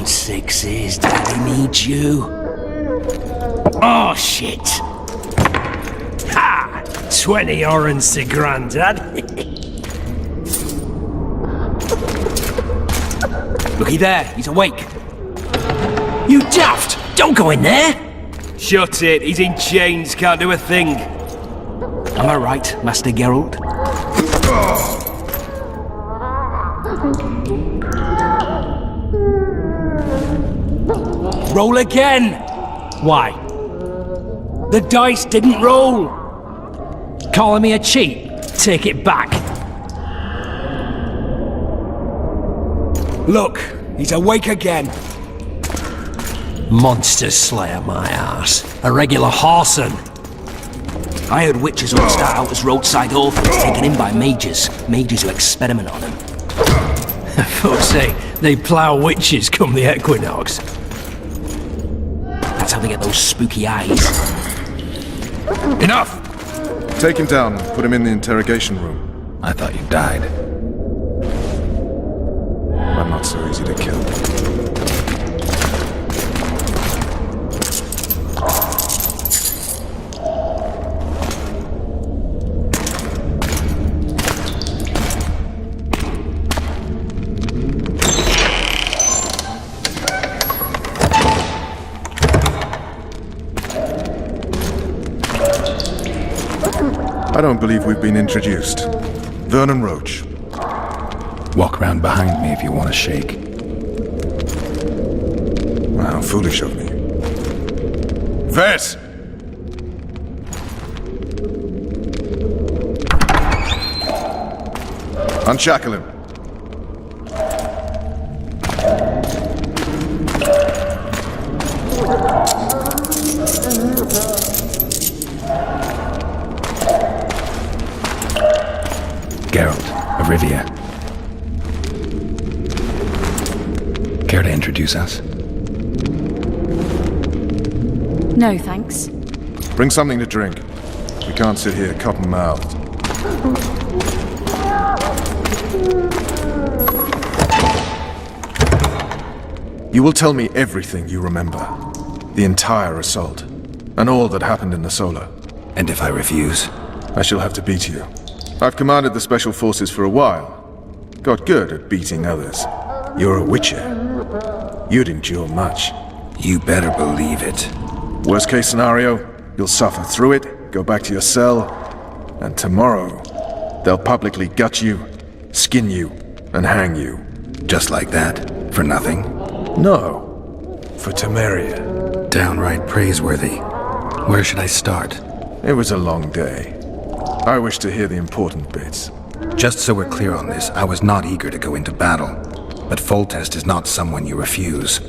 Sixes, Daddy needs you. Oh, shit. Ha! 20 orange to Grandad. Looky there, he's awake. You daft! Don't go in there! Shut it, he's in chains, can't do a thing. Am I right, Master Geralt? Roll again! Why? The dice didn't roll! Calling me a cheat? Take it back. Look, he's awake again. Monster Slayer, my ass. A regular whoreson. I heard witches all start out as roadside orphans taken in by mages. Mages who experiment on them. Folks say they plough witches come the equinox. That's how they get those spooky eyes. Enough! Take him down and put him in the interrogation room. I thought you died. I'm not so easy to kill. I don't believe we've been introduced. Vernon Roach. Walk around behind me if you want to shake. How foolish of me. Vess! Unshackle him. Geralt of Rivia. Care to introduce us? No, thanks. Bring something to drink. We can't sit here cotton-mouthed. You will tell me everything you remember. The entire assault. And all that happened in the Solar. And if I refuse? I shall have to beat you. I've commanded the Special Forces for a while. Got good at beating others. You're a Witcher. You'd endure much. You better believe it. Worst case scenario, you'll suffer through it, go back to your cell, and tomorrow, they'll publicly gut you, skin you, and hang you. Just like that? For nothing? No. For Temeria. Downright praiseworthy. Where should I start? It was a long day. I wish to hear the important bits. Just so we're clear on this, I was not eager to go into battle. But Foltest is not someone you refuse.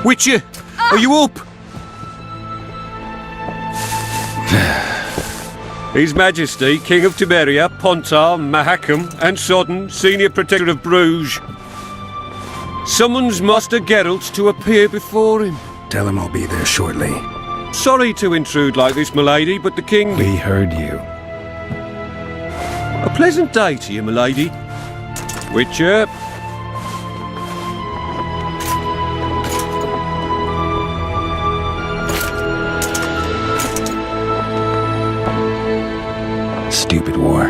Witcher, are you up? His Majesty, King of Temeria, Pontar, Mahakam, and Sodden, Senior Protector of Bruges, summons Master Geralt to appear before him. Tell him I'll be there shortly. Sorry to intrude like this, milady, but the King... We heard you. A pleasant day to you, milady. Witcher. Stupid war.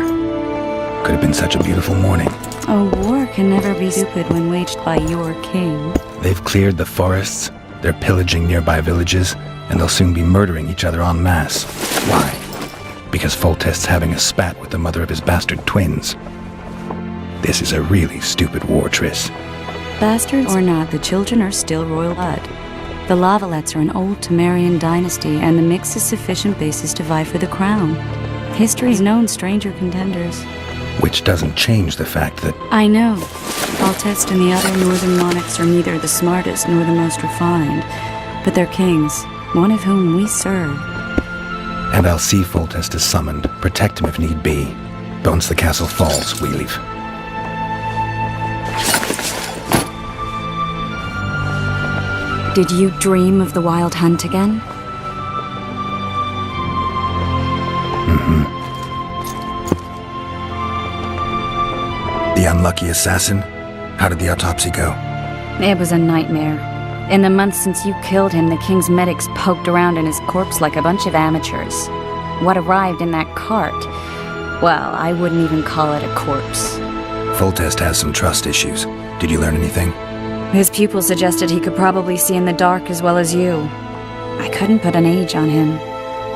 Could have been such a beautiful morning. A war can never be stupid when waged by your king. They've cleared the forests, they're pillaging nearby villages, and they'll soon be murdering each other en masse. Why? Because Foltest's having a spat with the mother of his bastard twins. This is a really stupid war, Triss. Bastards or not, the children are still royal blood. The Lavalettes are an old Temerian dynasty, and the mix is sufficient basis to vie for the crown. History's known stranger contenders. Which doesn't change the fact that... I know. Foltest and the other northern monarchs are neither the smartest nor the most refined, but they're kings, one of whom we serve. And I'll see Foltest is summoned, protect him if need be. But once the castle falls, we leave. Did you dream of the Wild Hunt again? The unlucky assassin? How did the autopsy go? It was a nightmare. In the months since you killed him, the king's medics poked around in his corpse like a bunch of amateurs. What arrived in that cart? Well, I wouldn't even call it a corpse. Foltest has some trust issues. Did you learn anything? His pupils suggested he could probably see in the dark as well as you. I couldn't put an age on him.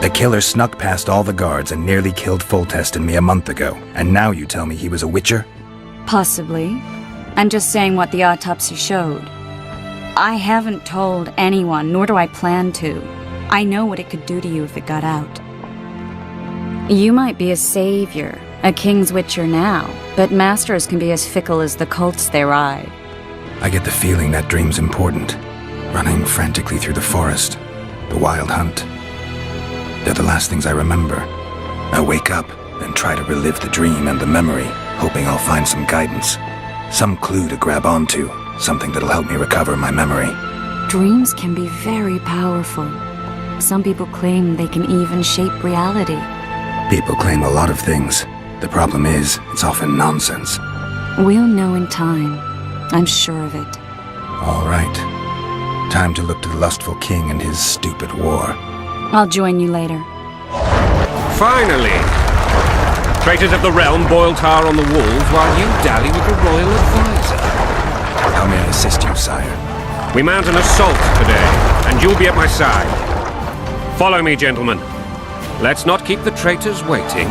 The killer snuck past all the guards and nearly killed Foltest and me a month ago. And now you tell me he was a witcher? Possibly. I'm just saying what the autopsy showed. I haven't told anyone, nor do I plan to. I know what it could do to you if it got out. You might be a savior, a king's witcher now, but masters can be as fickle as the cults they ride. I get the feeling that dream's important. Running frantically through the forest. The Wild Hunt. They're the last things I remember. I wake up and try to relive the dream and the memory, hoping I'll find some guidance. Some clue to grab onto. Something that'll help me recover my memory. Dreams can be very powerful. Some people claim they can even shape reality. People claim a lot of things. The problem is, it's often nonsense. We'll know in time. I'm sure of it. All right. Time to look to the lustful king and his stupid war. I'll join you later. Finally! Traitors of the realm boil tar on the walls while you dally with the royal advisor. How may I assist you, sire? We mount an assault today, and you'll be at my side. Follow me, gentlemen. Let's not keep the traitors waiting.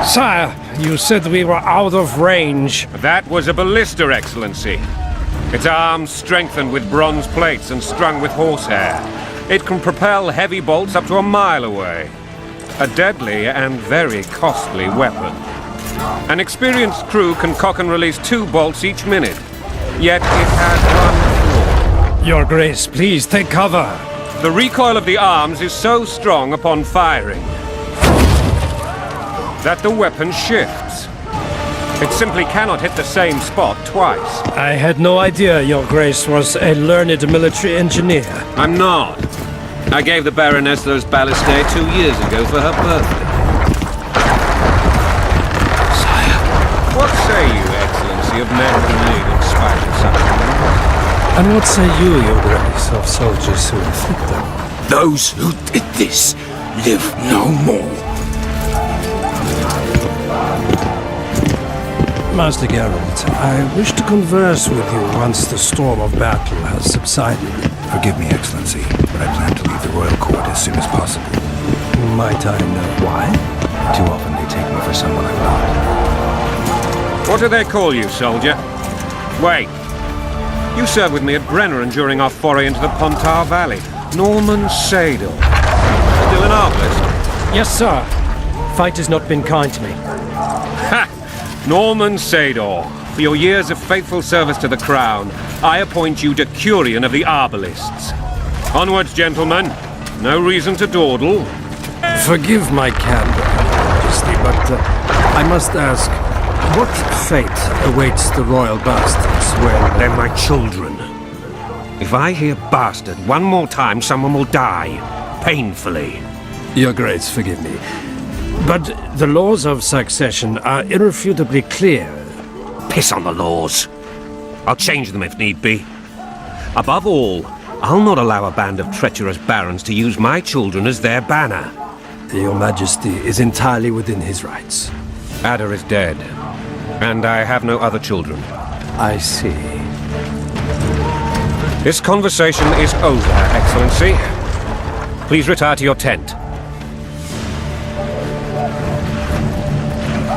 Sire, you said we were out of range. That was a ballista, Excellency. Its arms strengthened with bronze plates and strung with horsehair. It can propel heavy bolts up to a mile away. A deadly and very costly weapon. An experienced crew can cock and release 2 bolts each minute. Yet it has one flaw. Your Grace, please take cover. The recoil of the arms is so strong upon firing that the weapon shifts. It simply cannot hit the same spot twice. I had no idea Your Grace was a learned military engineer. I'm not. I gave the Baroness those ballistae 2 years ago for her birthday. Sire. What say you, Excellency, of men who live in spite of such things? And what say you, Your Grace, of soldiers who inflict them? Those who did this live no more. Master Geralt, I wish to converse with you once the storm of battle has subsided. Forgive me, Excellency, but I plan to leave the royal court as soon as possible. Might I know why? Too often they take me for someone I'm not. What do they call you, soldier? Wait. You served with me at Brenneran during our foray into the Pontar Valley. Norman Sadel. Still in our list? Yes, sir. Fight has not been kind to me. Ha! Norman Sador, for your years of faithful service to the Crown, I appoint you Decurion of the Arbalists. Onwards, gentlemen. No reason to dawdle. Forgive my candor, Your Majesty, but I must ask, what fate awaits the royal bastards when... They're my children. If I hear bastard one more time, someone will die. Painfully. Your Grace, forgive me. But the laws of succession are irrefutably clear. Piss on the laws. I'll change them if need be. Above all, I'll not allow a band of treacherous barons to use my children as their banner. Your Majesty is entirely within his rights. Ada is dead, and I have no other children. I see. This conversation is over, Excellency. Please retire to your tent.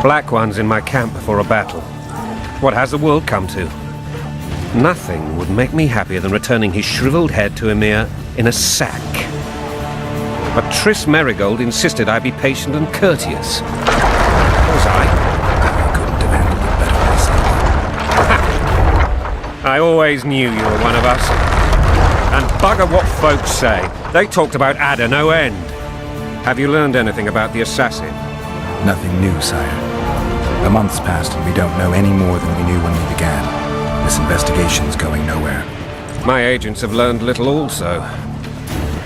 Black One's in my camp before a battle. What has the world come to? Nothing would make me happier than returning his shriveled head to Emir in a sack. But Triss Merigold insisted I be patient and courteous. Was I? I couldn't have handled it better myself. I always knew you were one of us. And bugger what folks say. They talked about Ada no end. Have you learned anything about the assassin? Nothing new, sire. A month's passed and we don't know any more than we knew when we began. This investigation's going nowhere. My agents have learned little also.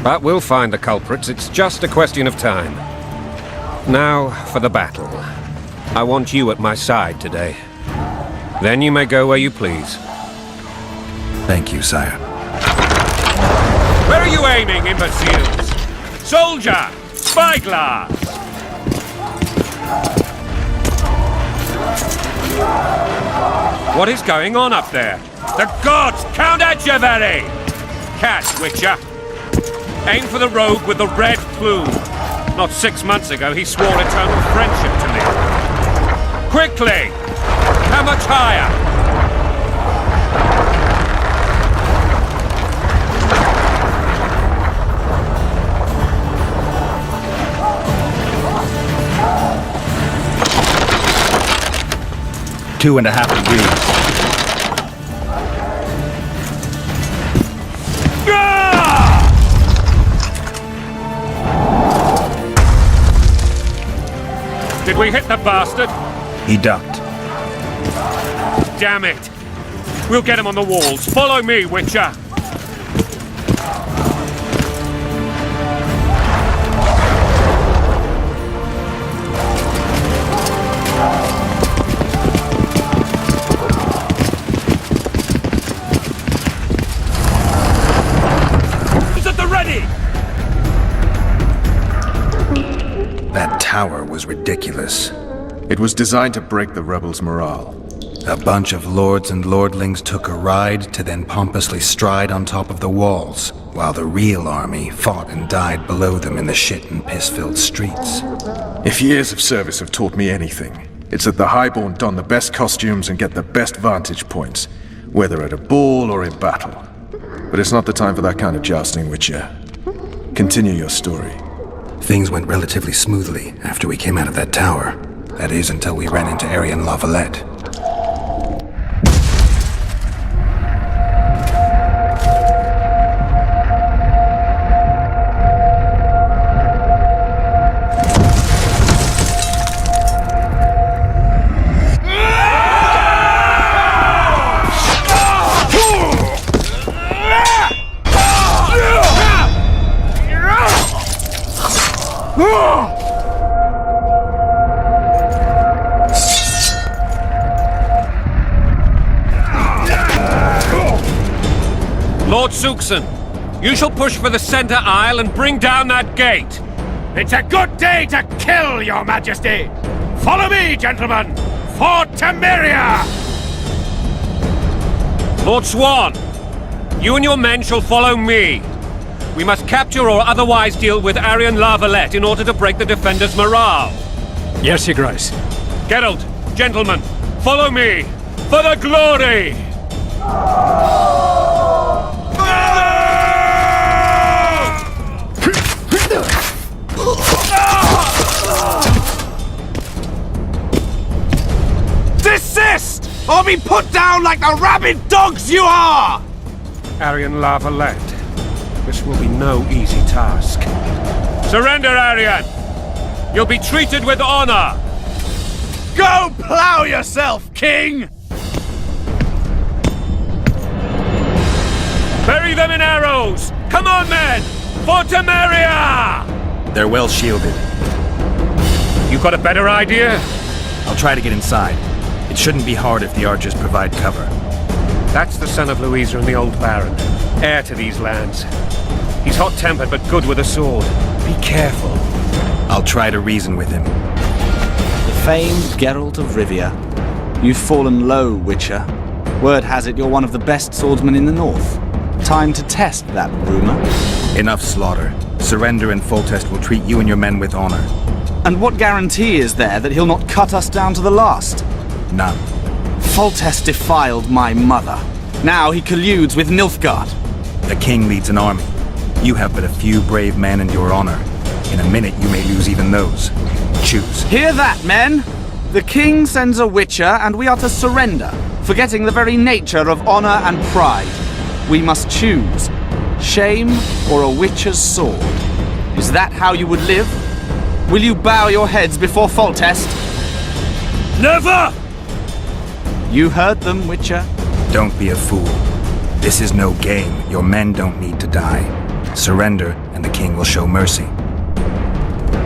But we'll find the culprits. It's just a question of time. Now for the battle. I want you at my side today. Then you may go where you please. Thank you, sire. Where are you aiming, imbeciles? Soldier! Spyglass! What is going on up there? The gods! Count Etcheverry! Catch, Witcher! Aim for the rogue with the red plume. Not 6 months ago, he swore eternal friendship to me. Quickly! How much higher? Two and a half degrees. Did we hit the bastard? He ducked. Damn it! We'll get him on the walls. Follow me, Witcher! That tower was ridiculous. It was designed to break the rebels' morale. A bunch of lords and lordlings took a ride to then pompously stride on top of the walls, while the real army fought and died below them in the shit and piss-filled streets. If years of service have taught me anything, it's that the Highborn don the best costumes and get the best vantage points, whether at a ball or in battle. But it's not the time for that kind of jousting, Witcher. Continue your story. Things went relatively smoothly after we came out of that tower. That is, until we ran into Arian Lavalette. Lord Suxon, you shall push for the center aisle and bring down that gate. It's a good day to kill, Your Majesty! Follow me, gentlemen! For Temeria! Lord Swan, you and your men shall follow me. We must capture or otherwise deal with Arian Lavalette in order to break the defenders' morale. Yes, Your Grace. Geralt, gentlemen, follow me! For the glory! be put down like the rabid dogs you are! Arian Lavalette, this will be no easy task. Surrender, Arian! You'll be treated with honor! Go plow yourself, King! Bury them in arrows! Come on, men! For Temeria! They're well shielded. You got a better idea? I'll try to get inside. It shouldn't be hard if the archers provide cover. That's the son of Louisa and the old Baron, heir to these lands. He's hot-tempered but good with a sword. Be careful. I'll try to reason with him. The famed Geralt of Rivia. You've fallen low, Witcher. Word has it you're one of the best swordsmen in the north. Time to test that rumor. Enough slaughter. Surrender and Foltest will treat you and your men with honor. And what guarantee is there that he'll not cut us down to the last? None. Foltest defiled my mother. Now he colludes with Nilfgaard. The king leads an army. You have but a few brave men and your honor. In a minute you may lose even those. Choose. Hear that, men? The king sends a Witcher and we are to surrender, forgetting the very nature of honor and pride. We must choose. Shame or a Witcher's sword. Is that how you would live? Will you bow your heads before Foltest? Never! You heard them, Witcher. Don't be a fool. This is no game. Your men don't need to die. Surrender, and the king will show mercy.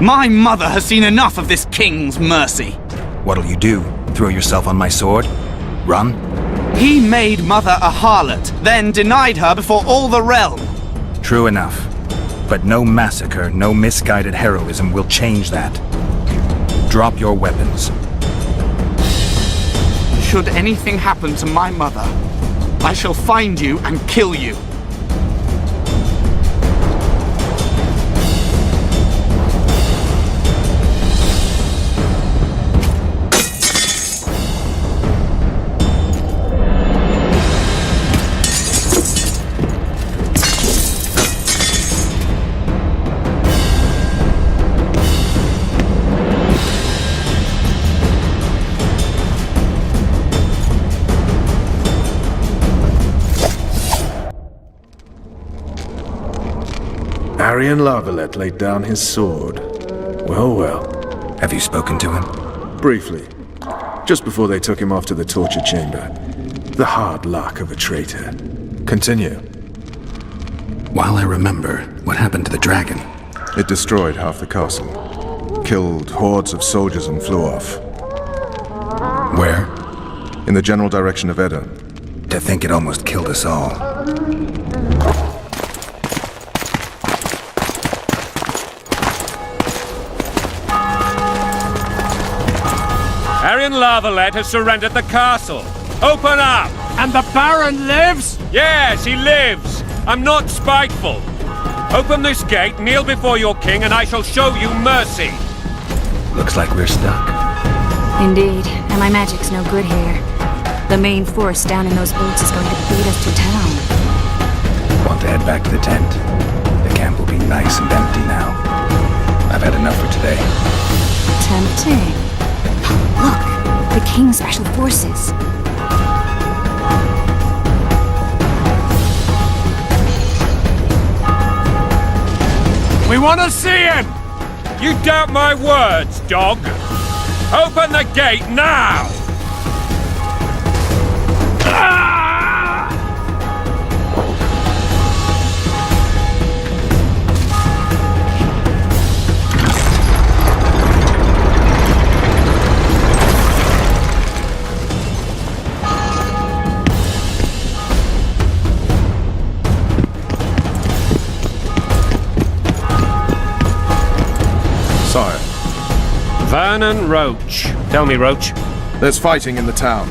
My mother has seen enough of this king's mercy. What'll you do? Throw yourself on my sword? Run? He made mother a harlot, then denied her before all the realm. True enough. But no massacre, no misguided heroism will change that. Drop your weapons. Should anything happen to my mother, I shall find you and kill you. Arian Lavalette laid down his sword. Well, well. Have you spoken to him? Briefly. Just before they took him off to the torture chamber. The hard luck of a traitor. Continue. While I remember, what happened to the dragon? It destroyed half the castle. Killed hordes of soldiers and flew off. Where? In the general direction of Edda. To think it almost killed us all. Arian Lavalette has surrendered the castle. Open up! And the Baron lives? Yes, he lives. I'm not spiteful. Open this gate, kneel before your king, and I shall show you mercy. Looks like we're stuck. Indeed, and my magic's no good here. The main force down in those boats is going to beat us to town. Want to head back to the tent? The camp will be nice and empty now. I've had enough for today. Tempting. Look, the King's Special Forces. We want to see him! You doubt my words, dog? Open the gate now! Sire, Vernon Roach. Tell me, Roach. there's fighting in the town.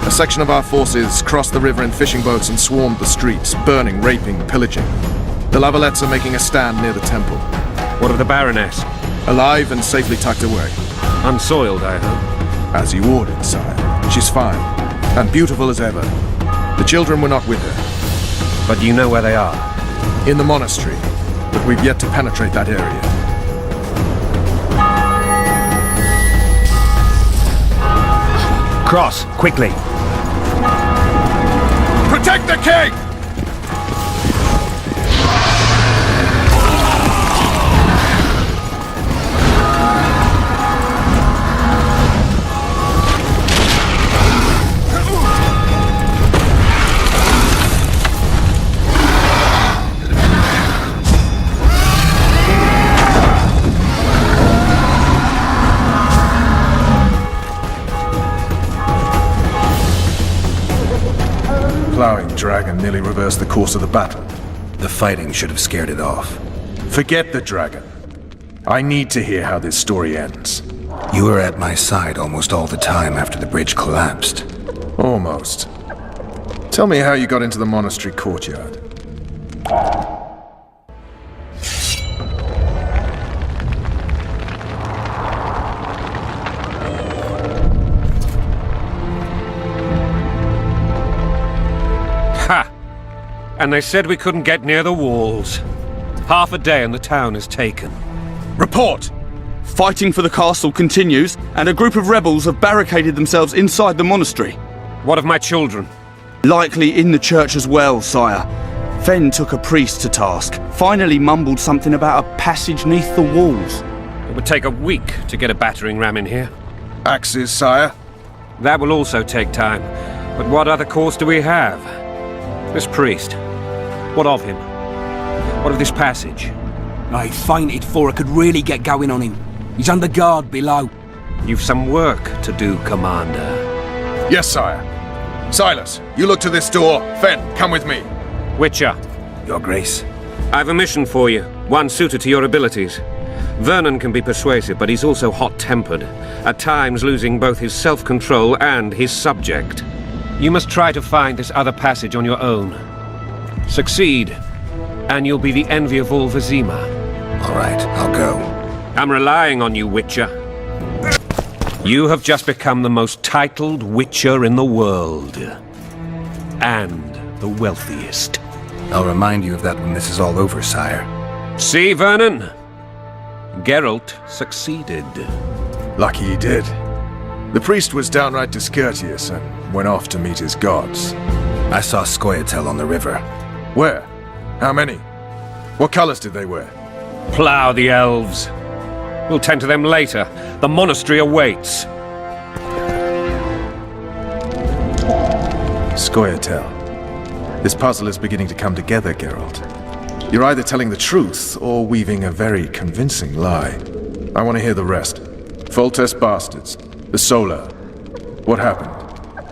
A section of our forces crossed the river in fishing boats and swarmed the streets, burning, raping, pillaging. The Lavalettes are making a stand near the temple. What of the Baroness? Alive and safely tucked away. Unsoiled, I hope. As you ordered, sire. She's fine. And beautiful as ever. The children were not with her. But you know where they are. In the monastery. But we've yet to penetrate that area. Cross, quickly! Protect the king! Plowing dragon nearly reversed the course of the battle. The fighting should have scared it off. Forget the dragon. I need to hear how this story ends. You were at my side almost all the time after the bridge collapsed. Almost. Tell me how you got into the monastery courtyard. Ha! And they said we couldn't get near the walls. Half a day and the town is taken. Report! Fighting for the castle continues, and a group of rebels have barricaded themselves inside the monastery. What of my children? Likely in the church as well, sire. Fen took a priest to task, finally mumbled something about a passage neath the walls. It would take a week to get a battering ram in here. Axes, sire? That will also take time. But what other course do we have? This priest. What of him? What of this passage? I fainted before I could really get going on him. He's under guard below. You've some work to do, Commander. Yes, sire. Silas, you look to this door. Fen, come with me. Witcher, Your Grace. I've a mission for you, one suited to your abilities. Vernon can be persuasive, but he's also hot-tempered, at times losing both his self-control and his subject. You must try to find this other passage on your own. Succeed, and you'll be the envy of all Vizima. All right, I'll go. I'm relying on you, Witcher. You have just become the most titled Witcher in the world. And the wealthiest. I'll remind you of that when this is all over, sire. See, Vernon? Geralt succeeded. Lucky he did. The priest was downright discourteous and went off to meet his gods. I saw Scoia'tael on the river. Where? How many? What colors did they wear? Plough the elves. We'll tend to them later. The monastery awaits. Scoia'tael. This puzzle is beginning to come together, Geralt. You're either telling the truth or weaving a very convincing lie. I want to hear the rest. Foltest bastards. The Solar. What happened?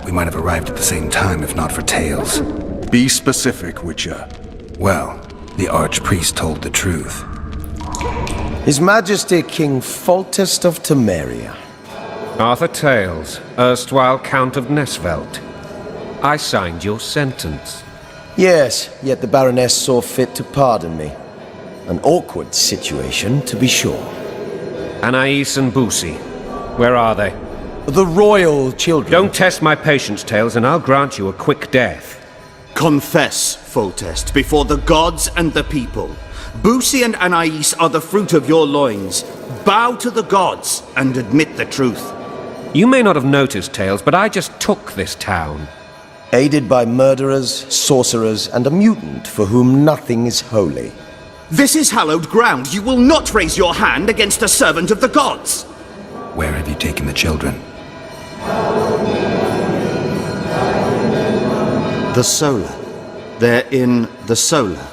We might have arrived at the same time if not for Tales. Be specific, Witcher. Well, the Archpriest told the truth. His Majesty King Foltest of Temeria. Arthur Tales, erstwhile Count of Nesvelt. I signed your sentence. Yes, yet the Baroness saw fit to pardon me. An awkward situation, to be sure. Anais and Busi, where are they? The royal children... Don't test my patience, Tales, and I'll grant you a quick death. Confess, Foltest, before the gods and the people. Busi and Anais are the fruit of your loins. Bow to the gods and admit the truth. You may not have noticed, Tales, but I just took this town. Aided by murderers, sorcerers, and a mutant for whom nothing is holy. This is hallowed ground. You will not raise your hand against a servant of the gods. Where have you taken the children? The Solar. They're in the Solar.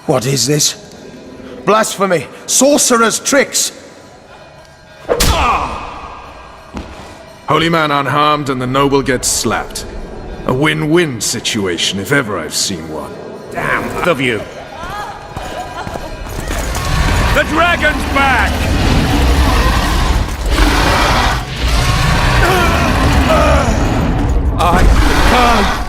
What is this? Blasphemy! Sorcerer's tricks! Holy man unharmed and the noble gets slapped. A win-win situation, if ever I've seen one. Damn both of you. The dragon's back! I can't.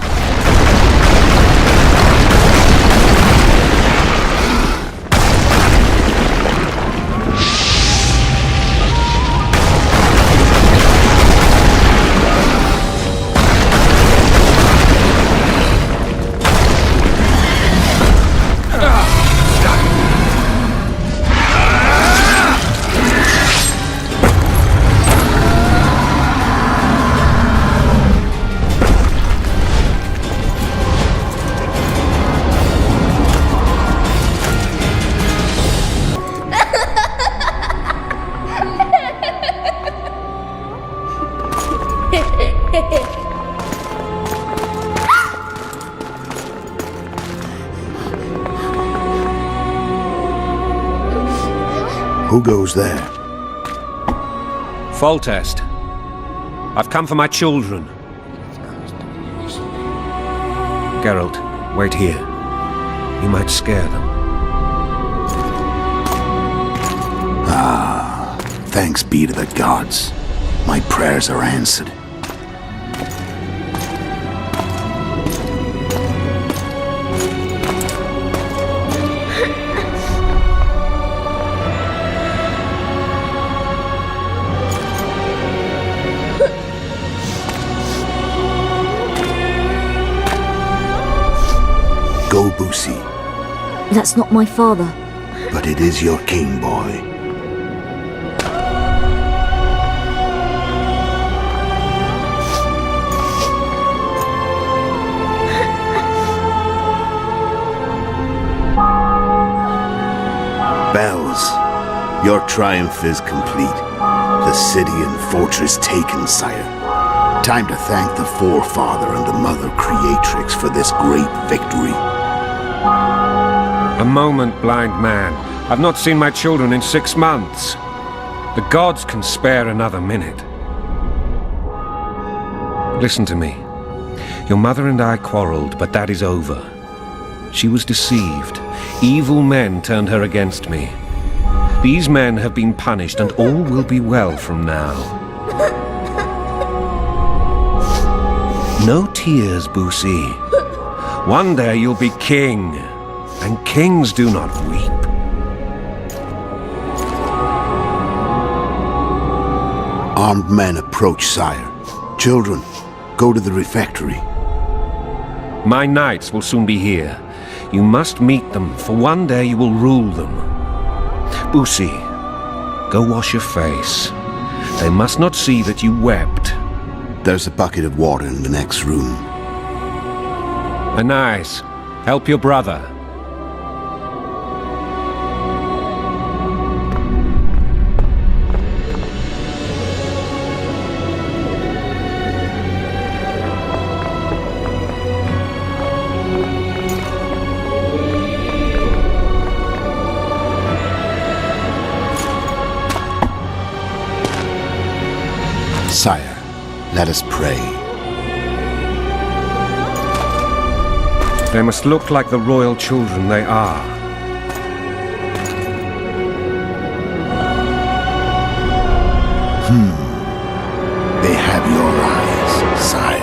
Who goes there? Foltest. I've come for my children. Geralt, wait here. You might scare them. Thanks be to the gods. My prayers are answered. Go, Boosie. That's not my father. But it is your king, boy. Bells, your triumph is complete. The city and fortress taken, sire. Time to thank the forefather and the mother creatrix for this great victory. A moment, blind man. I've not seen my children in 6 months. The gods can spare another minute. Listen to me. Your mother and I quarreled, but that is over. She was deceived. Evil men turned her against me. These men have been punished, and all will be well from now. No tears, Boosie. One day you'll be king, and kings do not weep. Armed men approach, sire. Children, go to the refectory. My knights will soon be here. You must meet them, for one day you will rule them. Boosie, go wash your face. They must not see that you wept. There's a bucket of water in the next room. Anais, help your brother. Sire, let us pray. They must look like the royal children they are. They have your eyes, sire.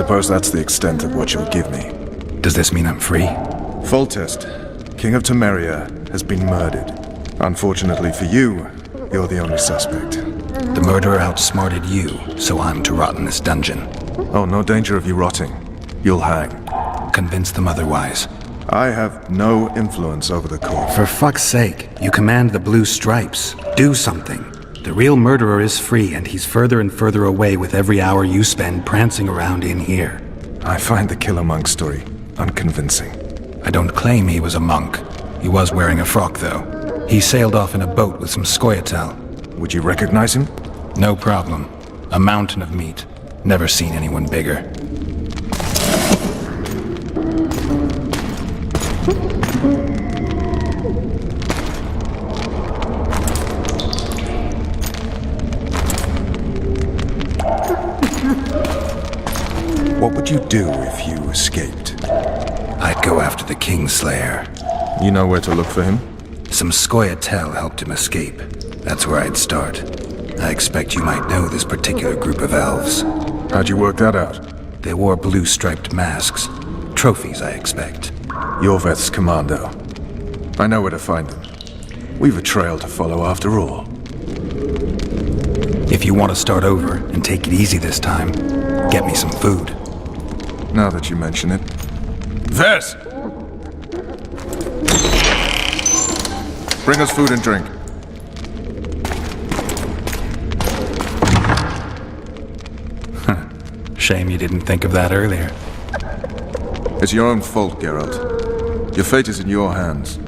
suppose that's the extent of what you'll give me. Does this mean I'm free? Foltest, King of Temeria, has been murdered. Unfortunately for you, you're the only suspect. The murderer outsmarted you, so I'm to rot in this dungeon. Oh, no danger of you rotting. You'll hang. Convince them otherwise. I have no influence over the court. For fuck's sake, you command the Blue Stripes. Do something. The real murderer is free, and he's further and further away with every hour you spend prancing around in here. I find the Killer Monk story unconvincing. I don't claim he was a monk. He was wearing a frock, though. He sailed off in a boat with some Scoia'tael. Would you recognize him? No problem. A mountain of meat. Never seen anyone bigger. What would you do if you escaped? I'd go after the Kingslayer. You know where to look for him? Some Scoia'tael helped him escape. That's where I'd start. I expect you might know this particular group of elves. How'd you work that out? They wore blue-striped masks. Trophies, I expect. Yorveth's commando. I know where to find them. We've a trail to follow after all. If you want to start over and take it easy this time, get me some food. Now that you mention it. Ves! Bring us food and drink. Shame you didn't think of that earlier. It's your own fault, Geralt. Your fate is in your hands.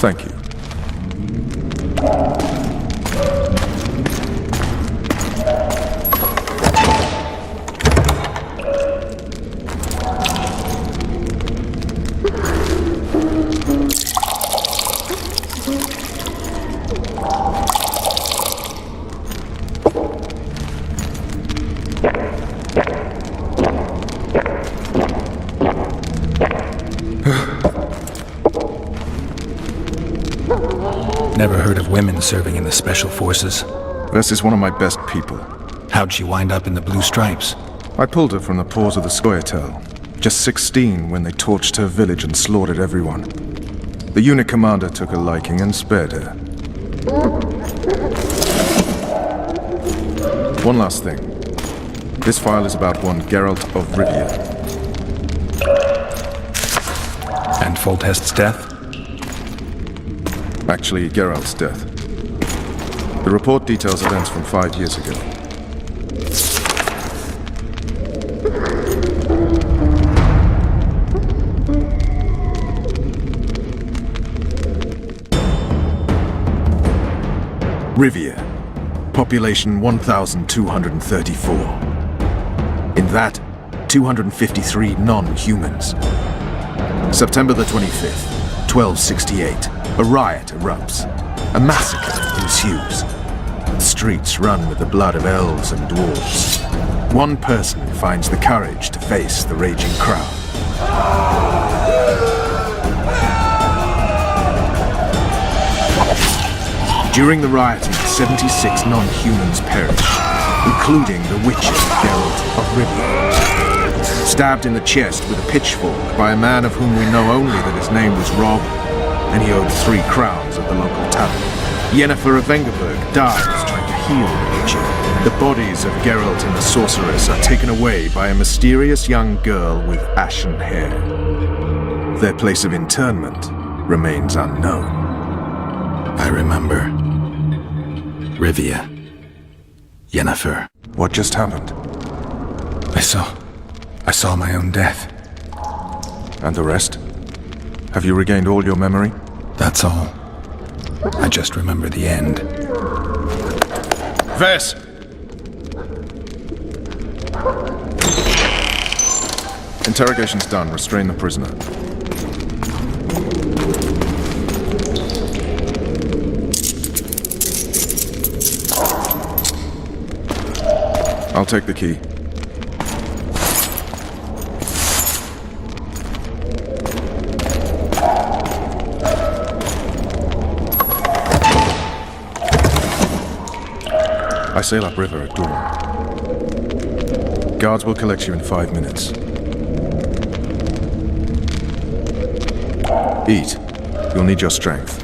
Thank you. Never heard of women serving in the Special Forces. Ves is one of my best people. How'd she wind up in the Blue Stripes? I pulled her from the paws of the Scoia'tael. Just 16 when they torched her village and slaughtered everyone. The unit commander took a liking and spared her. One last thing. This file is about one Geralt of Rivia. And Foltest's death? Actually, Geralt's death. The report details events from 5 years ago. Rivia. Population 1,234. In that, 253 non-humans. September the 25th, 1268. A riot erupts. A massacre ensues. The streets run with the blood of elves and dwarves. One person finds the courage to face the raging crowd. During the rioting, 76 non-humans perish, including the Witcher Geralt of Rivia. Stabbed in the chest with a pitchfork by a man of whom we know only that his name was Rob, and he owed 3 crowns at the local tavern. Yennefer of Vengerberg dies trying to heal the Witcher. The bodies of Geralt and the Sorceress are taken away by a mysterious young girl with ashen hair. Their place of internment remains unknown. I remember. Rivia. Yennefer. What just happened? I saw my own death. And the rest? Have you regained all your memory? That's all. I just remember the end. Ves! Interrogation's done. Restrain the prisoner. I'll take the key. sail upriver at dawn. Guards will collect you in 5 minutes. Eat. You'll need your strength.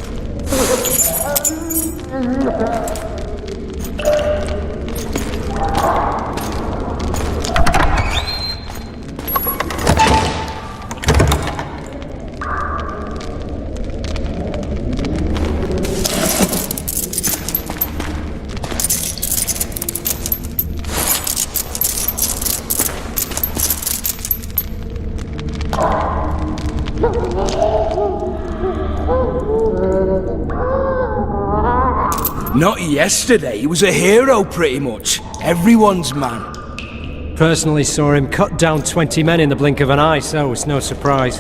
Not yesterday, he was a hero pretty much. Everyone's man. Personally saw him cut down 20 men in the blink of an eye, so it's no surprise.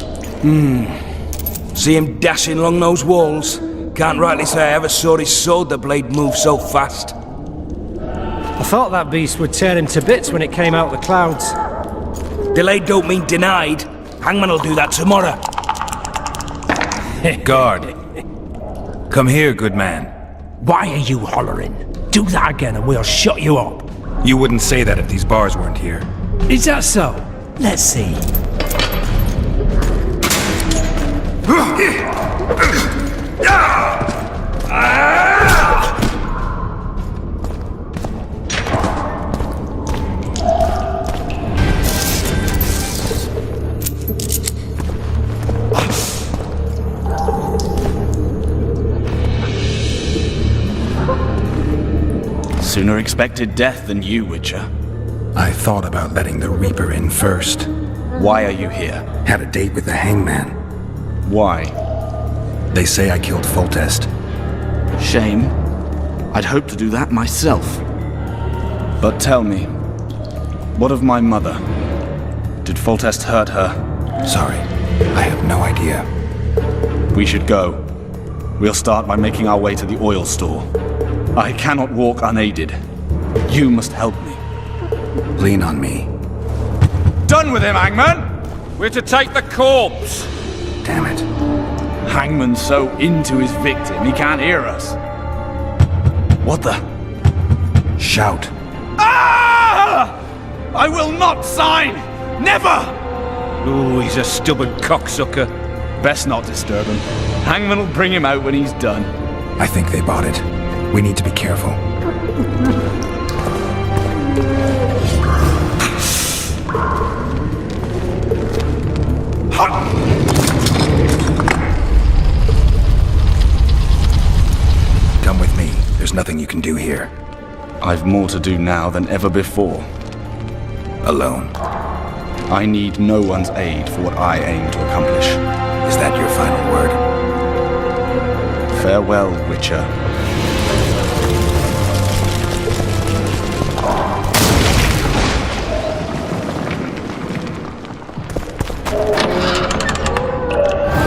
See him dashing along those walls? Can't rightly say I ever saw his sword the blade move so fast. I thought that beast would tear him to bits when it came out of the clouds. Delayed don't mean denied. Hangman'll do that tomorrow. Guard. Come here, good man. Why are you hollering? Do that again and we'll shut you up. You wouldn't say that if these bars weren't here. Is that so? Let's see. Sooner expected death than you, Witcher. I thought about letting the Reaper in first. Why are you here? Had a date with the Hangman. Why? They say I killed Foltest. Shame. I'd hoped to do that myself. But tell me, what of my mother? Did Foltest hurt her? Sorry, I have no idea. We should go. We'll start by making our way to the oil store. I cannot walk unaided. You must help me. Lean on me. Done with him, Hangman! We're to take the corpse! Damn it. Hangman's so into his victim, he can't hear us. What the? Shout. Ah! I will not sign! Never! Ooh, he's a stubborn cocksucker. Best not disturb him. Hangman will bring him out when he's done. I think they bought it. We need to be careful. Come with me. There's nothing you can do here. I've more to do now than ever before. Alone. I need no one's aid for what I aim to accomplish. Is that your final word? Farewell, Witcher.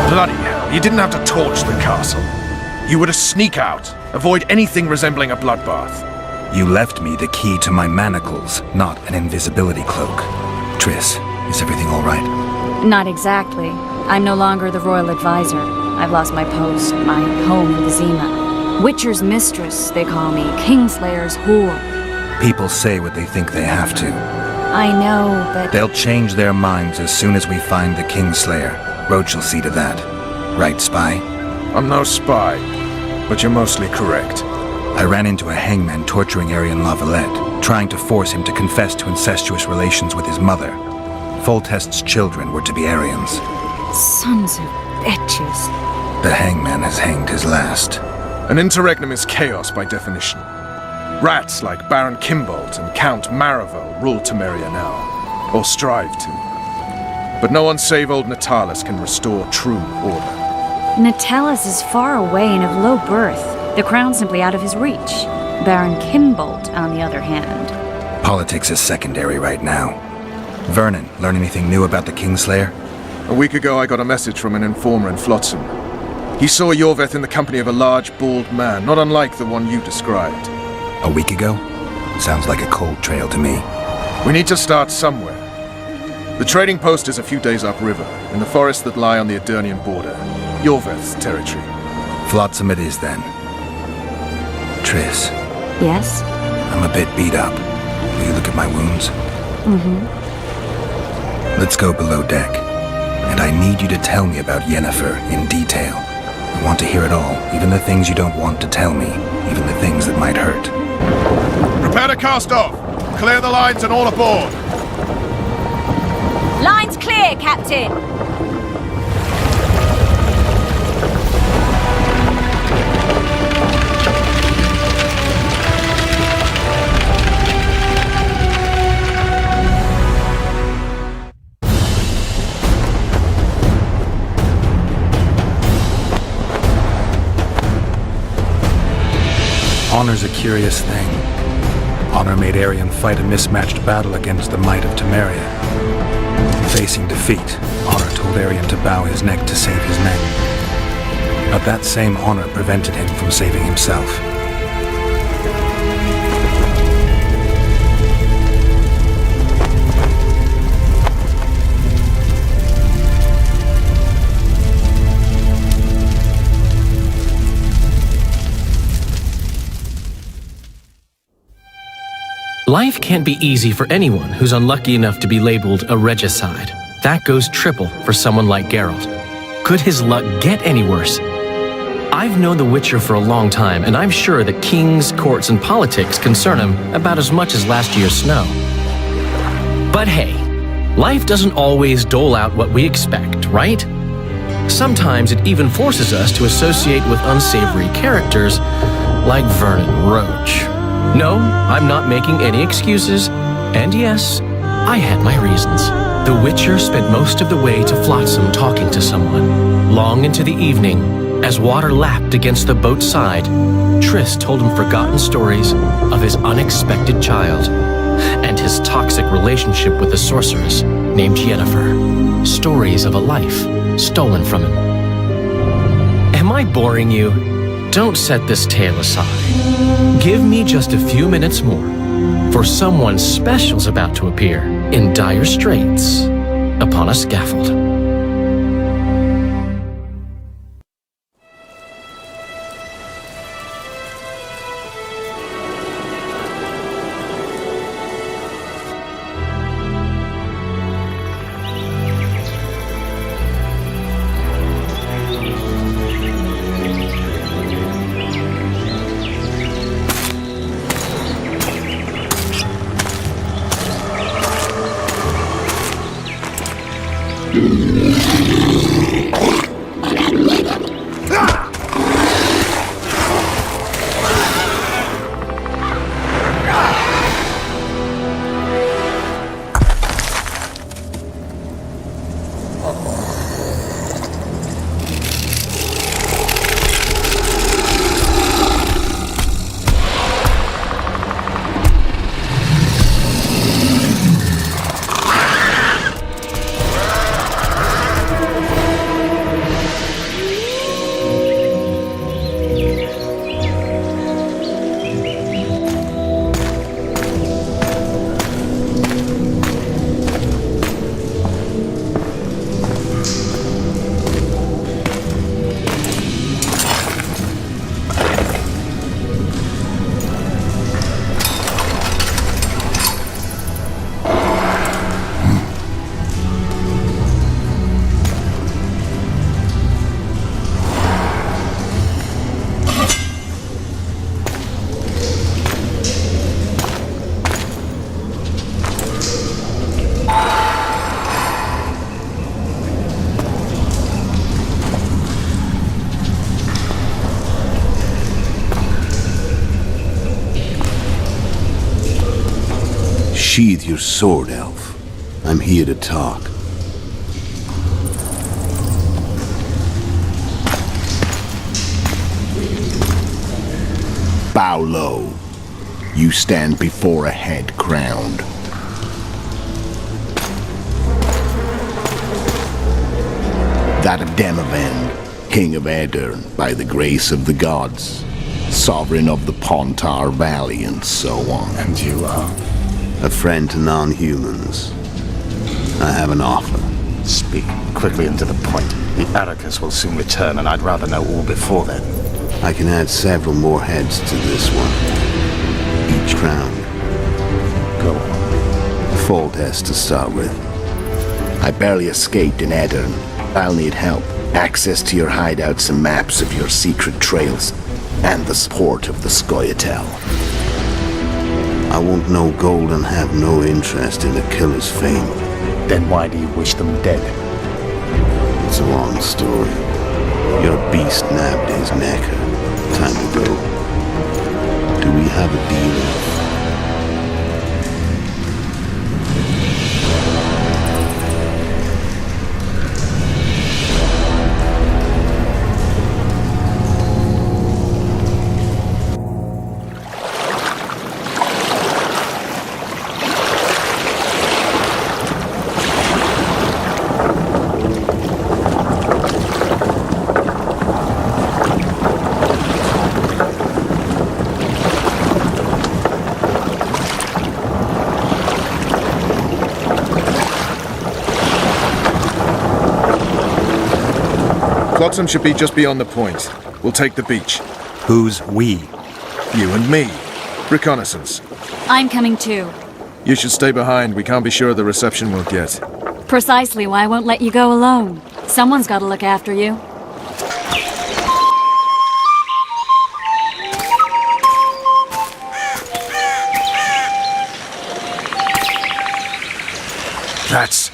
Bloody hell, you didn't have to torch the castle. You were to sneak out, avoid anything resembling a bloodbath. You left me the key to my manacles, not an invisibility cloak. Triss, is everything all right? Not exactly. I'm no longer the royal advisor. I've lost my post, my home in Vizima. Witcher's mistress, they call me. Kingslayer's whore. People say what they think they have to. I know, but... They'll change their minds as soon as we find the Kingslayer. Roach will see to that. Right, spy? I'm no spy, but you're mostly correct. I ran into a hangman torturing Arian Lavalette, trying to force him to confess to incestuous relations with his mother. Foltest's children were to be Aryans. Sons of bitches. The hangman has hanged his last. An interregnum is chaos by definition. Rats like Baron Kimbolt and Count Maravel rule Temeria now, or strive to. But no one save old Natalis can restore true order. Natalis is far away and of low birth. The crown's simply out of his reach. Baron Kimbolt, on the other hand. Politics is secondary right now. Vernon, learn anything new about the Kingslayer? A week ago I got a message from an informer in Flotsam. He saw Yorveth in the company of a large, bald man, not unlike the one you described. A week ago? Sounds like a cold trail to me. We need to start somewhere. The trading post is a few days upriver, in the forests that lie on the Aedirnian border. Yorveth's territory. Flotsam it is then. Triss. Yes? I'm a bit beat up. Will you look at my wounds? Let's go below deck. And I need you to tell me about Yennefer in detail. I want to hear it all, even the things you don't want to tell me, even the things that might hurt. Prepare to cast off! Clear the lines and all aboard! Line's clear, Captain! Honor's a curious thing. Honor made Arion fight a mismatched battle against the might of Temeria. Facing defeat, Honor told Arion to bow his neck to save his men. But that same honor prevented him from saving himself. Life can't be easy for anyone who's unlucky enough to be labeled a regicide. That goes triple for someone like Geralt. Could his luck get any worse? I've known The Witcher for a long time, and I'm sure that kings, courts, and politics concern him about as much as last year's snow. But hey, life doesn't always dole out what we expect, right? Sometimes it even forces us to associate with unsavory characters like Vernon Roach. No, I'm not making any excuses, and yes, I had my reasons. The Witcher spent most of the way to Flotsam talking to someone. Long into the evening, as water lapped against the boat's side, Triss told him forgotten stories of his unexpected child and his toxic relationship with a sorceress named Yennefer. Stories of a life stolen from him. Am I boring you? Don't set this tale aside. Give me just a few minutes more, for someone special's about to appear in dire straits upon a scaffold. Sheathe your sword, Elf. I'm here to talk. Bow low. You stand before a head crowned. That of Demavend, King of Aedirn, by the grace of the gods, sovereign of the Pontar Valley, and so on. And you are? A friend to non-humans. I have an offer. Speak quickly and to the point. The Arrakis will soon return, and I'd rather know all before then. I can add several more heads to this one. each crown. Go on. Foltest to start with. I barely escaped in Aedirn. I'll need help. Access to your hideouts and maps of your secret trails, and the support of the Scoia'tael. I want no gold and have no interest in the killer's fame. Then why do you wish them dead? It's a long story. Your beast nabbed his necker. Time to go. Do we have a deal? Flotsam should be just beyond the point. We'll take the beach. Who's we? You and me. Reconnaissance. I'm coming too. You should stay behind. We can't be sure of the reception we'll get. Precisely why I won't let you go alone. Someone's got to look after you. That's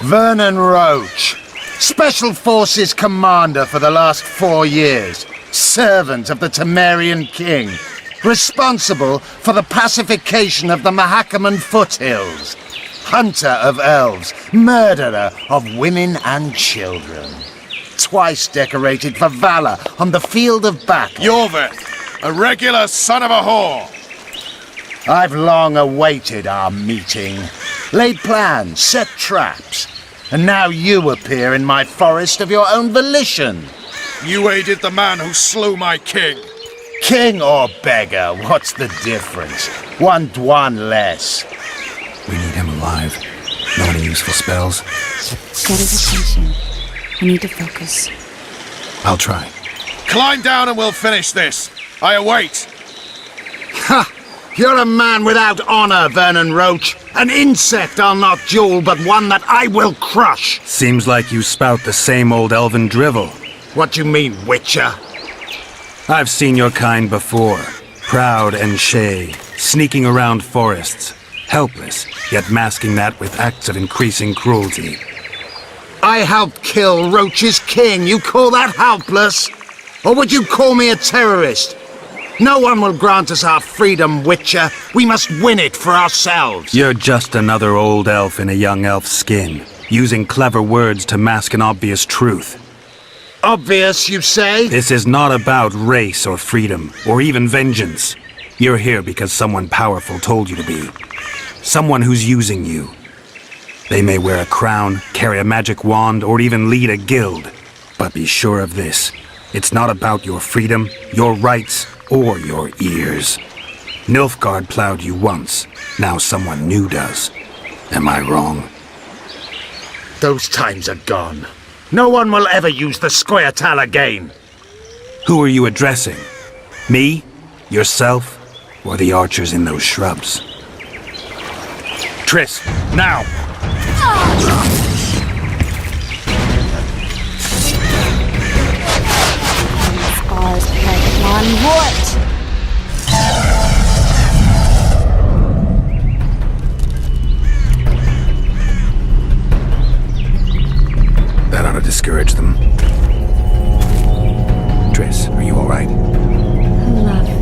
Vernon Roach, Special Forces Commander for the last 4 years, servant of the Temerian King, responsible for the pacification of the Mahakaman foothills, hunter of elves, murderer of women and children, twice decorated for valor on the field of battle. Jorvik, a regular son of a whore. I've long awaited our meeting, laid plans, set traps, and now you appear in my forest of your own volition. You aided the man who slew my king. King or beggar, what's the difference? One Dwan less. We need him alive. Not any useful spells. Get his attention. We need to focus. I'll try. Climb down and we'll finish this. I await. Ha! You're a man without honor, Vernon Roach. An insect I'll not duel, but one that I will crush. Seems like you spout the same old elven drivel. What do you mean, Witcher? I've seen your kind before. Proud and shay, sneaking around forests. Helpless, yet masking that with acts of increasing cruelty. I helped kill Roach's king. You call that helpless? Or would you call me a terrorist? No one will grant us our freedom, Witcher. We must win it for ourselves. You're just another old elf in a young elf's skin, using clever words to mask an obvious truth. Obvious, you say? This is not about race or freedom, or even vengeance. You're here because someone powerful told you to be. Someone who's using you. They may wear a crown, carry a magic wand, or even lead a guild. But be sure of this. It's not about your freedom, your rights, or your ears. Nilfgaard plowed you once. Now someone new does. Am I wrong? Those times are gone. No one will ever use the Scoia'tael again. Who are you addressing? Me? Yourself? Or the archers in those shrubs? Triss, now! Scars like one what? That ought to discourage them. Triss, are you all right? Lovely.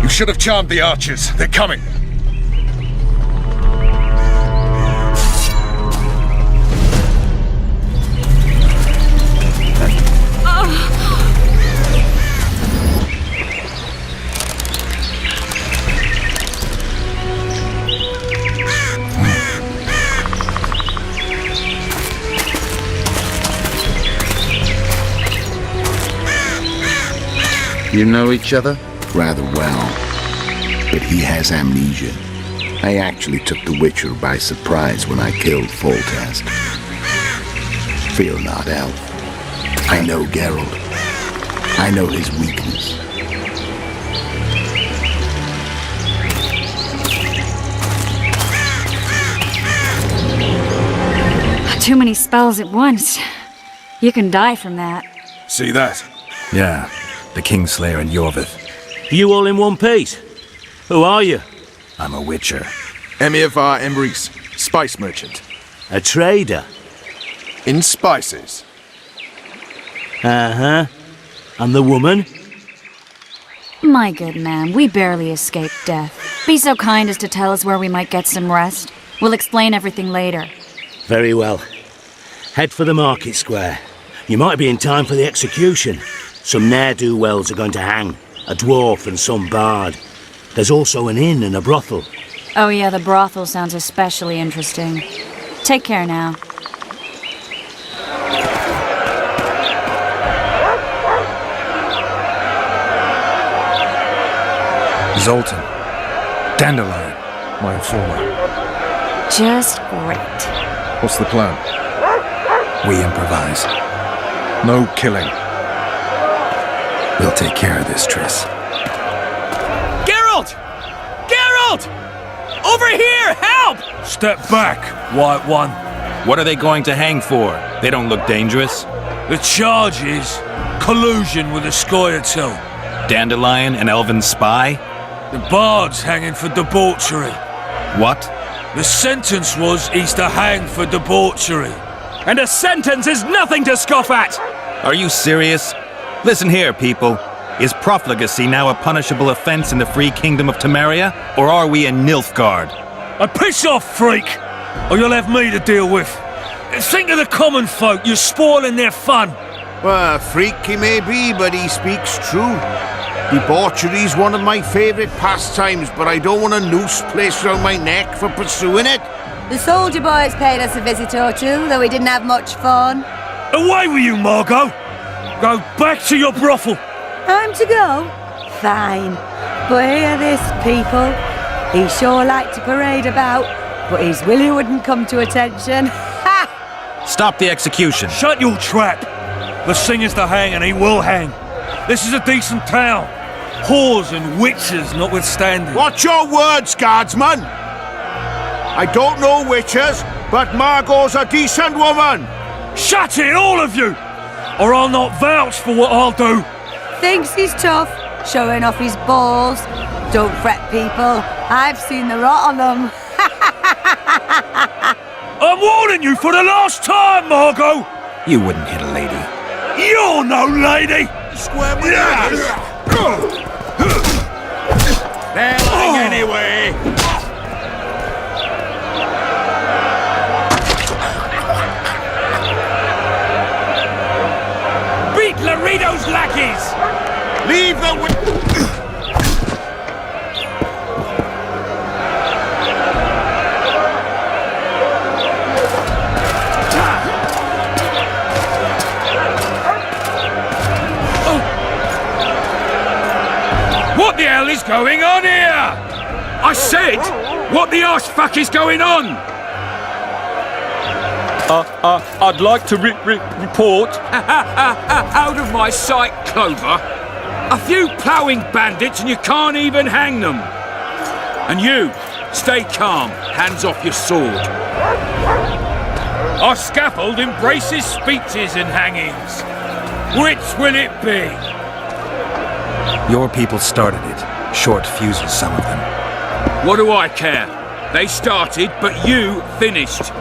You should have charmed the archers. They're coming. You know each other? Rather well. But he has amnesia. I actually took the Witcher by surprise when I killed Foltest. Fear not, elf. I know Geralt. I know his weakness. Too many spells at once. You can die from that. See that? Yeah, the Kingslayer and Yorvith. You all in one piece? Who are you? I'm a witcher. Emir var Emrys, spice merchant. A trader? In spices. Uh-huh. And the woman? My good man, we barely escaped death. Be so kind as to tell us where we might get some rest. We'll explain everything later. Very well. Head for the market square. You might be in time for the execution. Some ne'er-do-wells are going to hang. A dwarf and some bard. There's also an inn and a brothel. Oh yeah, the brothel sounds especially interesting. Take care now. Zoltan. Dandelion. My informer. Just great. What's the plan? We improvise. No killing. We'll take care of this, Triss. Geralt! Geralt! Over here! Help! Step back, White One. What are they going to hang for? They don't look dangerous. The charge is collusion with the Scoia'tael. Dandelion, an elven spy? The bard's hanging for debauchery. What? The sentence was he's to hang for debauchery. And a sentence is nothing to scoff at! Are you serious? Listen here, people. Is profligacy now a punishable offense in the free kingdom of Temeria? Or are we in Nilfgaard? Piss off, freak! Or you'll have me to deal with. Think of the common folk, you're spoiling their fun. Well, a freak he may be, but he speaks true. Debauchery's one of my favourite pastimes, but I don't want a noose placed around my neck for pursuing it. The soldier boys paid us a visit or two, though we didn't have much fun. Away with you, Margot! Go back to your brothel! Time to go? Fine. But hear this, people. He sure liked to parade about, but his willy wouldn't come to attention. Ha! Stop the execution. Shut your trap! The singer's to hang and he will hang. This is a decent town. Whores and witches notwithstanding. Watch your words, guardsman! I don't know witches, but Margot's a decent woman! Shut it, all of you! Or I'll not vouch for what I'll do. Thinks he's tough, showing off his balls. Don't fret, people. I've seen the rot on them. I'm warning you for the last time, Margot! You wouldn't hit a lady. You're no lady! Square with They're lying anyway! Beat Laredo's lackeys! Leave the What the hell is going on here? I said, what the arse fuck is going on? I'd like to report. Out of my sight, Clover. A few ploughing bandits and you can't even hang them. And you, stay calm, hands off your sword. Our scaffold embraces speeches and hangings. Which will it be? Your people started it. Short fuses, some of them. What do I care? They started, but you finished.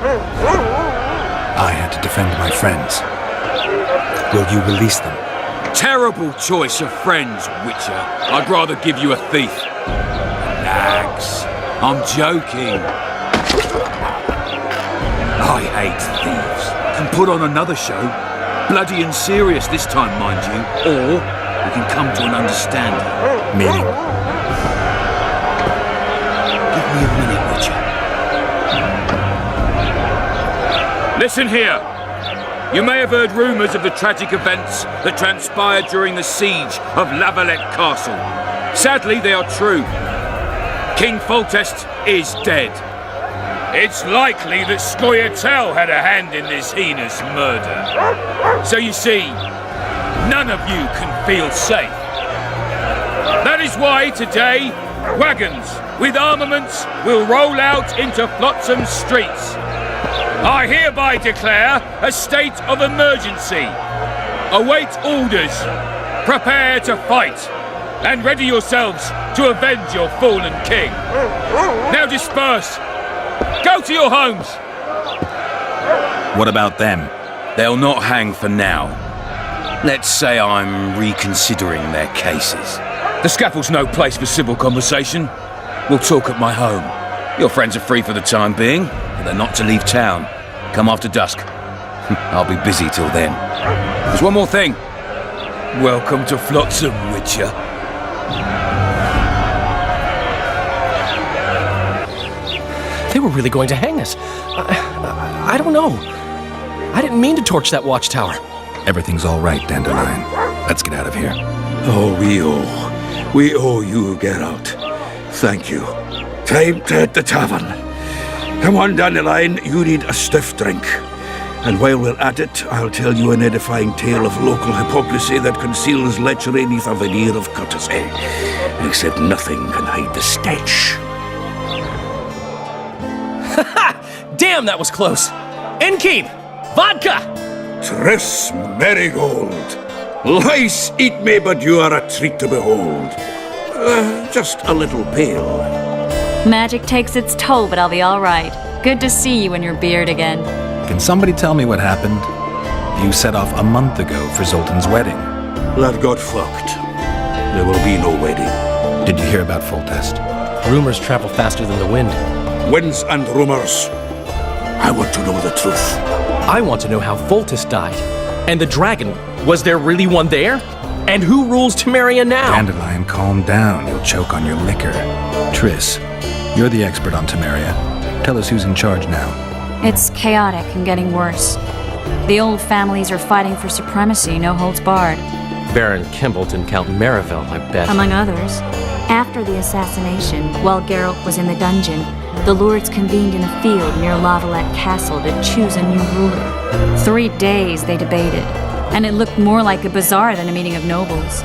I had to defend my friends. Will you release them? Terrible choice of friends, Witcher. I'd rather give you a thief. Relax. I'm joking. I hate thieves. Can put on another show. Bloody and serious this time, mind you. Or we can come to an understanding. Meaning? Give me a minute, Witcher. Listen here. You may have heard rumours of the tragic events that transpired during the siege of La Valette Castle. Sadly, they are true. King Foltest is dead. It's likely that Scoia'tael had a hand in this heinous murder. So you see, none of you can feel safe. That is why today, wagons with armaments will roll out into Flotsam's streets. I hereby declare a state of emergency. Await orders. Prepare to fight. And ready yourselves to avenge your fallen king. Now disperse. Go to your homes. What about them? They'll not hang for now. Let's say I'm reconsidering their cases. The scaffold's no place for civil conversation. We'll talk at my home. Your friends are free for the time being, but they're not to leave town. Come after dusk. I'll be busy till then. There's one more thing. Welcome to Flotsam, Witcher. They were really going to hang us. I don't know. I didn't mean to torch that watchtower. Everything's all right, Dandelion. Let's get out of here. Oh, we owe you, Geralt. Thank you. Time to hit the tavern. Come on, Dandelion, you need a stiff drink. And while we're at it, I'll tell you an edifying tale of local hypocrisy that conceals lechery neath a veneer of courtesy. Except nothing can hide the stench. Damn, that was close. Innkeep! Vodka! Triss Marigold. Lice eat me, but you are a treat to behold. Just a little pale. Magic takes its toll, but I'll be all right. Good to see you in your beard again. Can somebody tell me what happened? You set off a month ago for Zoltan's wedding. That got fucked. There will be no wedding. Did you hear about Foltest? Rumors travel faster than the wind. Winds and rumors. I want to know the truth. I want to know how Foltest died. And the dragon, was there really one there? And who rules Temeria now? Dandelion, calm down. You'll choke on your liquor. Triss, you're the expert on Temeria. Tell us who's in charge now. It's chaotic and getting worse. The old families are fighting for supremacy, no holds barred. Baron Kimbolt and Count Marivel, I bet. Among others. After the assassination, while Geralt was in the dungeon, the lords convened in a field near Lavalette Castle to choose a new ruler. 3 days they debated, and it looked more like a bazaar than a meeting of nobles.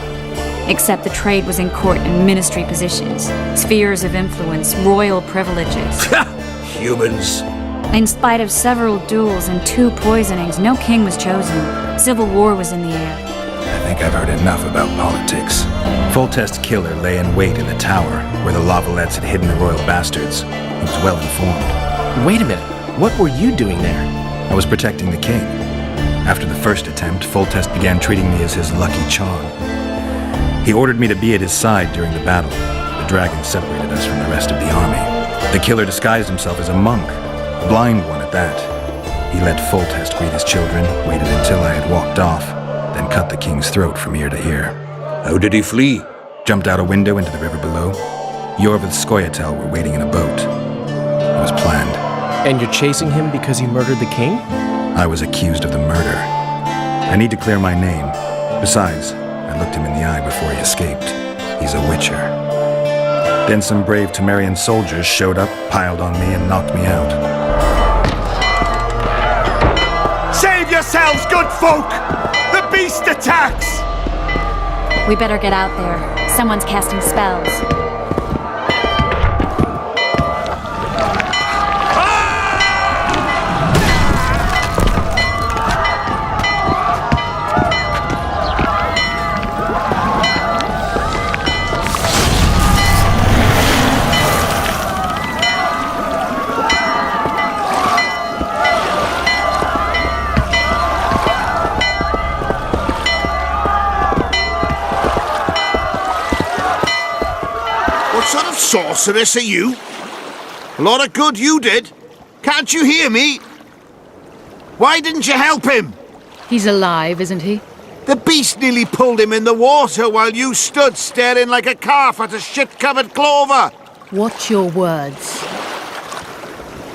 Except the trade was in court and ministry positions, spheres of influence, royal privileges. Humans. In spite of several duels and 2 poisonings, no king was chosen. Civil war was in the air. I think I've heard enough about politics. Foltest's killer lay in wait in the tower, where the Lavalettes had hidden the royal bastards. He was well informed. Wait a minute. What were you doing there? I was protecting the king. After the first attempt, Foltest began treating me as his lucky charm. He ordered me to be at his side during the battle. The dragon separated us from the rest of the army. The killer disguised himself as a monk, a blind one at that. He let Foltest greet his children, waited until I had walked off, then cut the king's throat from ear to ear. How did he flee? Jumped out a window into the river below. Yorv and Skoyatel were waiting in a boat. It was planned. And you're chasing him because he murdered the king? I was accused of the murder. I need to clear my name. Besides, I looked him in the eye before he escaped. He's a witcher. Then some brave Temerian soldiers showed up, piled on me, and knocked me out. Save yourselves, good folk! The beast attacks! We better get out there. Someone's casting spells. Sorceress, are you? A lot of good you did. Can't you hear me? Why didn't you help him? He's alive, isn't he? The beast nearly pulled him in the water while you stood staring like a calf at a shit-covered clover. Watch your words.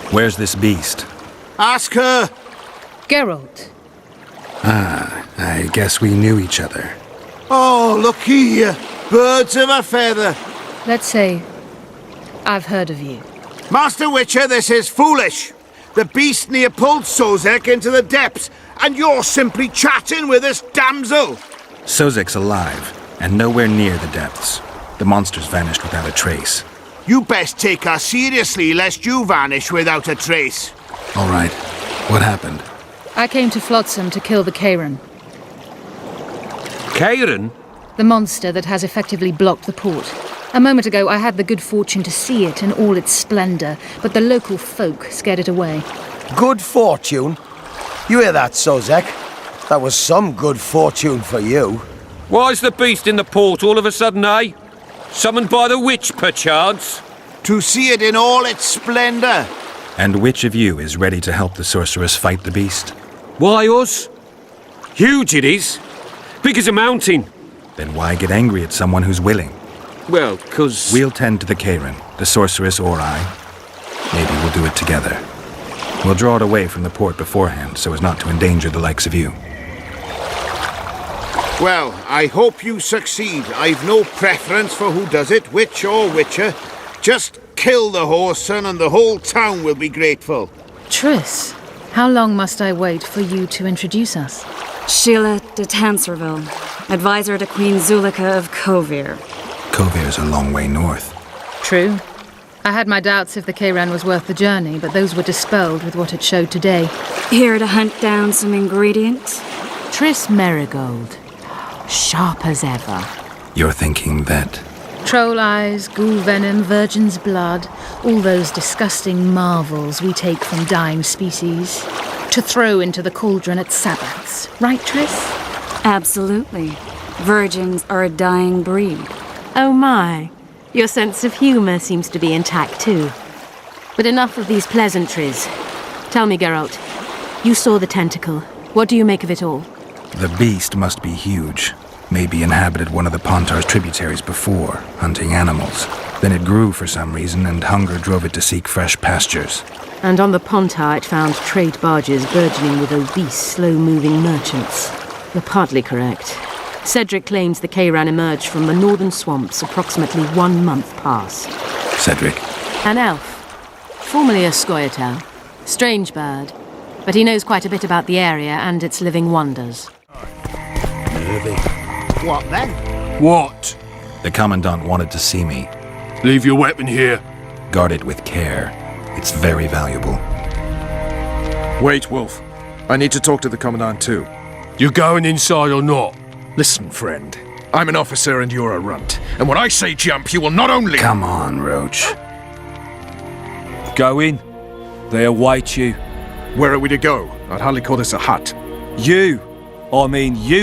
Where's this beast? Ask her. Geralt. Ah, I guess we knew each other. Oh, look here. Birds of a feather. Let's say I've heard of you. Master Witcher, this is foolish. The beast near pulled Sozek into the depths, and you're simply chatting with this damsel. Sozek's alive, and nowhere near the depths. The monsters vanished without a trace. You best take us seriously, lest you vanish without a trace. All right. What happened? I came to Flotsam to kill the Karen, Karen? the monster that has effectively blocked the port. A moment ago, I had the good fortune to see it in all its splendor, but the local folk scared it away. Good fortune? You hear that, Sozek? That was some good fortune for you. Why's the beast in the port all of a sudden, eh? Summoned by the witch, perchance? To see it in all its splendor. And which of you is ready to help the sorceress fight the beast? Why, us? Huge it is. Big as a mountain. Then why get angry at someone who's willing? Well, 'cause... We'll tend to the Karen, the sorceress or I. Maybe we'll do it together. We'll draw it away from the port beforehand so as not to endanger the likes of you. Well, I hope you succeed. I've no preference for who does it, witch or witcher. Just kill the whoreson and the whole town will be grateful. Triss, how long must I wait for you to introduce us? Sheila de Tanserville, advisor to Queen Zulika of Kovir. Kovir's a long way north. True. I had my doubts if the Karen was worth the journey, but those were dispelled with what it showed today. Here to hunt down some ingredients? Triss Merigold. Sharp as ever. You're thinking that... Troll eyes, ghoul venom, virgin's blood, all those disgusting marvels we take from dying species, to throw into the cauldron at Sabbaths. Right, Triss? Absolutely. Virgins are a dying breed. Oh my. Your sense of humour seems to be intact too. But enough of these pleasantries. Tell me, Geralt, you saw the tentacle. What do you make of it all? The beast must be huge. Maybe inhabited one of the Pontar's tributaries before, hunting animals. Then it grew for some reason, and hunger drove it to seek fresh pastures. And on the Pontar it found trade barges burgeoning with obese, slow-moving merchants. You're partly correct. Cedric claims the Kayran emerged from the northern swamps approximately 1 month past. Cedric? An elf. Formerly a Scoia'tael. Strange bird. But he knows quite a bit about the area and its living wonders. What then? What? The Commandant wanted to see me. Leave your weapon here. Guard it with care. It's very valuable. Wait, Wolf. I need to talk to the Commandant too. You going inside or not? Listen, friend. I'm an officer and you're a runt. And when I say jump, you will not only... Come on, Roach. Go in. They await you. Where are we to go? I'd hardly call this a hut. You,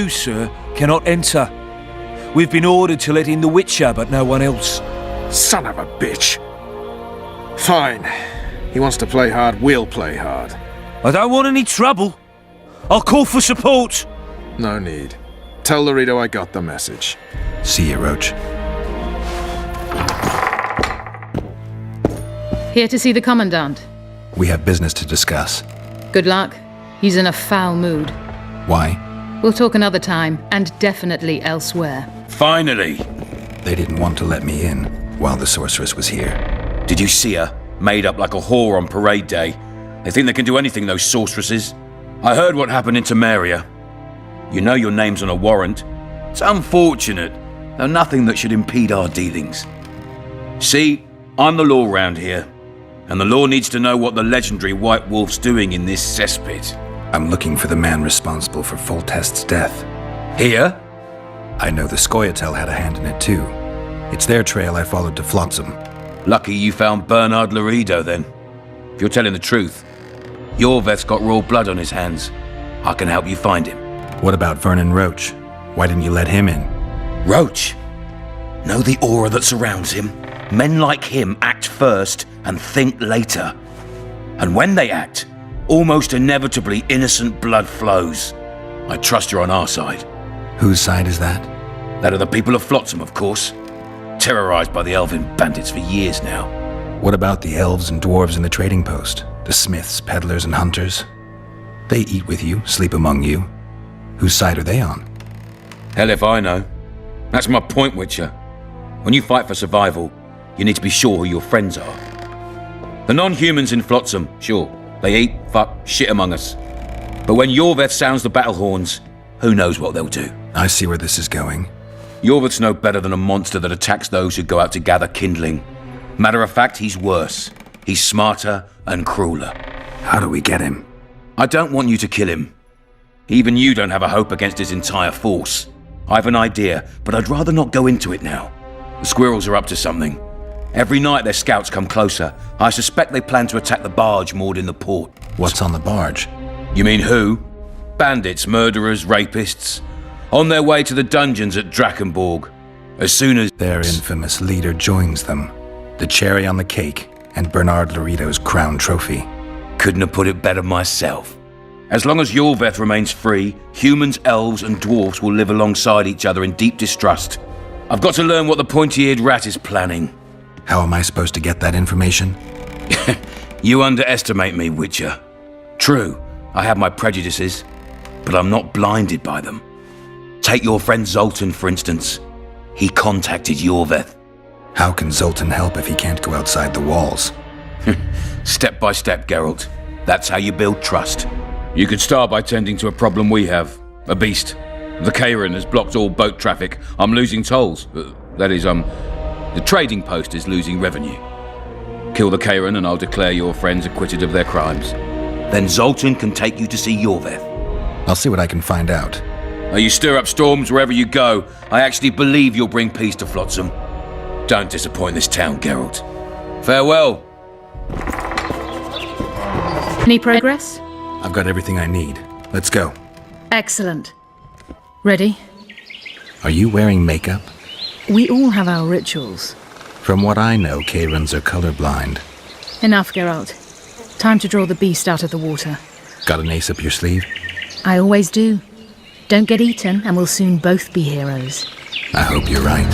sir, cannot enter. We've been ordered to let in the Witcher, but no one else. Son of a bitch. Fine. He wants to play hard, we'll play hard. I don't want any trouble. I'll call for support. No need. Tell Laredo I got the message. See you, Roach. Here to see the Commandant. We have business to discuss. Good luck. He's in a foul mood. Why? We'll talk another time, and definitely elsewhere. Finally! They didn't want to let me in while the sorceress was here. Did you see her? Made up like a whore on parade day. They think they can do anything, those sorceresses. I heard what happened in Temeria. You know your name's on a warrant. It's unfortunate, though nothing that should impede our dealings. See, I'm the law round here, and the law needs to know what the legendary White Wolf's doing in this cesspit. I'm looking for the man responsible for Foltest's death. Here? I know the Scoia'tael had a hand in it too. It's their trail I followed to Flotsam. Lucky you found Bernard Laredo then. If you're telling the truth, Yorveth's got raw blood on his hands. I can help you find him. What about Vernon Roach? Why didn't you let him in? Roach? Know the aura that surrounds him? Men like him act first and think later. And when they act, almost inevitably innocent blood flows. I trust you're on our side. Whose side is that? That of the people of Flotsam, of course. Terrorized by the elven bandits for years now. What about the elves and dwarves in the trading post? The smiths, peddlers, and hunters? They eat with you, sleep among you. Whose side are they on? Hell if I know. That's my point, Witcher. When you fight for survival, you need to be sure who your friends are. The non-humans in Flotsam, sure, they eat, fuck, shit among us. But when Yorveth sounds the battle horns, who knows what they'll do? I see where this is going. Yorvith's no better than a monster that attacks those who go out to gather kindling. Matter of fact, he's worse. He's smarter and crueler. How do we get him? I don't want you to kill him. Even you don't have a hope against his entire force. I have an idea, but I'd rather not go into it now. The squirrels are up to something. Every night their scouts come closer. I suspect they plan to attack the barge moored in the port. What's on the barge? You mean who? Bandits, murderers, rapists. On their way to the dungeons at Drakenborg. As soon as their infamous leader joins them. The cherry on the cake and Bernard Lorito's crown trophy. Couldn't have put it better myself. As long as Yorveth remains free, humans, elves, and dwarves will live alongside each other in deep distrust. I've got to learn what the pointy-eared rat is planning. How am I supposed to get that information? You underestimate me, Witcher. True, I have my prejudices, but I'm not blinded by them. Take your friend Zoltan, for instance. He contacted Yorveth. How can Zoltan help if he can't go outside the walls? Step by step, Geralt. That's how you build trust. You could start by tending to a problem we have. A beast. The Kayran has blocked all boat traffic. I'm losing tolls. That is, the trading post is losing revenue. Kill the Kayran and I'll declare your friends acquitted of their crimes. Then Zoltan can take you to see Yorveth. I'll see what I can find out. You stir up storms wherever you go. I actually believe you'll bring peace to Flotsam. Don't disappoint this town, Geralt. Farewell. Any progress? I've got everything I need. Let's go. Excellent. Ready? Are you wearing makeup? We all have our rituals. From what I know, Kayrans are colorblind. Enough, Geralt. Time to draw the beast out of the water. Got an ace up your sleeve? I always do. Don't get eaten, and we'll soon both be heroes. I hope you're right.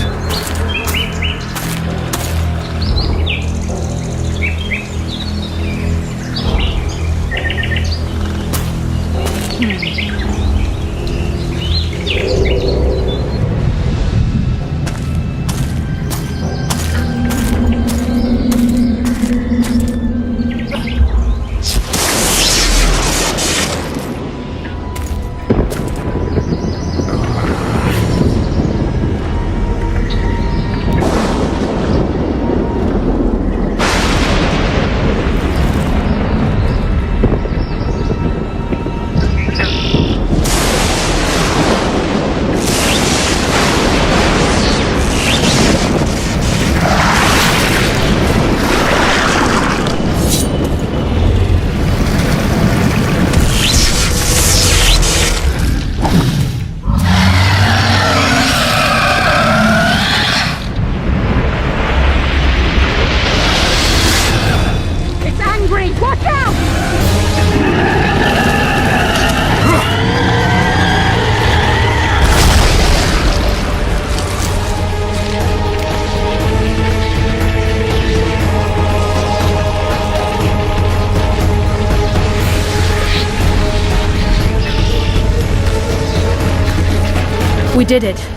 We did it.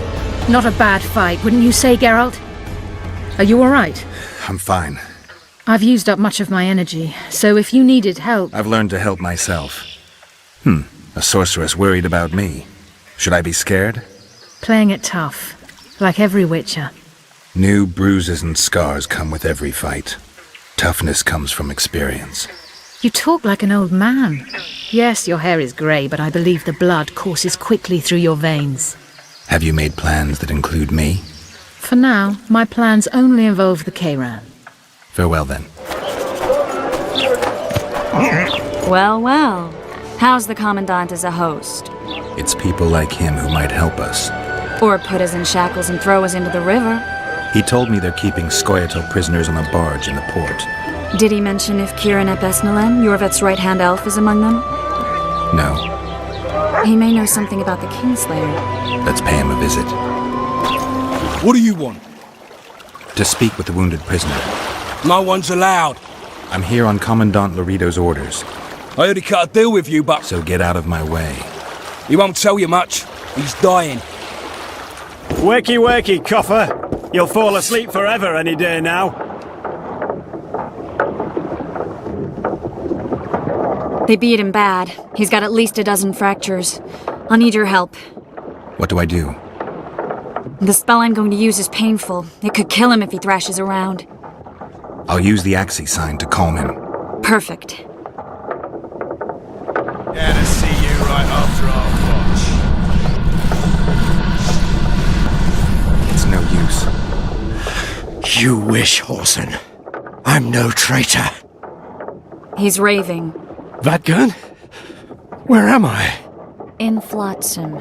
Not a bad fight, wouldn't you say, Geralt? Are you all right? I'm fine. I've used up much of my energy, so if you needed help... I've learned to help myself. A sorceress worried about me. Should I be scared? Playing it tough, like every Witcher. New bruises and scars come with every fight. Toughness comes from experience. You talk like an old man. Yes, your hair is grey, but I believe the blood courses quickly through your veins. Have you made plans that include me? For now, my plans only involve the Kayran. Farewell, then. Well, well. How's the Commandant as a host? It's people like him who might help us. Or put us in shackles and throw us into the river. He told me they're keeping Scoia'tael prisoners on a barge in the port. Did he mention if Kieran ep Esnalen, Yorveth's right-hand elf, is among them? No. He may know something about the Kingslayer. Let's pay him a visit. What do you want? To speak with the wounded prisoner. No one's allowed. I'm here on Commandant Lorito's orders. I heard he cut a deal with you, but... So get out of my way. He won't tell you much. He's dying. Wakey, wakey, coffer. You'll fall asleep forever any day now. They beat him bad. He's got at least a dozen fractures. I'll need your help. What do I do? The spell I'm going to use is painful. It could kill him if he thrashes around. I'll use the Axii sign to calm him. Perfect. Yeah, to see you right after our watch. It's no use. You wish, Horson. I'm no traitor. He's raving. Vadgun? Where am I? In Flotsam,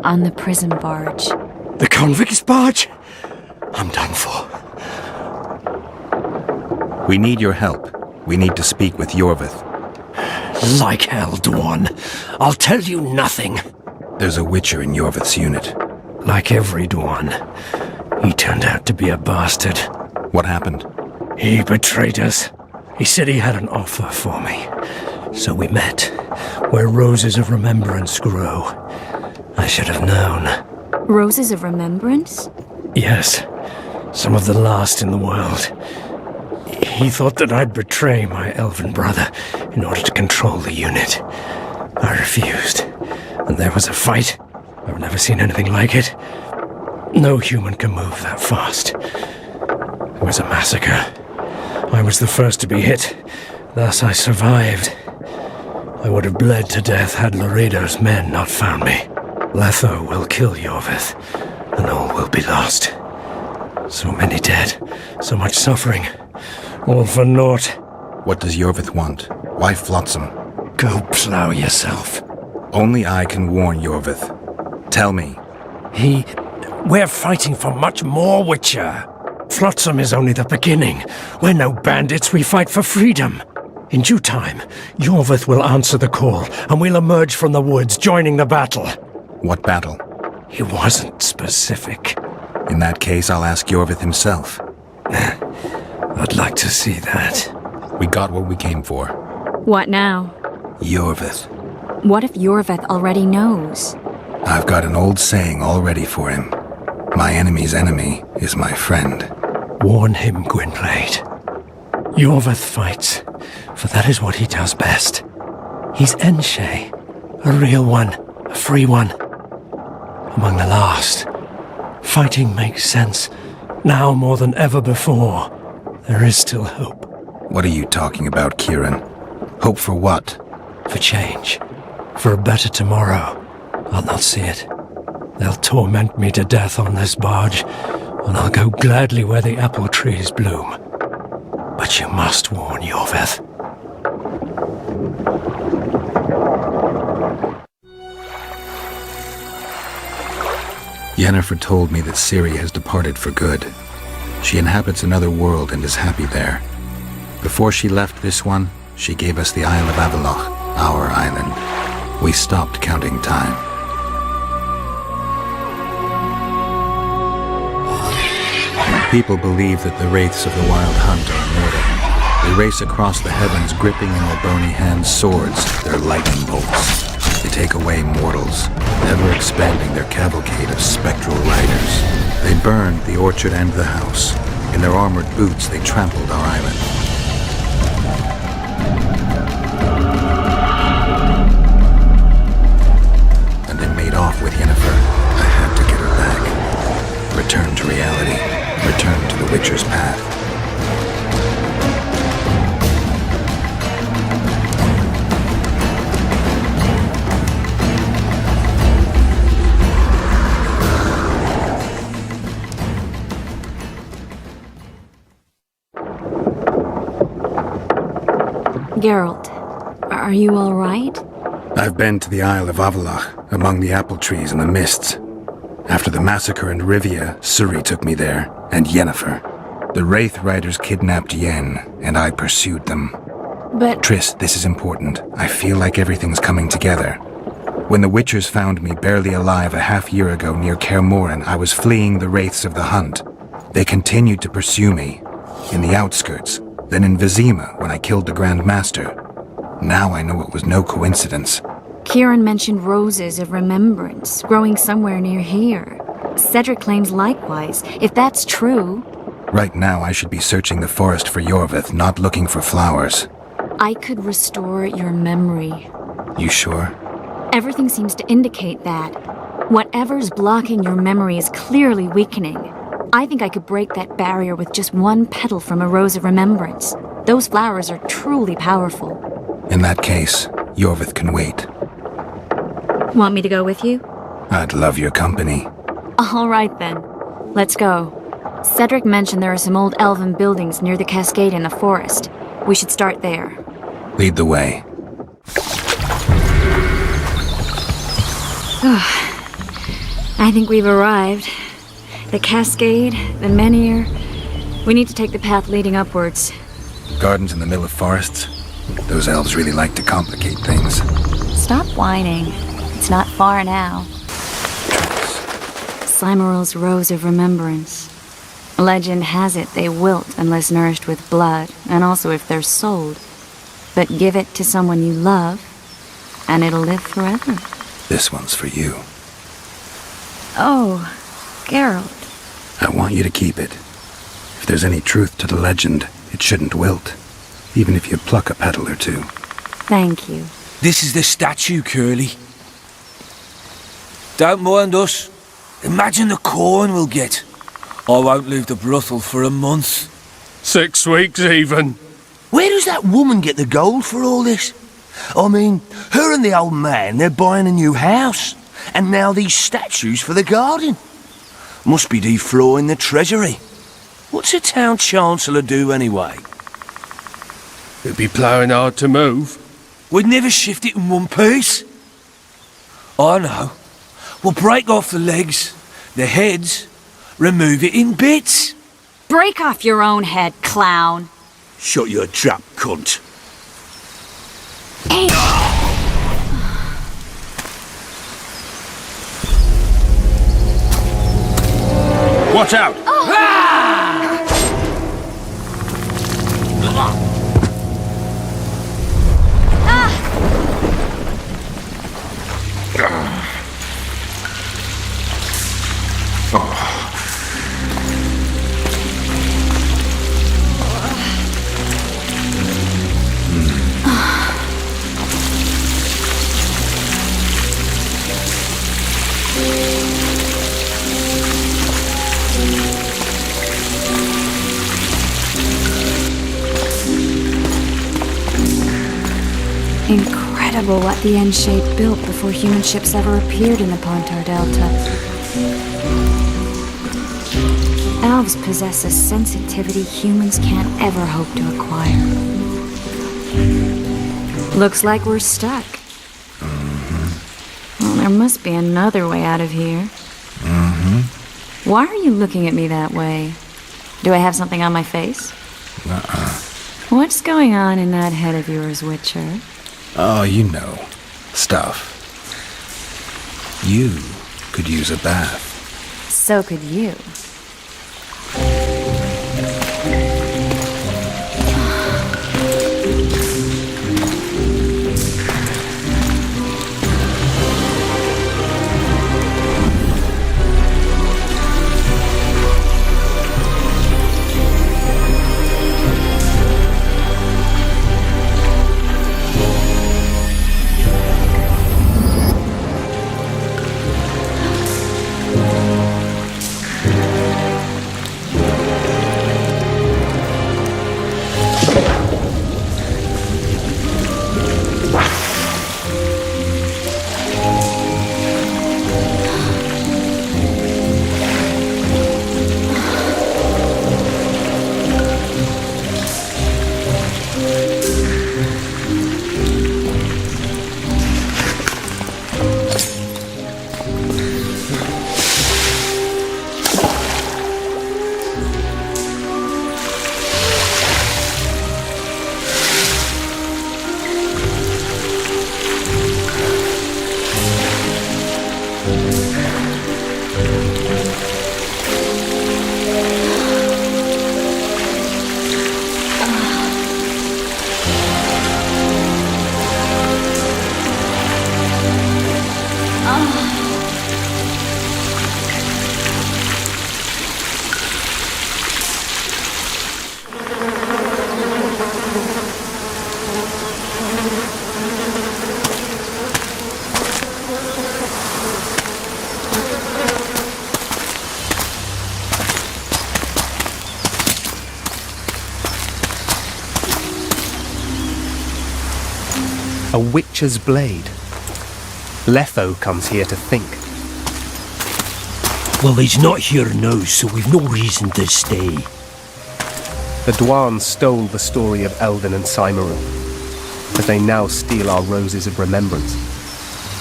on the prison barge. The convict's barge? I'm done for. We need your help. We need to speak with Yorvith. Like hell, Dwan. I'll tell you nothing. There's a Witcher in Yorvith's unit. Like every Dwan, he turned out to be a bastard. What happened? He betrayed us. He said he had an offer for me. So we met, where roses of remembrance grow. I should have known. Roses of Remembrance? Yes, some of the last in the world. He thought that I'd betray my elven brother in order to control the unit. I refused, and there was a fight. I've never seen anything like it. No human can move that fast. It was a massacre. I was the first to be hit, thus I survived. I would have bled to death had Laredo's men not found me. Letho will kill Yorvith, and all will be lost. So many dead, so much suffering, all for naught. What does Yorvith want? Why Flotsam? Go plough yourself. Only I can warn Yorvith. Tell me. We're fighting for much more, Witcher. Flotsam is only the beginning. We're no bandits, we fight for freedom. In due time, Yorvith will answer the call, and we'll emerge from the woods, joining the battle. What battle? He wasn't specific. In that case, I'll ask Yorvith himself. I'd like to see that. We got what we came for. What now? Yorvith. What if Yorvith already knows? I've got an old saying all ready for him. My enemy's enemy is my friend. Warn him, Gwynblade. Yorvith fights, for that is what he does best. He's Enshe, a real one, a free one. Among the last. Fighting makes sense. Now more than ever before, there is still hope. What are you talking about, Kieran? Hope for what? For change. For a better tomorrow. I'll not see it. They'll torment me to death on this barge, and I'll go gladly where the apple trees bloom. But you must warn Yorvith. Yennefer told me that Ciri has departed for good. She inhabits another world and is happy there. Before she left this one, she gave us the Isle of Avallac'h, our island. We stopped counting time. People believe that the wraiths of the Wild Hunt are immortal. They race across the heavens, gripping in their bony hands swords, their lightning bolts. They take away mortals, ever expanding their cavalcade of spectral riders. They burned the orchard and the house. In their armored boots, they trampled our island. And they made off with Yennefer. I had to get her back. Return to reality. Return to the Witcher's path. Geralt, are you all right? I've been to the Isle of Avallac'h, among the apple trees and the mists. After the massacre in Rivia, Ciri took me there, and Yennefer. The Wraith Riders kidnapped Yen, and I pursued them. But... Triss, this is important. I feel like everything's coming together. When the Witchers found me barely alive a half-year ago near Kaer Morhen, I was fleeing the Wraiths of the Hunt. They continued to pursue me, in the outskirts, then in Vizima when I killed the Grand Master. Now I know it was no coincidence. Kieran mentioned roses of remembrance growing somewhere near here. Cedric claims likewise. If that's true... Right now I should be searching the forest for Yorvith, not looking for flowers. I could restore your memory. You sure? Everything seems to indicate that. Whatever's blocking your memory is clearly weakening. I think I could break that barrier with just one petal from a rose of remembrance. Those flowers are truly powerful. In that case, Yorvith can wait. Want me to go with you? I'd love your company. All right then. Let's go. Cedric mentioned there are some old elven buildings near the cascade in the forest. We should start there. Lead the way. I think we've arrived. The cascade, the menhir. We need to take the path leading upwards. Gardens in the middle of forests. Those elves really like to complicate things. Stop whining. It's not far now. Slimeral's Rose of Remembrance. Legend has it they wilt unless nourished with blood, and also if they're sold. But give it to someone you love, and it'll live forever. This one's for you. Oh, Geralt. I want you to keep it. If there's any truth to the legend, it shouldn't wilt, even if you pluck a petal or two. Thank you. This is the statue, Curly. Don't mind us. Imagine the corn we'll get. I won't leave the brothel for a month. 6 weeks even. Where does that woman get the gold for all this? I mean, her and the old man, they're buying a new house. And now these statues for the garden. Must be defraying the treasury. What's a town chancellor do anyway? It'd be ploughing hard to move. We'd never shift it in one piece. I know. We'll break off the legs, the heads, remove it in bits. Break off your own head, clown. Shut your trap, cunt. Hey! Watch out! Incredible what the N-shape built before human ships ever appeared in the Pontar Delta. Elves possess a sensitivity humans can't ever hope to acquire. Looks like we're stuck. Well, there must be another way out of here. Why are you looking at me that way? Do I have something on my face? What's going on in that head of yours, Witcher? Oh, you know. Stuff. You could use a bath. So could you. A witcher's blade. Letho comes here to think. Well, he's not here now, so we've no reason to stay. The Dwan stole the story of Elvin and Cymru, but they now steal our roses of remembrance.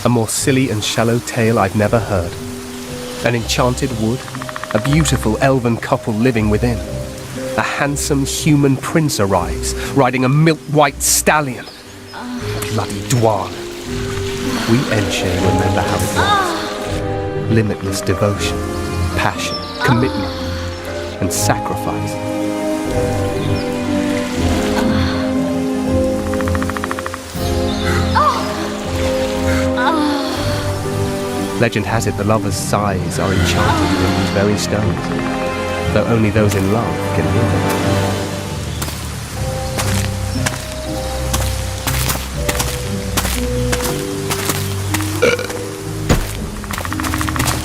A more silly and shallow tale I've never heard. An enchanted wood, a beautiful elven couple living within. A handsome human prince arrives, riding a milk-white stallion. Bloody Dwan. We Enshe remember how it was. Limitless devotion, passion, commitment, and sacrifice. Legend has it the lovers' sighs are enchanted within these very stones, though only those in love can hear them.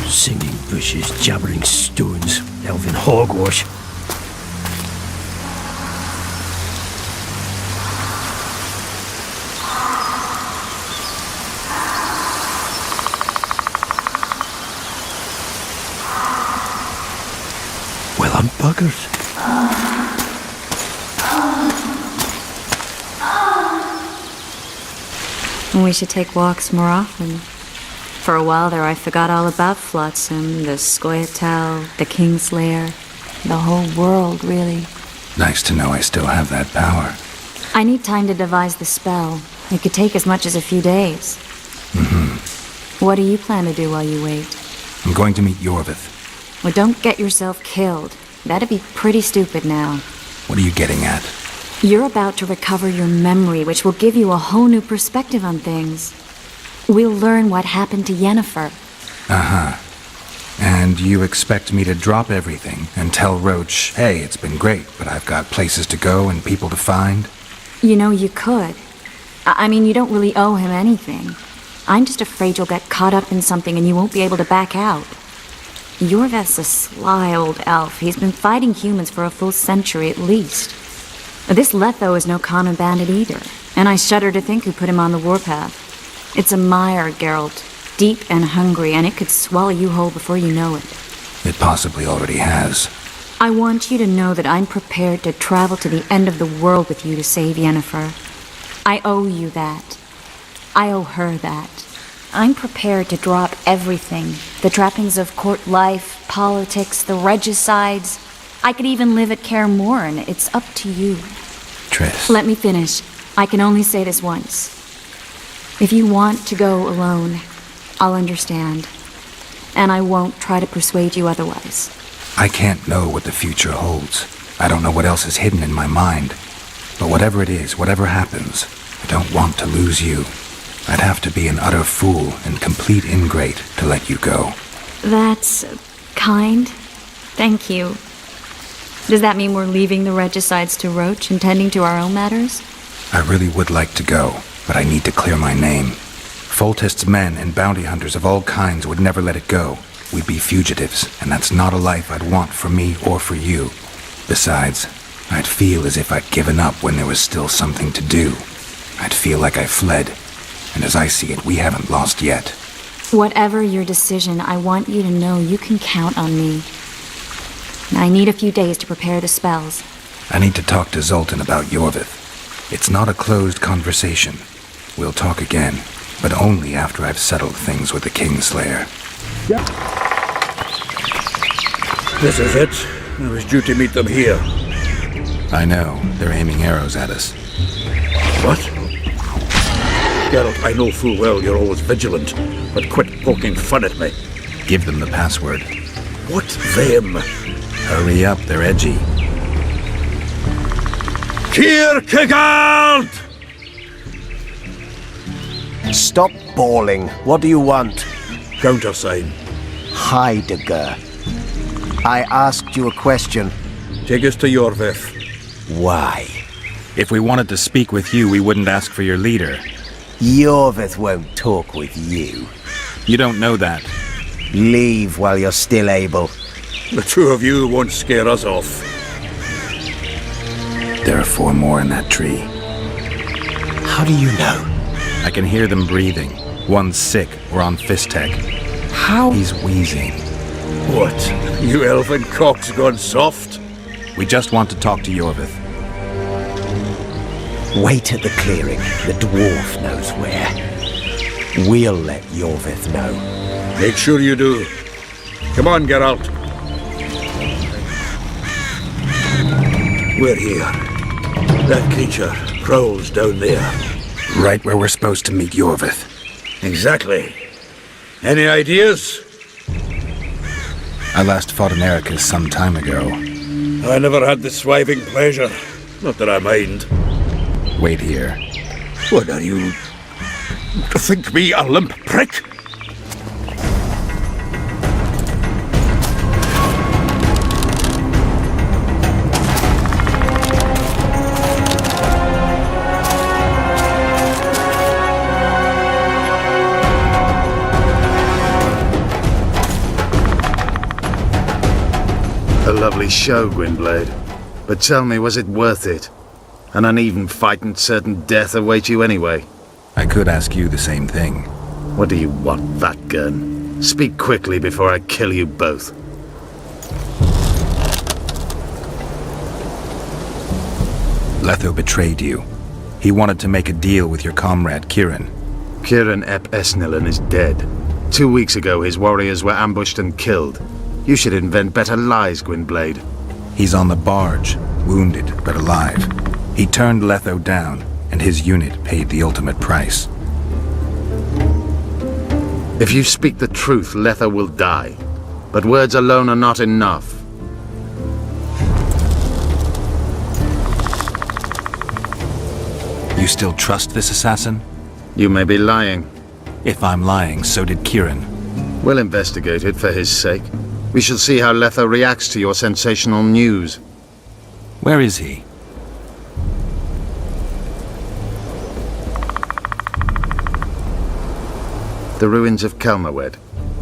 Singing bushes, jabbering stones, elven hogwash. Well, I'm buggered. We should take walks more often. For a while there I forgot all about Flotsam, the Scoia'tael, the Kingslayer, the whole world, really. Nice to know I still have that power. I need time to devise the spell. It could take as much as a few days. What do you plan to do while you wait? I'm going to meet Yorvith. Well, don't get yourself killed. That'd be pretty stupid now. What are you getting at? You're about to recover your memory, which will give you a whole new perspective on things. We'll learn what happened to Yennefer. Uh-huh. And you expect me to drop everything and tell Roach, hey, it's been great, but I've got places to go and people to find? You know, you could. I mean, you don't really owe him anything. I'm just afraid you'll get caught up in something and you won't be able to back out. Yorvith's a sly old elf. He's been fighting humans for a full century at least. This Letho is no common bandit either, and I shudder to think who put him on the warpath. It's a mire, Geralt, deep and hungry, and it could swallow you whole before you know it. It possibly already has. I want you to know that I'm prepared to travel to the end of the world with you to save Yennefer. I owe you that. I owe her that. I'm prepared to drop everything. The trappings of court life, politics, the regicides. I could even live at Kaer Morhen. It's up to you. Triss. Let me finish. I can only say this once. If you want to go alone, I'll understand. And I won't try to persuade you otherwise. I can't know what the future holds. I don't know what else is hidden in my mind. But whatever it is, whatever happens, I don't want to lose you. I'd have to be an utter fool and complete ingrate to let you go. That's kind. Thank you. Does that mean we're leaving the regicides to Roach and tending to our own matters? I really would like to go, but I need to clear my name. Foltest's men and bounty hunters of all kinds would never let it go. We'd be fugitives, and that's not a life I'd want for me or for you. Besides, I'd feel as if I'd given up when there was still something to do. I'd feel like I fled, and as I see it, we haven't lost yet. Whatever your decision, I want you to know you can count on me. I need a few days to prepare the spells. I need to talk to Zoltan about Yorvith. It's not a closed conversation. We'll talk again, but only after I've settled things with the Kingslayer. This is it. I was due to meet them here. I know. They're aiming arrows at us. What? Geralt, I know full well you're always vigilant, but quit poking fun at me. Give them the password. What them? Hurry up, they're edgy. Kierkegaard! Stop bawling. What do you want? Countersign. Heidegger. I asked you a question. Take us to Yorvith. Why? If we wanted to speak with you, we wouldn't ask for your leader. Yorvith won't talk with you. You don't know that. Leave while you're still able. The two of you won't scare us off. There are 4 more in that tree. How do you know? I can hear them breathing. One's sick or on Fistek. How? He's wheezing. What? You elfin cock's gone soft? We just want to talk to Yorvith. Wait at the clearing. The dwarf knows where. We'll let Yorvith know. Make sure you do. Come on, Geralt. We're here. That creature prowls down there. Right where we're supposed to meet Yorvith. Exactly. Any ideas? I last fought an Ericus some time ago. I never had the swiving pleasure. Not that I mind. Wait here. What are you... to think me a limp prick? A lovely show, Gwynblade. But tell me, was it worth it? An uneven fight and certain death await you anyway. I could ask you the same thing. What do you want, fat gun? Speak quickly before I kill you both. Letho betrayed you. He wanted to make a deal with your comrade, Kieran. Kieran Ep Esnilin is dead. 2 weeks ago, his warriors were ambushed and killed. You should invent better lies, Gwynblade. He's on the barge, wounded but alive. He turned Letho down, and his unit paid the ultimate price. If you speak the truth, Letho will die. But words alone are not enough. You still trust this assassin? You may be lying. If I'm lying, so did Kieran. We'll investigate it for his sake. We shall see how Letho reacts to your sensational news. Where is he? The ruins of Kelmawed.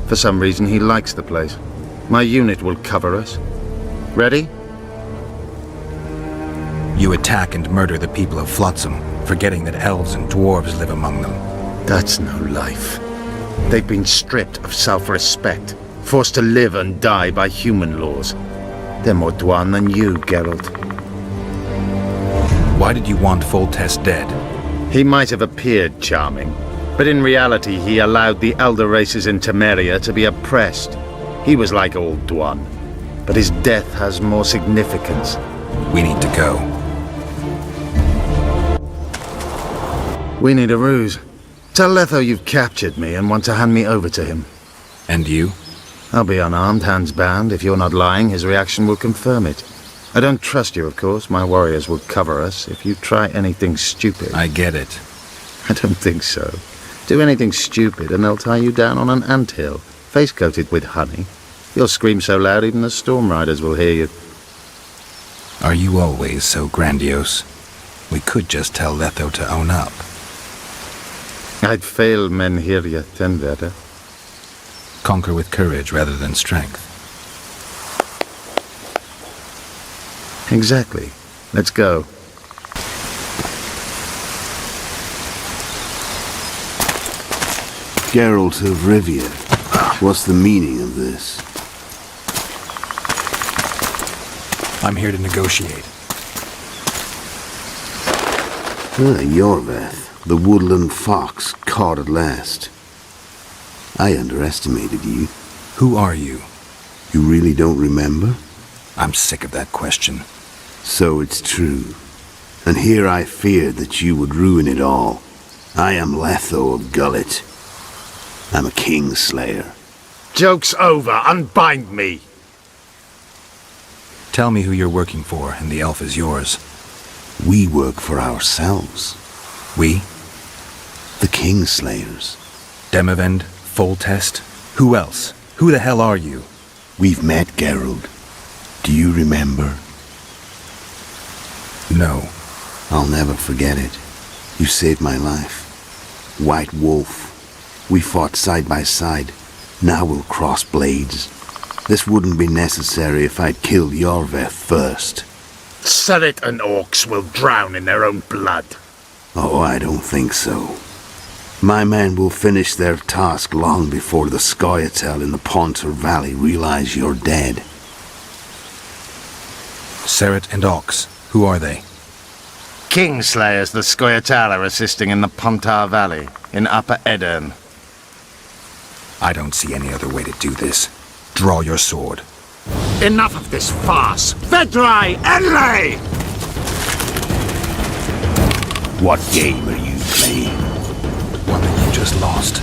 For some reason, he likes the place. My unit will cover us. Ready? You attack and murder the people of Flotsam, forgetting that elves and dwarves live among them. That's no life. They've been stripped of self-respect, forced to live and die by human laws. They're more Dwan than you, Geralt. Why did you want Foltest dead? He might have appeared charming, but in reality he allowed the elder races in Temeria to be oppressed. He was like old Dwan, but his death has more significance. We need to go. We need a ruse. Tell Letho you've captured me and want to hand me over to him. And you? I'll be unarmed, hands bound. If you're not lying, his reaction will confirm it. I don't trust you, of course. My warriors will cover us if you try anything stupid. I get it. I don't think so. Do anything stupid and they'll tie you down on an anthill, face-coated with honey. You'll scream so loud even the storm riders will hear you. Are you always so grandiose? We could just tell Letho to own up. I'd fail men here yet, Tenverda. Conquer with courage rather than strength. Exactly. Let's go. Geralt of Rivia. What's the meaning of this? I'm here to negotiate. Yorvith. The woodland fox caught at last. I underestimated you. Who are you? You really don't remember? I'm sick of that question. So it's true. And here I feared that you would ruin it all. I am Letho of Gullet. I'm a Kingslayer. Joke's over. Unbind me. Tell me who you're working for, and the elf is yours. We work for ourselves. We? The Kingslayers. Demavend? Foltest? Who else? Who the hell are you? We've met, Geralt. Do you remember? No. I'll never forget it. You saved my life. White Wolf. We fought side by side. Now we'll cross blades. This wouldn't be necessary if I'd killed Yorvith first. Surrit and orcs will drown in their own blood. Oh, I don't think so. My men will finish their task long before the Scoia'tael in the Pontar Valley realize you're dead. Seret and Ox, who are they? Kingslayers the Scoia'tael are assisting in the Pontar Valley, in Upper Edirn. I don't see any other way to do this. Draw your sword. Enough of this farce! Vedrai, Enlay! What game are you playing? One that you just lost.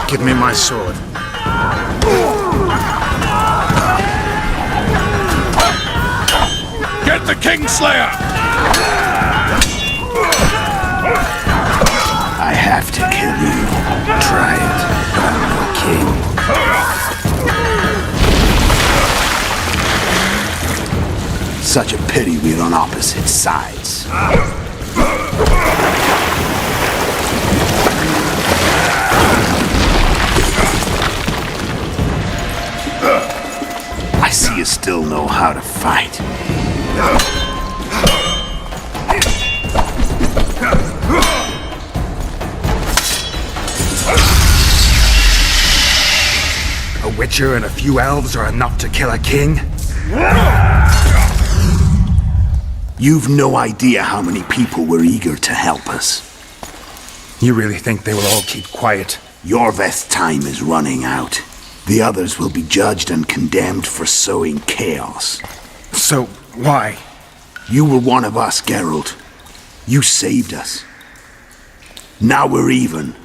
Give me my sword. Get the Kingslayer! I have to kill you. Try it. I'm no king. Such a pity we're on opposite sides. I see you still know how to fight. A witcher and a few elves are enough to kill a king? You've no idea how many people were eager to help us. You really think they will all keep quiet? Yorveth's time is running out. The others will be judged and condemned for sowing chaos. So, why? You were one of us, Geralt. You saved us. Now we're even.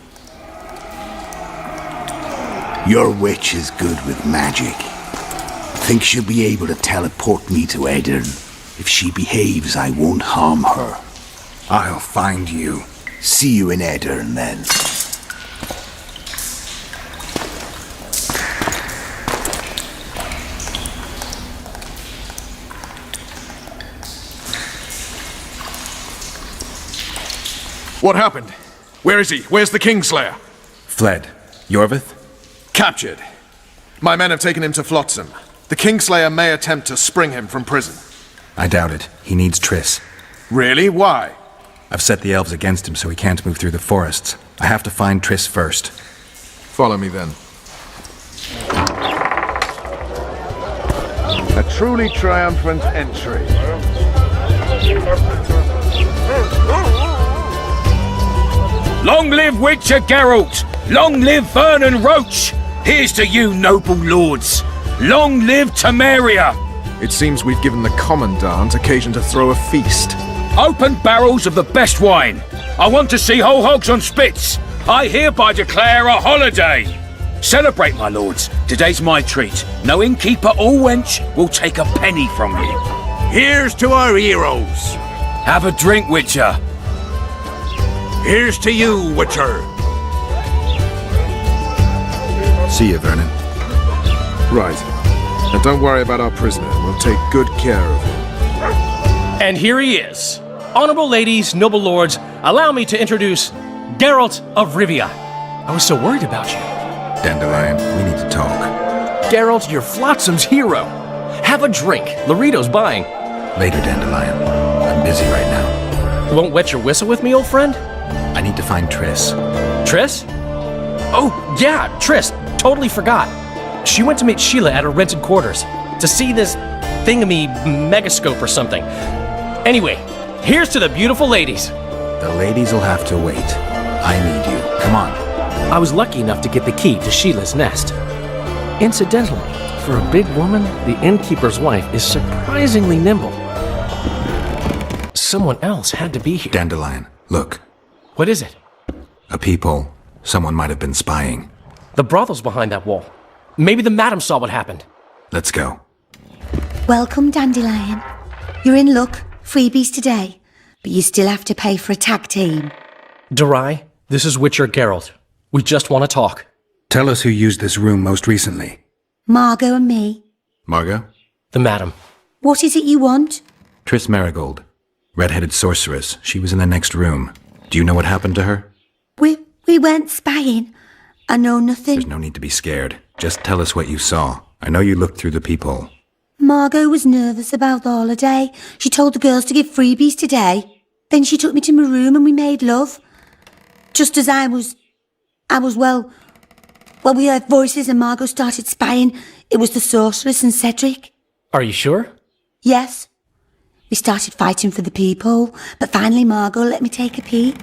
Your witch is good with magic. Think she'll be able to teleport me to Edirn. If she behaves, I won't harm her. I'll find you. See you in Edirn, then. What happened? Where is he? Where's the Kingslayer? Fled. Yorveth? Captured. My men have taken him to Flotsam. The Kingslayer may attempt to spring him from prison. I doubt it. He needs Triss. Really? Why? I've set the elves against him so he can't move through the forests. I have to find Triss first. Follow me then. A truly triumphant entry. Long live Witcher Geralt! Long live Vernon Roche! Here's to you, noble lords! Long live Temeria! It seems we've given the Commandant occasion to throw a feast. Open barrels of the best wine! I want to see whole hogs on spits! I hereby declare a holiday! Celebrate, my lords. Today's my treat. No innkeeper or wench will take a penny from you. Here's to our heroes! Have a drink, Witcher. Here's to you, Witcher! See you, Vernon. Right. And don't worry about our prisoner. We'll take good care of him. And here he is. Honorable ladies, noble lords, allow me to introduce Geralt of Rivia. I was so worried about you. Dandelion, we need to talk. Geralt, you're Flotsam's hero. Have a drink. Laurito's buying. Later, Dandelion. I'm busy right now. Won't wet your whistle with me, old friend? I need to find Triss. Triss? Oh, yeah, Triss. Totally forgot. She went to meet Sheila at her rented quarters to see this thingamy megascope or something. Anyway, here's to the beautiful ladies. The ladies will have to wait. I need you. Come on. I was lucky enough to get the key to Sheila's nest. Incidentally, for a big woman, the innkeeper's wife is surprisingly nimble. Someone else had to be here. Dandelion, look. What is it? A peephole. Someone might have been spying. The brothel's behind that wall. Maybe the madam saw what happened. Let's go. Welcome, Dandelion. You're in luck. Freebies today. But you still have to pay for a tag team. Durai, this is Witcher Geralt. We just want to talk. Tell us who used this room most recently. Margot and me. Margot? The madam. What is it you want? Triss Marigold. Red-headed sorceress. She was in the next room. Do you know what happened to her? We weren't spying. I know nothing. There's no need to be scared. Just tell us what you saw. I know you looked through the peephole. Margot was nervous about the holiday. She told the girls to give freebies today. Then she took me to my room and we made love. Just as I was, well, we heard voices and Margot started spying. It was the sorceress and Cedric. Are you sure? Yes. We started fighting for the people, but finally Margot let me take a peek.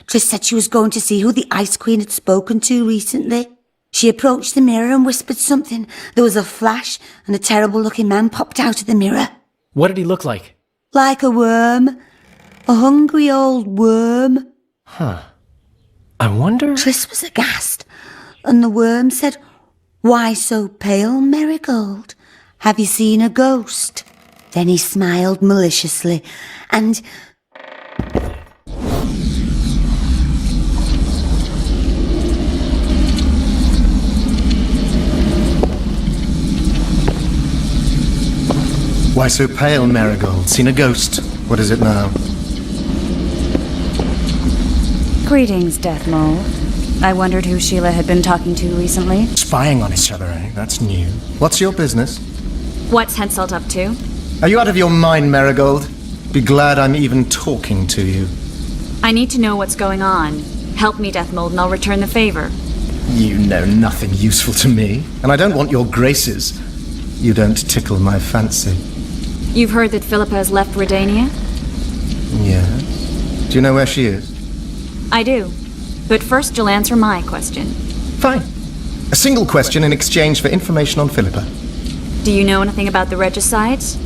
Triss said she was going to see who the Ice Queen had spoken to recently. She approached the mirror and whispered something. There was a flash and a terrible-looking man popped out of the mirror. What did he look like? Like a worm. A hungry old worm. Huh. I wonder... Triss was aghast, and the worm said, "Why so pale, Marigold? Have you seen a ghost?" Then he smiled maliciously, and... Why so pale, Marigold? Seen a ghost? What is it now? Greetings, Death Mole. I wondered who Sheila had been talking to recently. Spying on each other, eh? That's new. What's your business? What's Henselt up to? Are you out of your mind, Marigold? Be glad I'm even talking to you. I need to know what's going on. Help me, Death Mole, and I'll return the favor. You know nothing useful to me, and I don't want your graces. You don't tickle my fancy. You've heard that Philippa has left Redania? Yeah. Do you know where she is? I do. But first you'll answer my question. Fine. A single question in exchange for information on Philippa. Do you know anything about the regicides?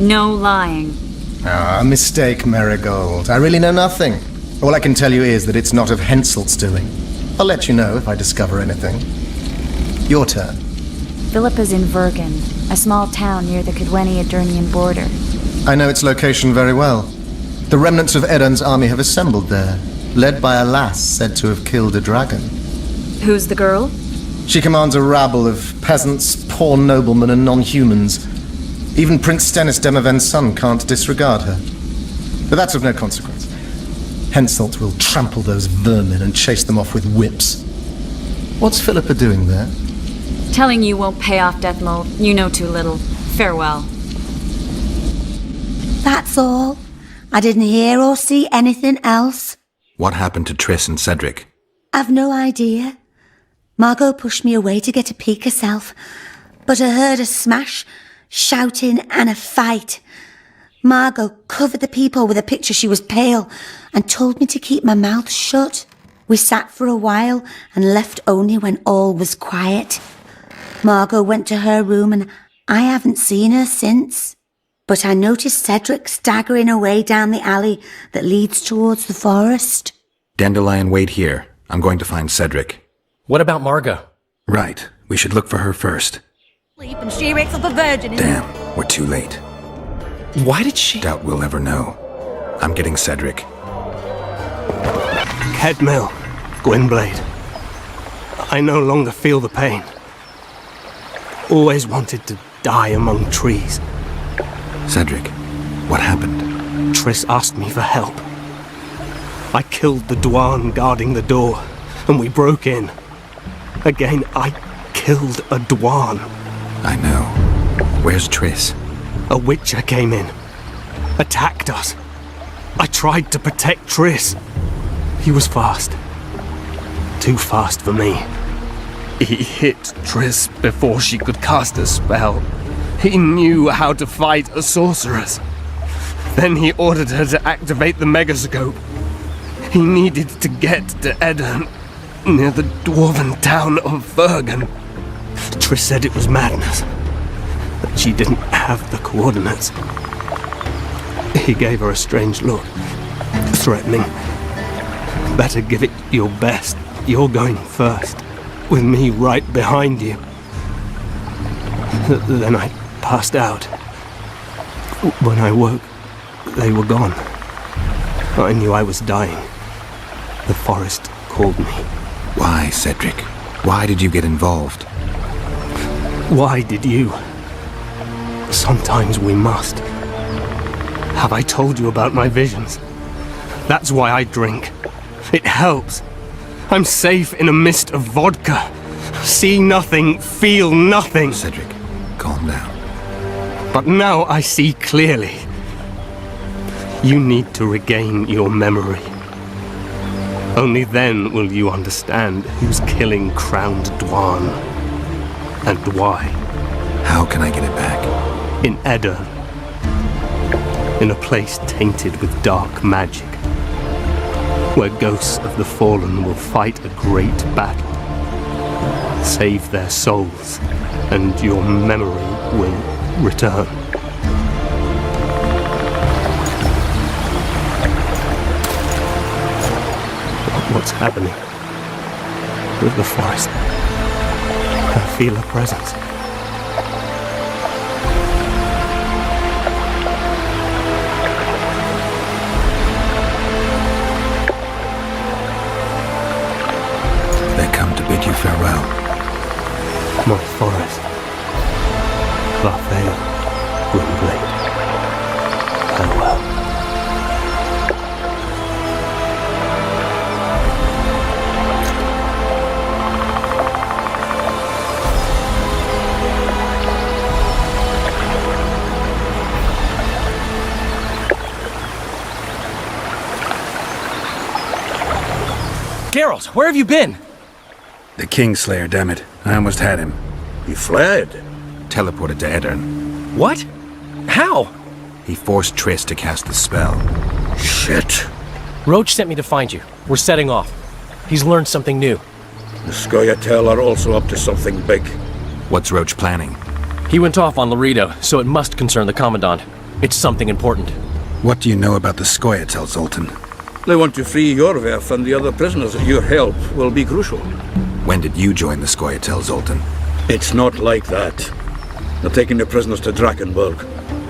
No lying. Ah, mistake, Marigold. I really know nothing. All I can tell you is that it's not of Henselt's doing. I'll let you know if I discover anything. Your turn. Philippa's in Vergen, a small town near the Cadweni-Adernian border. I know its location very well. The remnants of Edan's army have assembled there, led by a lass said to have killed a dragon. Who's the girl? She commands a rabble of peasants, poor noblemen, and non-humans. Even Prince Stennis Demaven's son can't disregard her. But that's of no consequence. Henselt will trample those vermin and chase them off with whips. What's Philippa doing there? Telling you won't pay off, Death Mole. You know too little. Farewell. That's all. I didn't hear or see anything else. What happened to Triss and Cedric? I've no idea. Margot pushed me away to get a peek herself, but I heard a smash, shouting, and a fight. Margot covered the people with a picture. She was pale and told me to keep my mouth shut. We sat for a while and left only when all was quiet. Margot went to her room and I haven't seen her since. But I noticed Cedric staggering away down the alley that leads towards the forest. Dandelion, wait here. I'm going to find Cedric. What about Margot? Right. We should look for her first. Sleep and she wakes up a virgin. Damn, we're too late. Why did she... Doubt we'll ever know. I'm getting Cedric. Kedmil, Gwynblade. I no longer feel the pain. Always wanted to die among trees. Cedric, what happened? Triss asked me for help. I killed the Dwan guarding the door, and we broke in. Again, I killed a Dwan. I know. Where's Triss? A Witcher came in, attacked us. I tried to protect Triss. He was fast. Too fast for me. He hit Triss before she could cast a spell. He knew how to fight a sorceress. Then he ordered her to activate the Megascope. He needed to get to Edan, near the dwarven town of Vergen. Triss said it was madness, that she didn't have the coordinates. He gave her a strange look, threatening. Better give it your best. You're going first, with me right behind you. Then I passed out. When I woke, they were gone. I knew I was dying. The forest called me. Why, Cedric? Why did you get involved? Why did you? Sometimes we must. Have I told you about my visions? That's why I drink. It helps. I'm safe in a mist of vodka. See nothing, feel nothing. Cedric, calm down. But now I see clearly. You need to regain your memory. Only then will you understand who's killing Crowned Dwan. And why. How can I get it back? In Edirn. In a place tainted with dark magic. Where ghosts of the fallen will fight a great battle. Save their souls, and your memory will return. What's happening with the forest? I feel a presence. They come to bid you farewell. My forest. Clathael, Gwynblade. Farewell. Geralt, where have you been? The Kingslayer, damn it. I almost had him. He fled. Teleported to Edirn. What? How? He forced Triss to cast the spell. Shit. Roach sent me to find you. We're setting off. He's learned something new. The Scoia'tael are also up to something big. What's Roach planning? He went off on Laredo, so it must concern the Commandant. It's something important. What do you know about the Scoia'tael, Zoltan? They want to free Yorveth and the other prisoners. Your help will be crucial. When did you join the Scoia'tael, Zoltan? It's not like that. They're taking the prisoners to Drakenburg.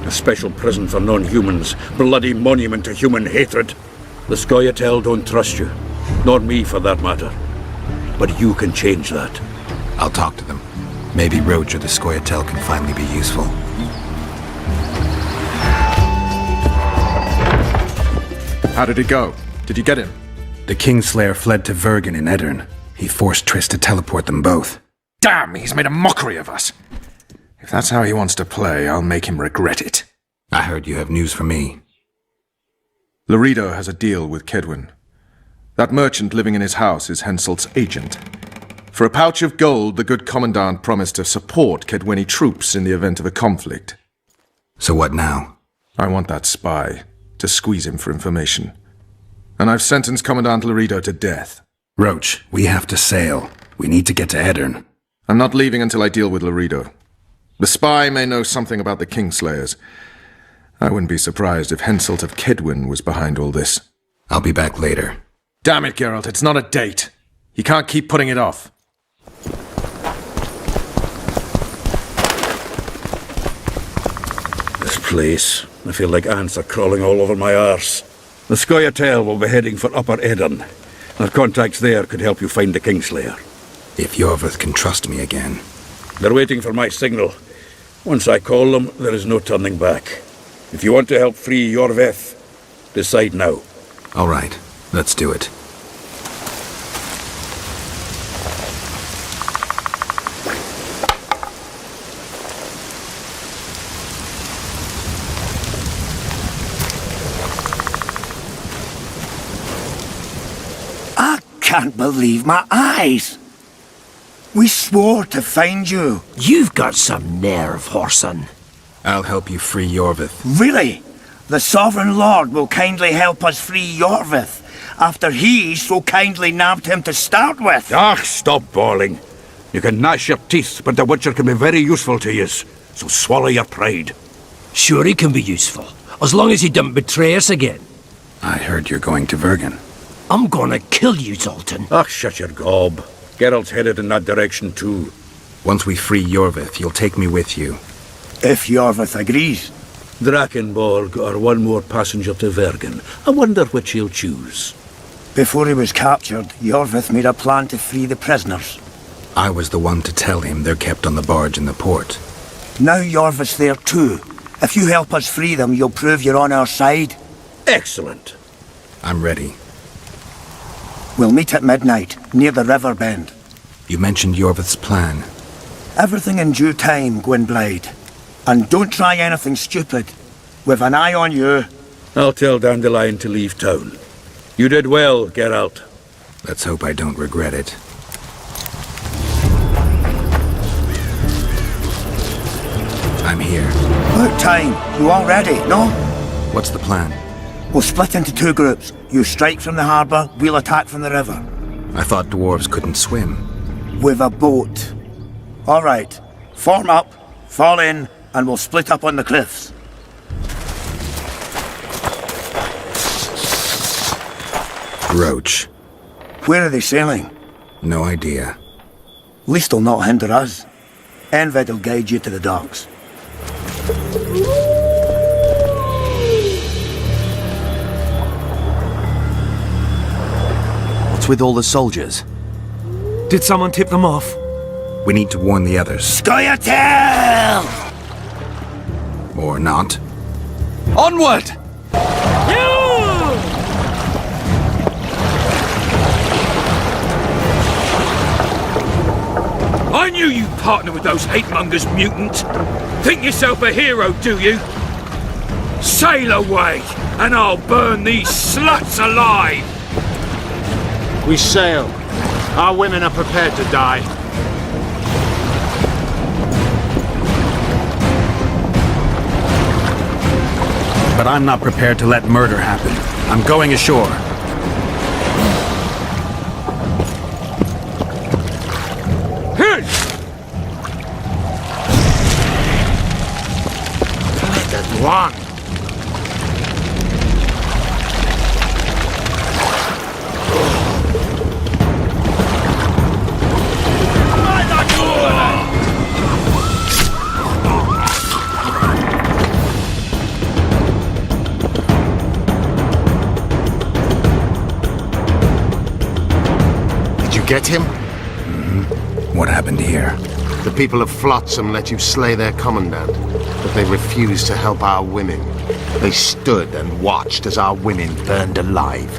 A special prison for non-humans. Bloody monument to human hatred. The Scoia'tael don't trust you. Nor me, for that matter. But you can change that. I'll talk to them. Maybe Roach or the Scoia'tael can finally be useful. How did it go? Did you get him? The Kingslayer fled to Vergen in Edirn. He forced Triss to teleport them both. Damn, he's made a mockery of us. If that's how he wants to play, I'll make him regret it. I heard you have news for me. Laredo has a deal with Kaedwen. That merchant living in his house is Henselt's agent. For a pouch of gold, the good Commandant promised to support Kaedweni troops in the event of a conflict. So what now? I want that spy, to squeeze him for information. And I've sentenced Commandant Laredo to death. Roach, we have to sail. We need to get to Edirn. I'm not leaving until I deal with Laredo. The spy may know something about the Kingslayers. I wouldn't be surprised if Henselt of Kaedwen was behind all this. I'll be back later. Damn it, Geralt, it's not a date. You can't keep putting it off. This place. I feel like ants are crawling all over my arse. The Scoia'tael will be heading for Upper Edirn. Our contacts there could help you find the Kingslayer. If Yorveth can trust me again. They're waiting for my signal. Once I call them, there is no turning back. If you want to help free Yorveth, decide now. All right, let's do it. I can't believe my eyes. We swore to find you. You've got some nerve, Whoreson. I'll help you free Yorveth. Really? The Sovereign Lord will kindly help us free Yorveth, after he so kindly nabbed him to start with. Ah, stop bawling. You can gnash your teeth, but the Witcher can be very useful to you, so swallow your pride. Sure he can be useful, as long as he don't betray us again. I heard you're going to Vergen. I'm gonna kill you, Zoltan. Ah, shut your gob. Geralt's headed in that direction too. Once we free Yorveth, you'll take me with you. If Yorveth agrees. Drakenborg or one more passenger to Vergen. I wonder which he'll choose. Before he was captured, Yorveth made a plan to free the prisoners. I was the one to tell him they're kept on the barge in the port. Now Yorveth's there too. If you help us free them, you'll prove you're on our side. Excellent. I'm ready. We'll meet at midnight, near the river bend. You mentioned Yorveth's plan. Everything in due time, Gwynblade. And don't try anything stupid. With an eye on you. I'll tell Dandelion to leave town. You did well, Geralt. Let's hope I don't regret it. I'm here. About time. You all ready, no? What's the plan? We'll split into 2 groups. You strike from the harbour, we'll attack from the river. I thought dwarves couldn't swim. With a boat. All right. Form up, fall in, and we'll split up on the cliffs. Roach. Where are they sailing? No idea. Least they'll not hinder us. Enved will guide you to the docks. What's with all the soldiers? Did someone tip them off? We need to warn the others. Scoia'tael! Or not. Onward! I knew you'd partner with those hate-mongers, mutant. Think yourself a hero, do you? Sail away, and I'll burn these sluts alive! We sail. Our women are prepared to die. But I'm not prepared to let murder happen. I'm going ashore. One. Did you get him? What happened here? The people of Flotsam let you slay their commandant, but they refused to help our women. They stood and watched as our women burned alive.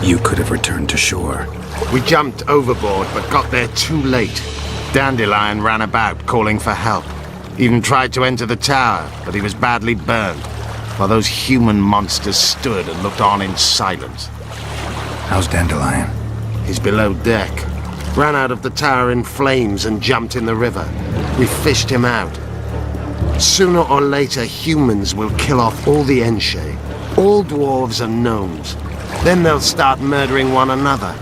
You could have returned to shore. We jumped overboard, but got there too late. Dandelion ran about, calling for help. Even tried to enter the tower, but he was badly burned, while those human monsters stood and looked on in silence. How's Dandelion? He's below deck. Ran out of the tower in flames and jumped in the river. We fished him out. Sooner or later, humans will kill off all the Enshe, all dwarves and gnomes. Then they'll start murdering one another.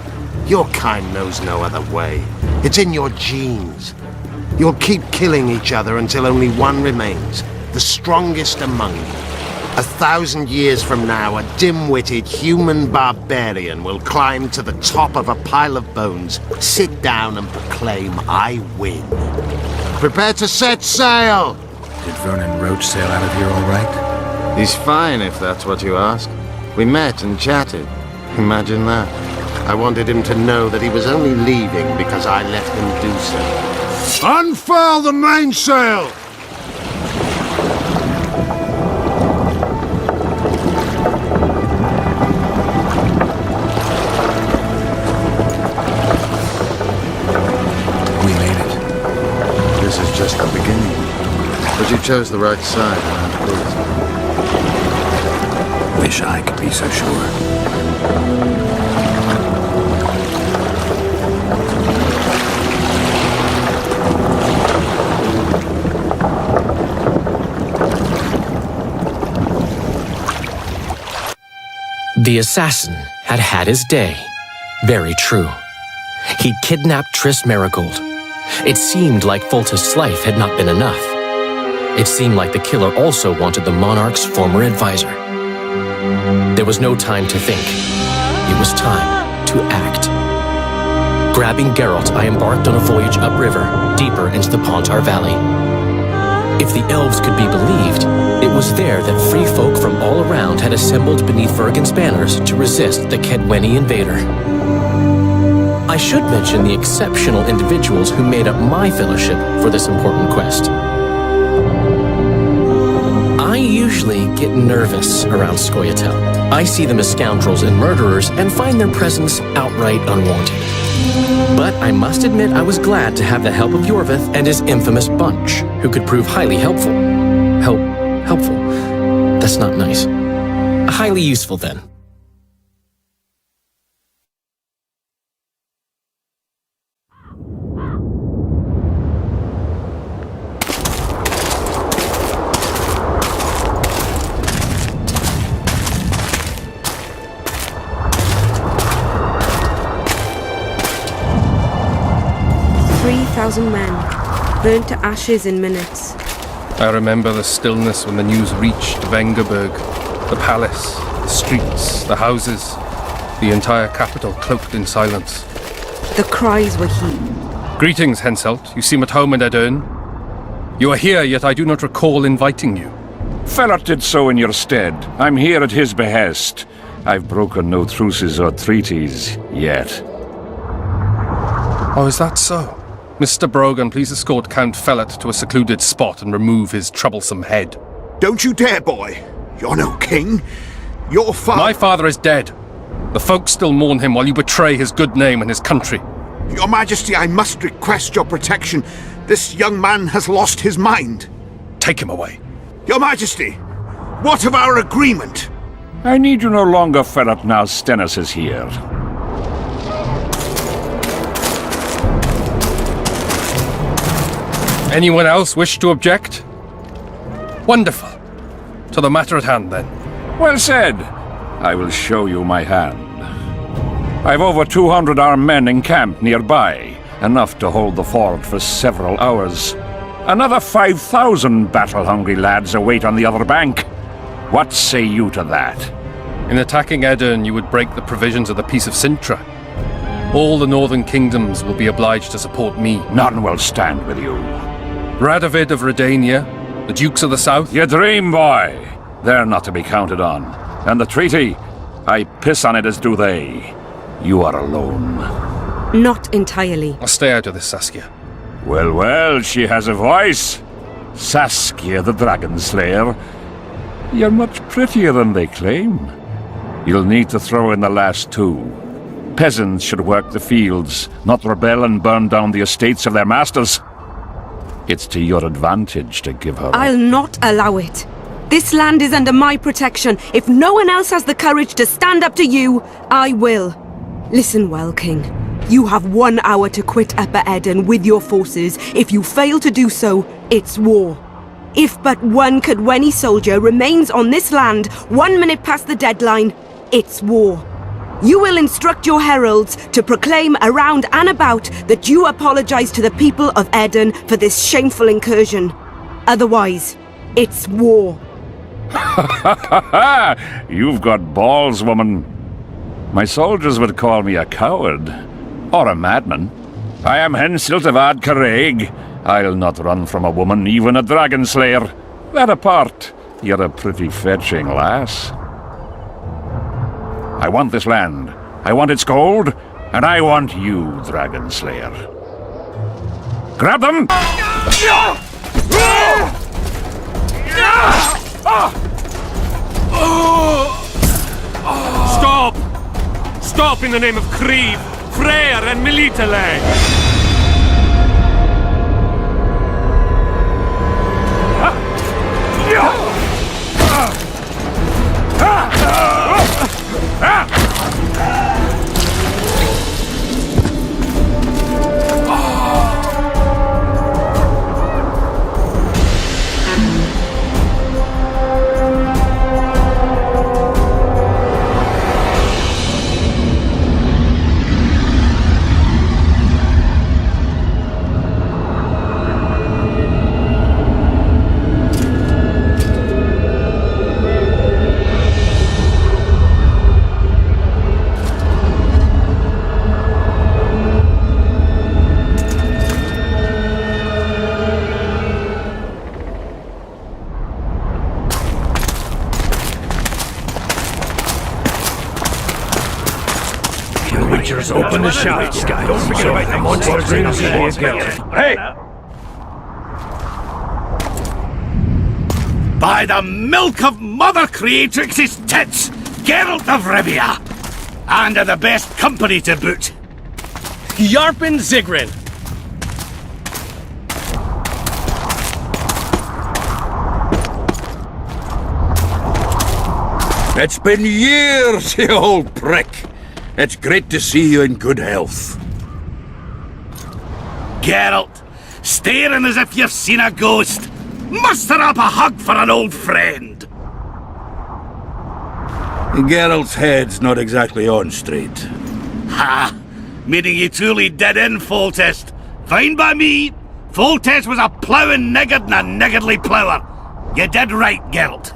Your kind knows no other way. It's in your genes. You'll keep killing each other until only one remains, the strongest among you. 1,000 years from now, a dim-witted human barbarian will climb to the top of a pile of bones, sit down and proclaim, I win. Prepare to set sail! Did Vernon Roach sail out of here all right? He's fine, if that's what you ask. We met and chatted. Imagine that. I wanted him to know that he was only leaving because I let him do so. Unfurl the mainsail! This is just the beginning. But you chose the right side, and I'm pleased. Wish I could be so sure. The assassin had had his day. Very true. He'd kidnapped Triss Merigold. It seemed like Foltest's life had not been enough. It seemed like the killer also wanted the monarch's former advisor. There was no time to think. It was time to act. Grabbing Geralt, I embarked on a voyage upriver, deeper into the Pontar Valley. If the elves could be believed, it was there that free folk from all around had assembled beneath Vergen's banners to resist the Kedweni invader. I should mention the exceptional individuals who made up my fellowship for this important quest. I usually get nervous around Scoia'tael. I see them as scoundrels and murderers and find their presence outright unwanted. But I must admit I was glad to have the help of Yorvith and his infamous bunch, who could prove highly helpful. Helpful. That's not nice. Highly useful, then. Men, burnt to ashes in minutes. I remember the stillness when the news reached Vengerberg, the palace, the streets, the houses, the entire capital cloaked in silence. The cries were heaped. Greetings, Henselt. You seem at home in Edern. You are here, yet I do not recall inviting you. Felot did so in your stead. I'm here at his behest. I've broken no truces or treaties yet. Oh, is that so? Mr. Brogan, please escort Count Felot to a secluded spot and remove his troublesome head. Don't you dare, boy. You're no king. Your father... My father is dead. The folk still mourn him while you betray his good name and his country. Your Majesty, I must request your protection. This young man has lost his mind. Take him away. Your Majesty, what of our agreement? I need you no longer, Felot, now Stennis is here. Anyone else wish to object? Wonderful. To the matter at hand, then. Well said. I will show you my hand. I've over 200 armed men encamped nearby, enough to hold the fort for several hours. Another 5,000 battle-hungry lads await on the other bank. What say you to that? In attacking Edern, you would break the provisions of the Peace of Sintra. All the northern kingdoms will be obliged to support me. None will stand with you. Radovid of Redania, the Dukes of the South? You dream, boy. They're not to be counted on. And the treaty? I piss on it as do they. You are alone. Not entirely. I'll stay out of this, Saskia. Well, well, she has a voice. Saskia the Dragon Slayer. You're much prettier than they claim. You'll need to throw in the last two. Peasants should work the fields, not rebel and burn down the estates of their masters. It's to your advantage to give her up. I'll not allow it. This land is under my protection. If no one else has the courage to stand up to you, I will. Listen well, King. You have 1 hour to quit Upper Edern with your forces. If you fail to do so, it's war. If but one Cadwenny soldier remains on this land 1 minute past the deadline, it's war. You will instruct your heralds to proclaim around and about that you apologize to the people of Edern for this shameful incursion. Otherwise, it's war. You've got balls, woman. My soldiers would call me a coward. Or a madman. I am Henselt of Ad Caraig. I'll not run from a woman, even a dragon slayer. That apart, you're a pretty fetching lass. I want this land. I want its gold. And I want you, Dragon Slayer. Grab them! Stop! Stop in the name of Kriv, Freyr and Militale! Open the shouts, guys. Don't forget about the monsters in the Hey! By the milk of Mother Creatrix's tits, Geralt of Rivia! And of the best company to boot. Yarpen Zigrin! It's been years, you old prick. It's great to see you in good health. Geralt, staring as if you've seen a ghost. Muster up a hug for an old friend. Geralt's head's not exactly on straight. Ha! Meaning you truly did in Foltest. Fine by me. Foltest was a ploughing niggard and a niggardly plougher. You did right, Geralt.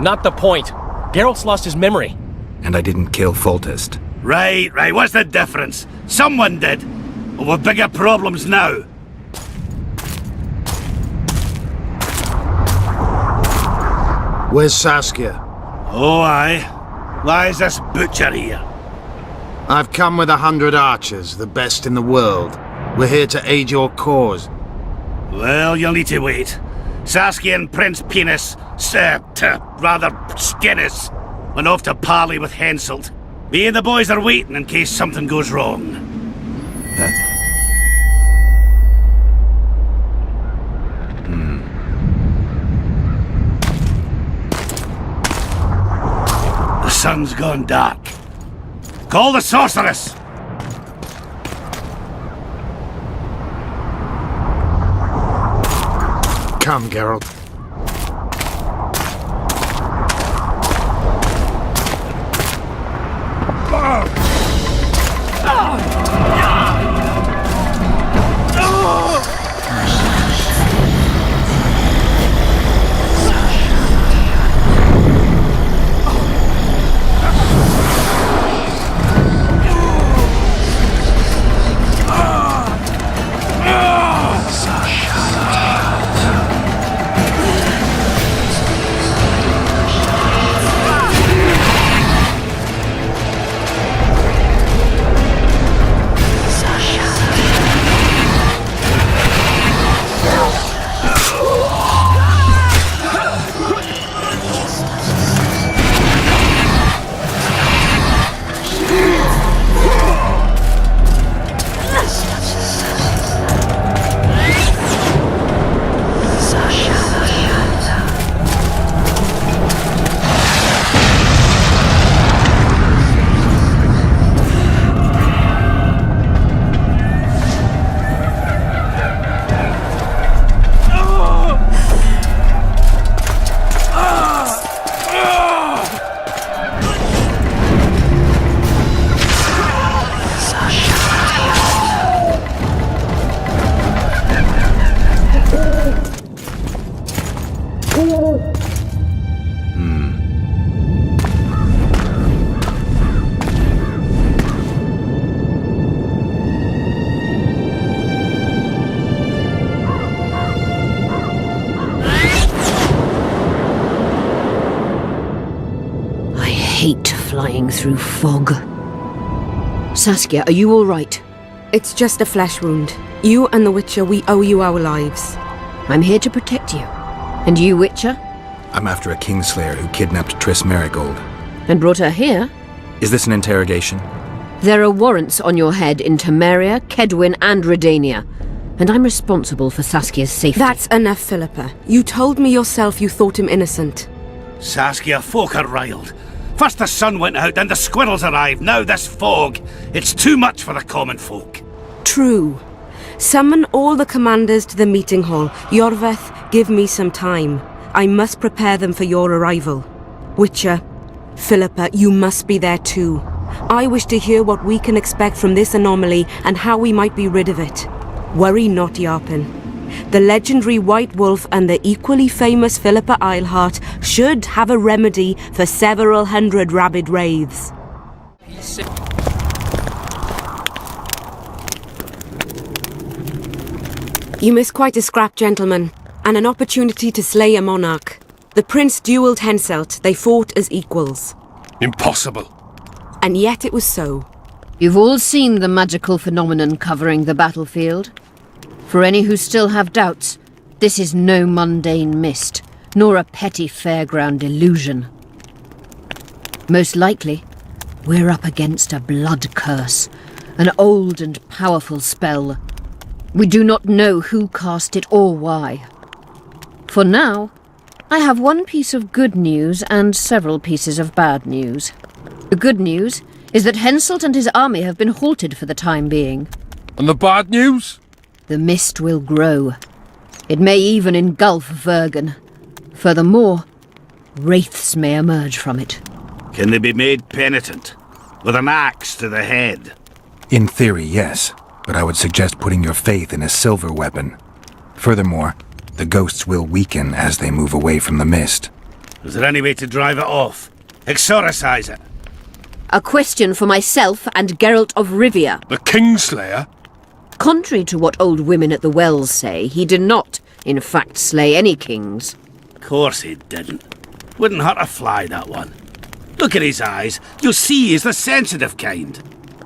Not the point. Geralt's lost his memory. And I didn't kill Foltest. Right. What's the difference? Someone did. Well, we've bigger problems now. Where's Saskia? Oh, aye. Why is this butcher here? I've come with 100 archers, the best in the world. We're here to aid your cause. Well, you'll need to wait. Saskia and Prince Penis, rather Skinnis, went off to parley with Henselt. Me and the boys are waiting in case something goes wrong. The sun's gone dark. Call the sorceress! Come, Geralt. Flying through fog. Saskia, are you all right? It's just a flesh wound. You and the Witcher, we owe you our lives. I'm here to protect you. And you, Witcher? I'm after a Kingslayer who kidnapped Triss Merigold. And brought her here? Is this an interrogation? There are warrants on your head in Temeria, Kedwin, and Redania. And I'm responsible for Saskia's safety. That's enough, Philippa. You told me yourself you thought him innocent. Saskia, folk are riled. First the sun went out, then the squirrels arrived, now this fog. It's too much for the common folk. True. Summon all the commanders to the meeting hall. Yorveth, give me some time. I must prepare them for your arrival. Witcher, Philippa, you must be there too. I wish to hear what we can expect from this anomaly and how we might be rid of it. Worry not, Yarpen. The legendary White Wolf and the equally famous Philippa Eilhart should have a remedy for several hundred rabid wraiths. You missed quite a scrap, gentlemen, and an opportunity to slay a monarch. The prince duelled Henselt. They fought as equals. Impossible. And yet it was so. You've all seen the magical phenomenon covering the battlefield. For any who still have doubts, this is no mundane mist, nor a petty fairground illusion. Most likely, we're up against a blood curse, an old and powerful spell. We do not know who cast it or why. For now, I have one piece of good news and several pieces of bad news. The good news is that Henselt and his army have been halted for the time being. And the bad news? The mist will grow. It may even engulf Vergen. Furthermore, wraiths may emerge from it. Can they be made penitent? With an axe to the head? In theory, yes. But I would suggest putting your faith in a silver weapon. Furthermore, the ghosts will weaken as they move away from the mist. Is there any way to drive it off? Exorcise it? A question for myself and Geralt of Rivia. The Kingslayer? Contrary to what old women at the wells say, he did not, in fact, slay any kings. Of course he didn't. Wouldn't hurt a fly, that one. Look at his eyes. You'll see he's the sensitive kind.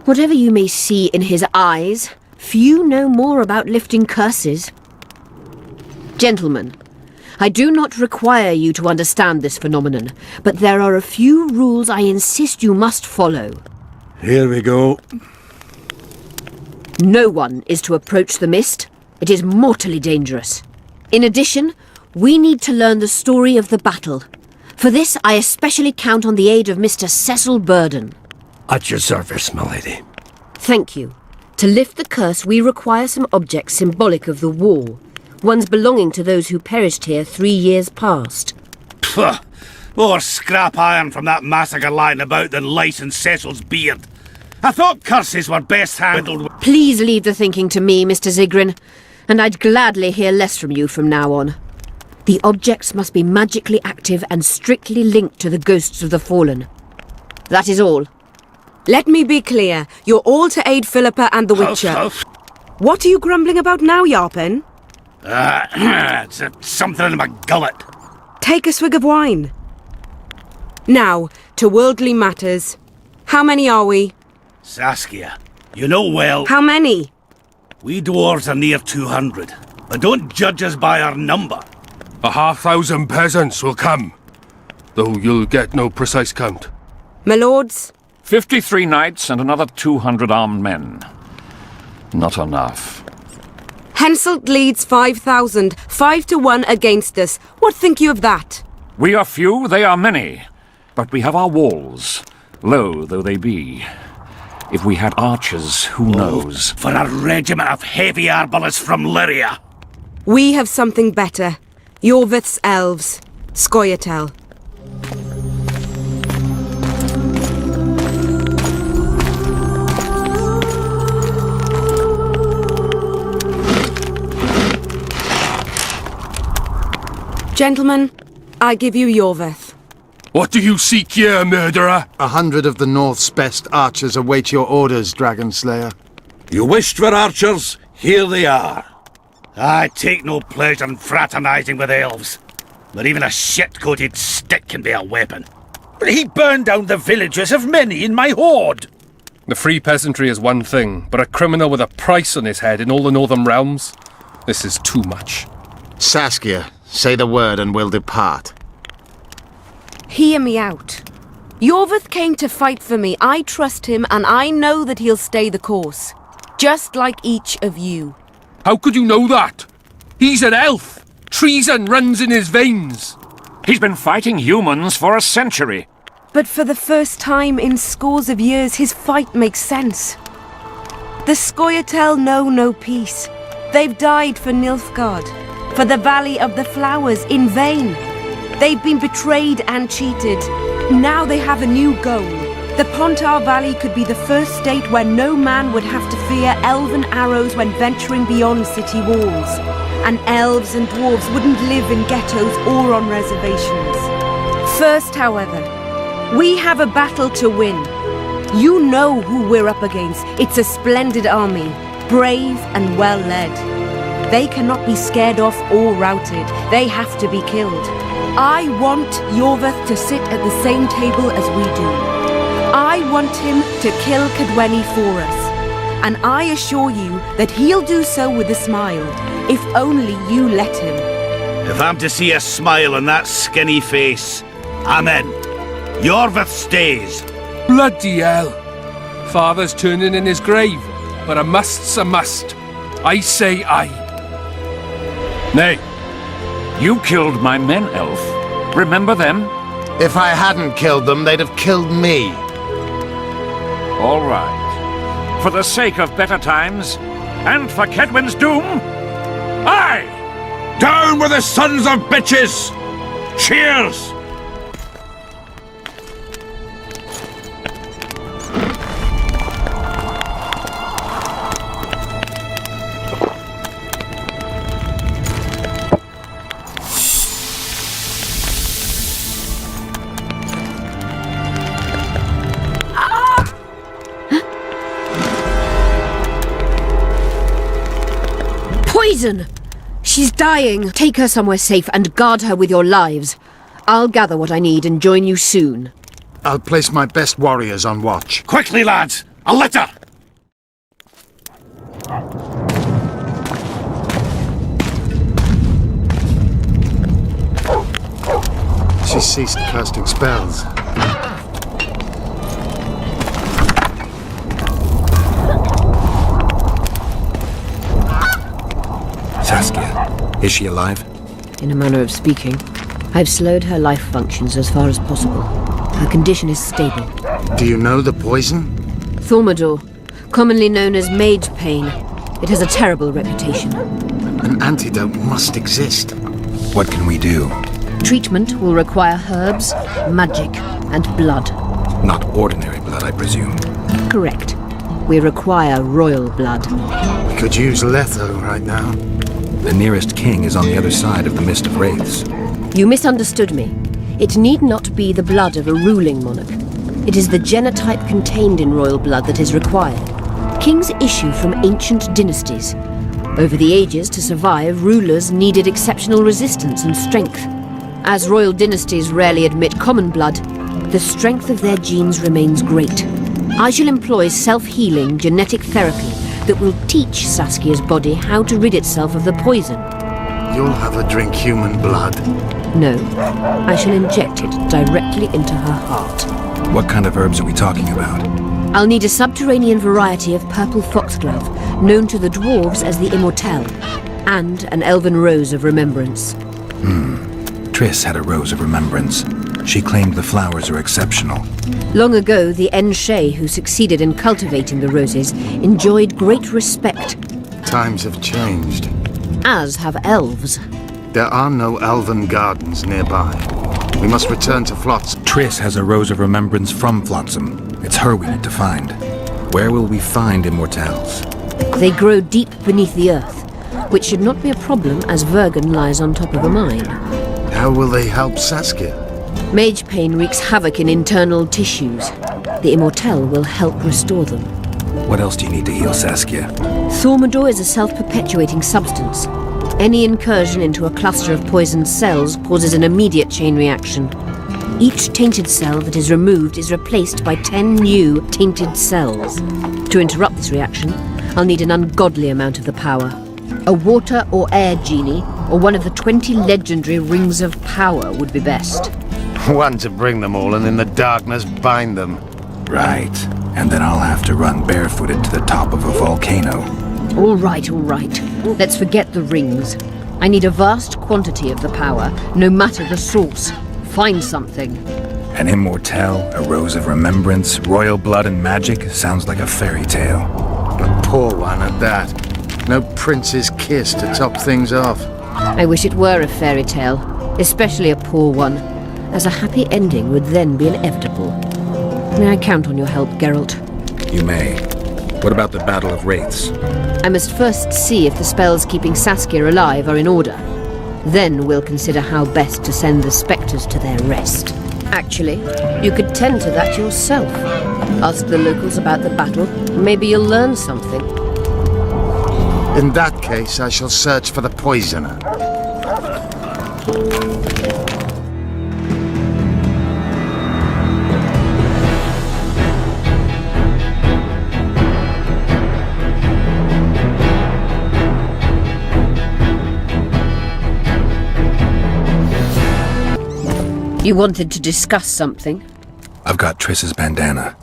Whatever you may see in his eyes, few know more about lifting curses. Gentlemen, I do not require you to understand this phenomenon, but there are a few rules I insist you must follow. Here we go. No one is to approach the mist. It is mortally dangerous. In addition, we need to learn the story of the battle. For this, I especially count on the aid of Mr. Cecil Burden. At your service, milady. Thank you. To lift the curse, we require some objects symbolic of the war. Ones belonging to those who perished here 3 years past. Pfft! More scrap iron from that massacre lying about than lice in Cecil's beard. I thought curses were best handled with... Please leave the thinking to me, Mr. Zigrin, and I'd gladly hear less from you from now on. The objects must be magically active and strictly linked to the ghosts of the fallen. That is all. Let me be clear. You're all to aid Philippa and the Witcher. What are you grumbling about now, Yarpen? It's something in my gullet. Take a swig of wine. Now, to worldly matters. How many are we? Saskia, you know well... How many? We dwarves are near 200, but don't judge us by our number. 1,000 peasants will come, though you'll get no precise count. My lords? 53 knights and another 200 armed men. Not enough. Henselt leads 5,000, 5-1 against us. What think you of that? We are few, they are many. But we have our walls, low though they be. If we had archers, who knows? For a regiment of heavy arbalists from Lyria. We have something better. Yorvith's elves. Scoia'tael. Gentlemen, I give you Yorvith. What do you seek here, murderer? 100 of the North's best archers await your orders, Dragon Slayer. You wished for archers? Here they are. I take no pleasure in fraternizing with elves. But even a shit-coated stick can be a weapon. But he burned down the villages of many in my horde. The free peasantry is one thing, but a criminal with a price on his head in all the Northern realms? This is too much. Saskia, say the word and we'll depart. Hear me out. Yorvith came to fight for me. I trust him, and I know that he'll stay the course. Just like each of you. How could you know that? He's an elf. Treason runs in his veins. He's been fighting humans for a century. But for the first time in scores of years, his fight makes sense. The Scoia'tael know no peace. They've died for Nilfgaard, for the Valley of the Flowers, in vain. They've been betrayed and cheated. Now they have a new goal. The Pontar Valley could be the first state where no man would have to fear elven arrows when venturing beyond city walls. And elves and dwarves wouldn't live in ghettos or on reservations. First, however, we have a battle to win. You know who we're up against. It's a splendid army, brave and well-led. They cannot be scared off or routed. They have to be killed. I want Yorvith to sit at the same table as we do. I want him to kill Cadweni for us. And I assure you that he'll do so with a smile, if only you let him. If I'm to see a smile on that skinny face, I'm in. Yorvith stays. Bloody hell. Father's turning in his grave, but a must's a must. I say aye. Nay, You killed my men, Elf. Remember them? If I hadn't killed them, they'd have killed me. All right. For the sake of better times, and for Kedwin's doom, aye! Down with the sons of bitches! Cheers! Poison! She's dying. Take her somewhere safe and guard her with your lives. I'll gather what I need and join you soon. I'll place my best warriors on watch. Quickly, lads! A litter! She ceased casting spells. Saskia, is she alive? In a manner of speaking. I've slowed her life functions as far as possible. Her condition is stable. Do you know the poison? Thaumadour, commonly known as mage pain. It has a terrible reputation. An antidote must exist. What can we do? Treatment will require herbs, magic, and blood. Not ordinary blood, I presume. Correct. We require royal blood. We could use Letho right now. The nearest king is on the other side of the Mist of Wraiths. You misunderstood me. It need not be the blood of a ruling monarch. It is the genotype contained in royal blood that is required. Kings issue from ancient dynasties. Over the ages, to survive, rulers needed exceptional resistance and strength. As royal dynasties rarely admit common blood, the strength of their genes remains great. I shall employ self-healing genetic therapy that will teach Saskia's body how to rid itself of the poison. You'll have her drink human blood. No, I shall inject it directly into her heart. What kind of herbs are we talking about? I'll need a subterranean variety of purple foxglove, known to the dwarves as the Immortelle, and an elven rose of remembrance. Triss had a rose of remembrance. She claimed the flowers are exceptional. Long ago, the Enshe who succeeded in cultivating the roses enjoyed great respect. Times have changed. As have elves. There are no elven gardens nearby. We must return to Flotsam. Triss has a rose of remembrance from Flotsam. It's her we need to find. Where will we find Immortelles? They grow deep beneath the earth, which should not be a problem as Vergen lies on top of a mine. How will they help Saskia? Mage pain wreaks havoc in internal tissues. The Immortelle will help restore them. What else do you need to heal Saskia? Thaumadour is a self-perpetuating substance. Any incursion into a cluster of poisoned cells causes an immediate chain reaction. Each tainted cell that is removed is replaced by 10 new tainted cells. To interrupt this reaction, I'll need an ungodly amount of the power. A water or air genie, or one of the 20 legendary rings of power would be best. One to bring them all and in the darkness bind them. Right. And then I'll have to run barefooted to the top of a volcano. All right. Let's forget the rings. I need a vast quantity of the power, no matter the source. Find something. An Immortelle, a rose of remembrance, royal blood and magic sounds like a fairy tale. A poor one at that. No prince's kiss to top things off. I wish it were a fairy tale, especially a poor one, as a happy ending would then be inevitable. May I count on your help, Geralt? You may. What about the Battle of Wraiths? I must first see if the spells keeping Saskia alive are in order. Then we'll consider how best to send the spectres to their rest. Actually, you could tend to that yourself. Ask the locals about the battle. Maybe you'll learn something. In that case, I shall search for the poisoner. You wanted to discuss something? I've got Triss's bandana.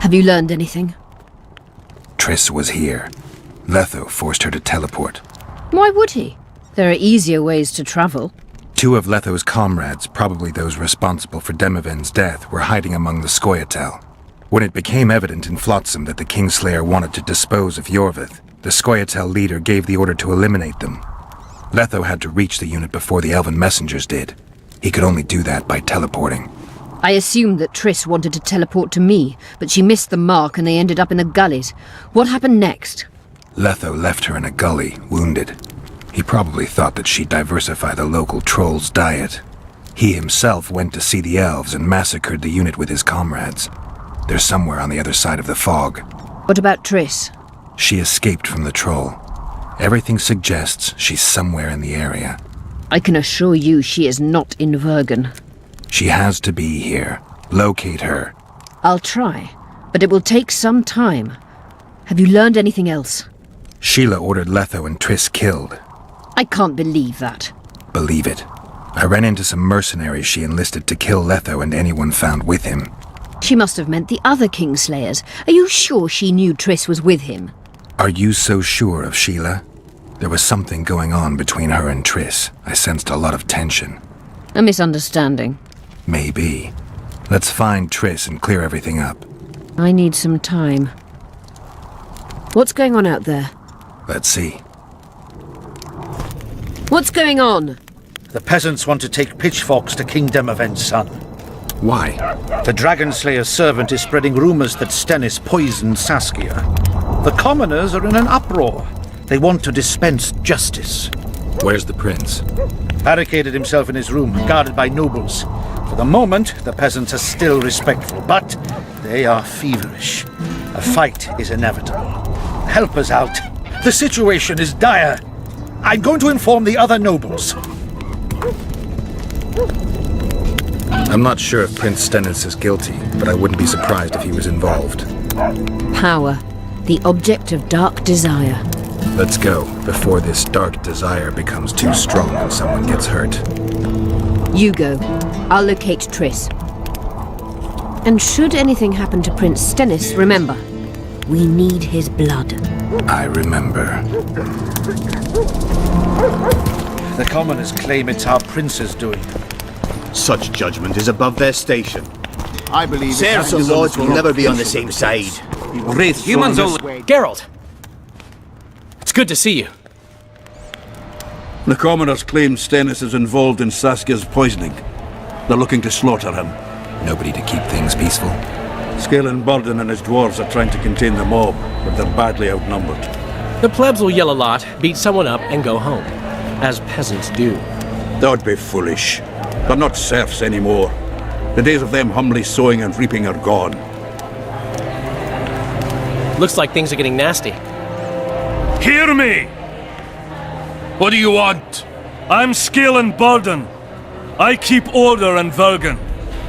Have you learned anything? Triss was here. Letho forced her to teleport. Why would he? There are easier ways to travel. 2 of Letho's comrades, probably those responsible for Demoven's death, were hiding among the Scoia'tael. When it became evident in Flotsam that the Kingslayer wanted to dispose of Yorvith, the Scoia'tael leader gave the order to eliminate them. Letho had to reach the unit before the Elven messengers did. He could only do that by teleporting. I assumed that Triss wanted to teleport to me, but she missed the mark and they ended up in the gullies. What happened next? Letho left her in a gully, wounded. He probably thought that she'd diversify the local trolls' diet. He himself went to see the elves and massacred the unit with his comrades. They're somewhere on the other side of the fog. What about Triss? She escaped from the troll. Everything suggests she's somewhere in the area. I can assure you she is not in Vergen. She has to be here. Locate her. I'll try, but it will take some time. Have you learned anything else? Sheila ordered Letho and Triss killed. I can't believe that. Believe it. I ran into some mercenaries she enlisted to kill Letho and anyone found with him. She must have meant the other Kingslayers. Are you sure she knew Triss was with him? Are you so sure of Sheila? There was something going on between her and Triss. I sensed a lot of tension. A misunderstanding. Maybe. Let's find Triss and clear everything up. I need some time. What's going on out there? Let's see. What's going on? The peasants want to take pitchforks to King Demoven's son. Why? The Dragonslayer's servant is spreading rumors that Stennis poisoned Saskia. The commoners are in an uproar. They want to dispense justice. Where's the prince? Barricaded himself in his room, guarded by nobles. For the moment, the peasants are still respectful, but they are feverish. A fight is inevitable. Help us out. The situation is dire. I'm going to inform the other nobles. I'm not sure if Prince Stennis is guilty, but I wouldn't be surprised if he was involved. Power. The object of dark desire. Let's go, before this dark desire becomes too strong and someone gets hurt. You go. I'll locate Triss. And should anything happen to Prince Stennis, remember, we need his blood. I remember. The commoners claim it's our prince's doing. Such judgment is above their station. I believe Serfs and lords will never be on the same side. Humans only. Geralt! It's good to see you. The commoners claim Stennis is involved in Saskia's poisoning. They're looking to slaughter him. Nobody to keep things peaceful. Scalen Burden and his dwarves are trying to contain the mob, but they're badly outnumbered. The plebs will yell a lot, beat someone up, and go home. As peasants do. That'd be foolish. They're not serfs anymore. The days of them humbly sowing and reaping are gone. Looks like things are getting nasty. Hear me! What do you want? I'm Scalen Burden. I keep order in Vergen.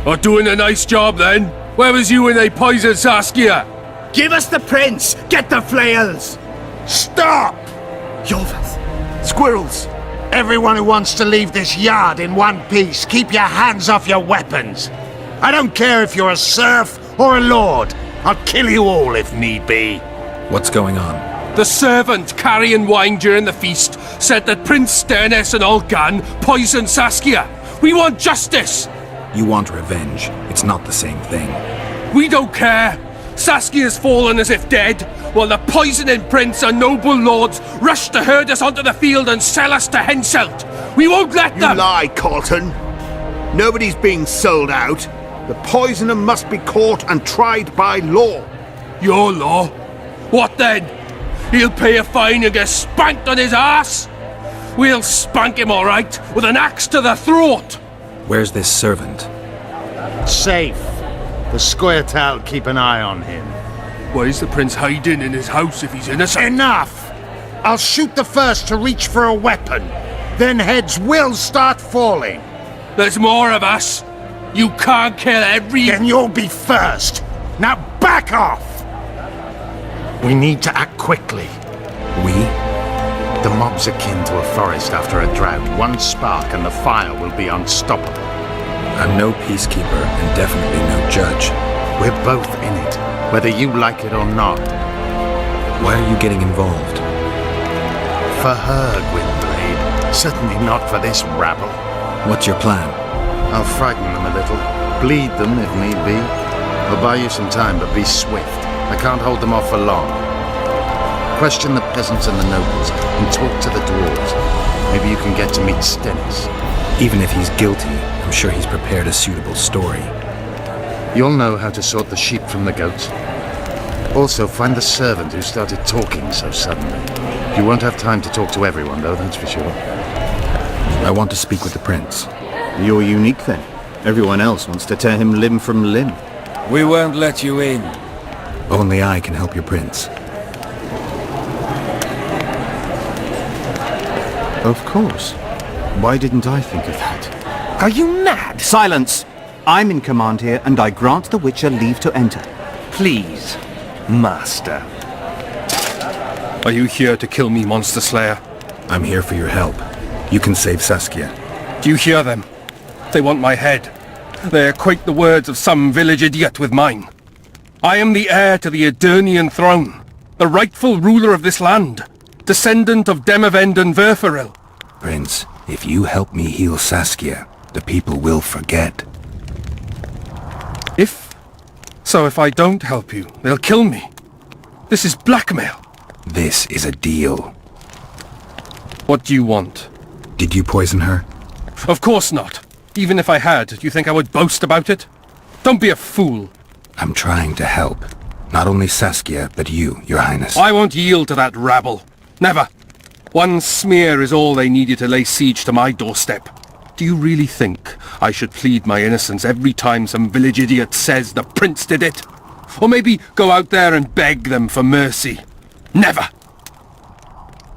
Are doing a nice job then? Where was you when they poisoned Saskia? Give us the prince! Get the flails! Stop! Yorvith! Squirrels! Everyone who wants to leave this yard in one piece, keep your hands off your weapons. I don't care if you're a serf or a lord. I'll kill you all if need be. What's going on? The servant carrying wine during the feast said that Prince Stennis and Olgan poisoned Saskia. We want justice! You want revenge. It's not the same thing. We don't care. Saskia's fallen as if dead, while the poisoning prince and noble lords rush to herd us onto the field and sell us to Henselt. We won't let them! You lie, Colton. Nobody's being sold out. The poisoner must be caught and tried by law. Your law? What then? He'll pay a fine and get spanked on his ass? We'll spank him all right, with an axe to the throat! Where's this servant? Safe. The Scoia'tael keep an eye on him. Why is the prince hiding in his house if he's innocent? Enough! I'll shoot the first to reach for a weapon. Then heads will start falling. There's more of us. You can't kill every... Then you'll be first. Now back off! We need to act quickly. We? The mob's akin to a forest after a drought. One spark and the fire will be unstoppable. I'm no peacekeeper and definitely no judge. We're both in it, whether you like it or not. Why are you getting involved? For her, Gwynblade. Certainly not for this rabble. What's your plan? I'll frighten them a little, bleed them if need be. I'll buy you some time, but be swift. I can't hold them off for long. Question the peasants and the nobles, and talk to the dwarves. Maybe you can get to meet Stennis. Even if he's guilty, I'm sure he's prepared a suitable story. You'll know how to sort the sheep from the goats. Also, find the servant who started talking so suddenly. You won't have time to talk to everyone, though, that's for sure. I want to speak with the prince. You're unique, then. Everyone else wants to tear him limb from limb. We won't let you in. Only I can help your prince. Of course. Why didn't I think of that? Are you mad? Silence! I'm in command here, and I grant the Witcher leave to enter. Please, Master. Are you here to kill me, Monster Slayer? I'm here for your help. You can save Saskia. Do you hear them? They want my head. They equate the words of some village idiot with mine. I am the heir to the Edirnian throne, the rightful ruler of this land, descendant of Demavend and Verferil. Prince, if you help me heal Saskia, the people will forget. If I don't help you, they'll kill me. This is blackmail. This is a deal. What do you want? Did you poison her? Of course not. Even if I had, do you think I would boast about it? Don't be a fool. I'm trying to help. Not only Saskia, but you, Your Highness. I won't yield to that rabble. Never. One smear is all they needed to lay siege to my doorstep. Do you really think I should plead my innocence every time some village idiot says the prince did it? Or maybe go out there and beg them for mercy? Never!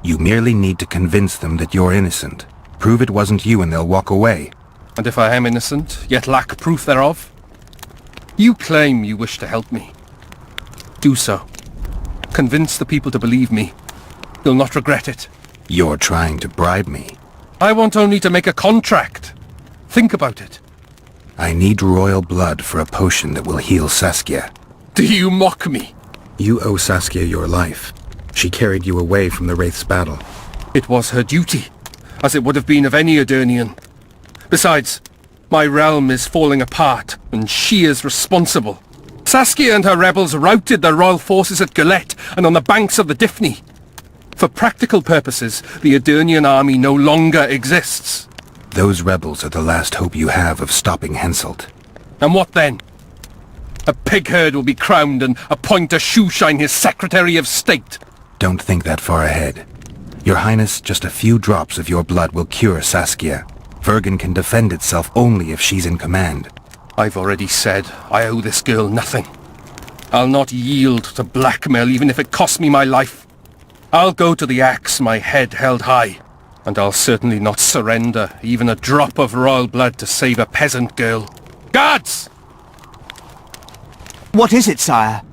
You merely need to convince them that you're innocent. Prove it wasn't you and they'll walk away. And if I am innocent, yet lack proof thereof? You claim you wish to help me. Do so. Convince the people to believe me. You'll not regret it. You're trying to bribe me. I want only to make a contract. Think about it. I need royal blood for a potion that will heal Saskia. Do you mock me? You owe Saskia your life. She carried you away from the Wraith's battle. It was her duty, as it would have been of any Edirnian. Besides, my realm is falling apart, and she is responsible. Saskia and her rebels routed the royal forces at Gillette and on the banks of the Dyfni. For practical purposes, the Edirnian army no longer exists. Those rebels are the last hope you have of stopping Henselt. And what then? A pig herd will be crowned and appoint a shoeshine his Secretary of State. Don't think that far ahead. Your Highness, just a few drops of your blood will cure Saskia. Vergen can defend itself only if she's in command. I've already said I owe this girl nothing. I'll not yield to blackmail even if it costs me my life. I'll go to the axe, my head held high. And I'll certainly not surrender even a drop of royal blood to save a peasant girl. Guards! What is it, sire?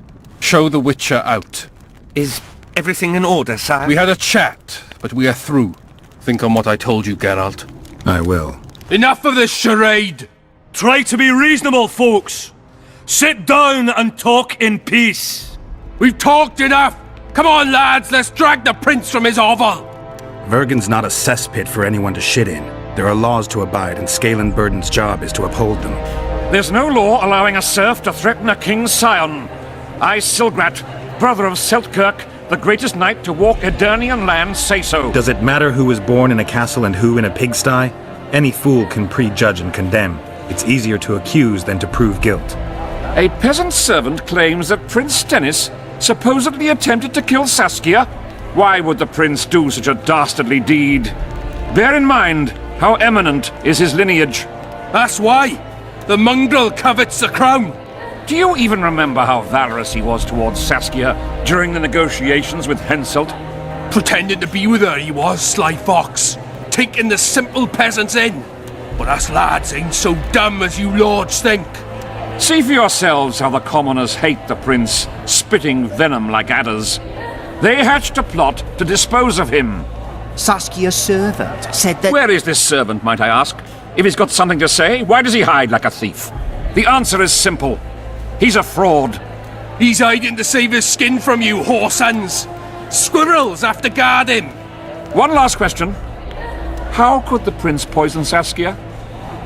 Show the Witcher out. Is everything in order, sire? We had a chat, but we are through. Think on what I told you, Geralt. I will. Enough of this charade! Try to be reasonable, folks. Sit down and talk in peace. We've talked enough! Come on, lads, let's drag the prince from his hovel! Vergen's not a cesspit for anyone to shit in. There are laws to abide, and Scalen Burden's job is to uphold them. There's no law allowing a serf to threaten a king's scion. I, Silgrat, brother of Seltkirk, the greatest knight to walk Edirnian land, say so. Does it matter who was born in a castle and who in a pigsty? Any fool can prejudge and condemn. It's easier to accuse than to prove guilt. A peasant servant claims that Prince Stennis supposedly attempted to kill Saskia. Why would the prince do such a dastardly deed? Bear in mind how eminent is his lineage. That's why! The mongrel covets the crown! Do you even remember how valorous he was towards Saskia during the negotiations with Henselt? Pretending to be with her he was, sly fox, taking the simple peasants in. But us lads ain't so dumb as you lords think. See for yourselves how the commoners hate the prince, spitting venom like adders. They hatched a plot to dispose of him. Saskia's servant said that... Where is this servant, might I ask? If he's got something to say, why does he hide like a thief? The answer is simple. He's a fraud. He's hiding to save his skin from you, whoresons. Squirrels have to guard him. One last question. How could the prince poison Saskia?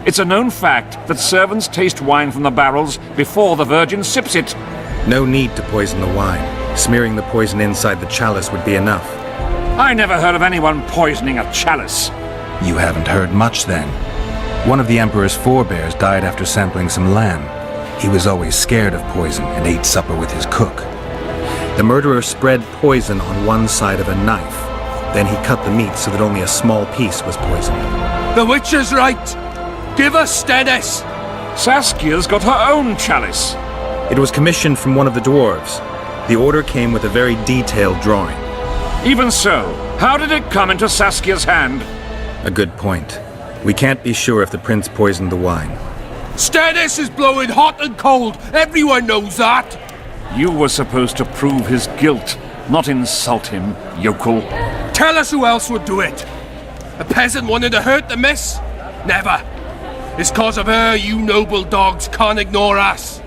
It's a known fact that servants taste wine from the barrels before the Virgin sips it. No need to poison the wine. Smearing the poison inside the chalice would be enough. I never heard of anyone poisoning a chalice. You haven't heard much then. One of the Emperor's forebears died after sampling some lamb. He was always scared of poison and ate supper with his cook. The murderer spread poison on one side of a knife. Then he cut the meat so that only a small piece was poisoned. The Witcher's right! Give us Stennis! Saskia's got her own chalice. It was commissioned from one of the dwarves. The order came with a very detailed drawing. Even so, how did it come into Saskia's hand? A good point. We can't be sure if the prince poisoned the wine. Stennis is blowing hot and cold! Everyone knows that! You were supposed to prove his guilt, not insult him, yokel. Tell us who else would do it! A peasant wanted to hurt the miss? Never! It's cause of her you noble dogs can't ignore us.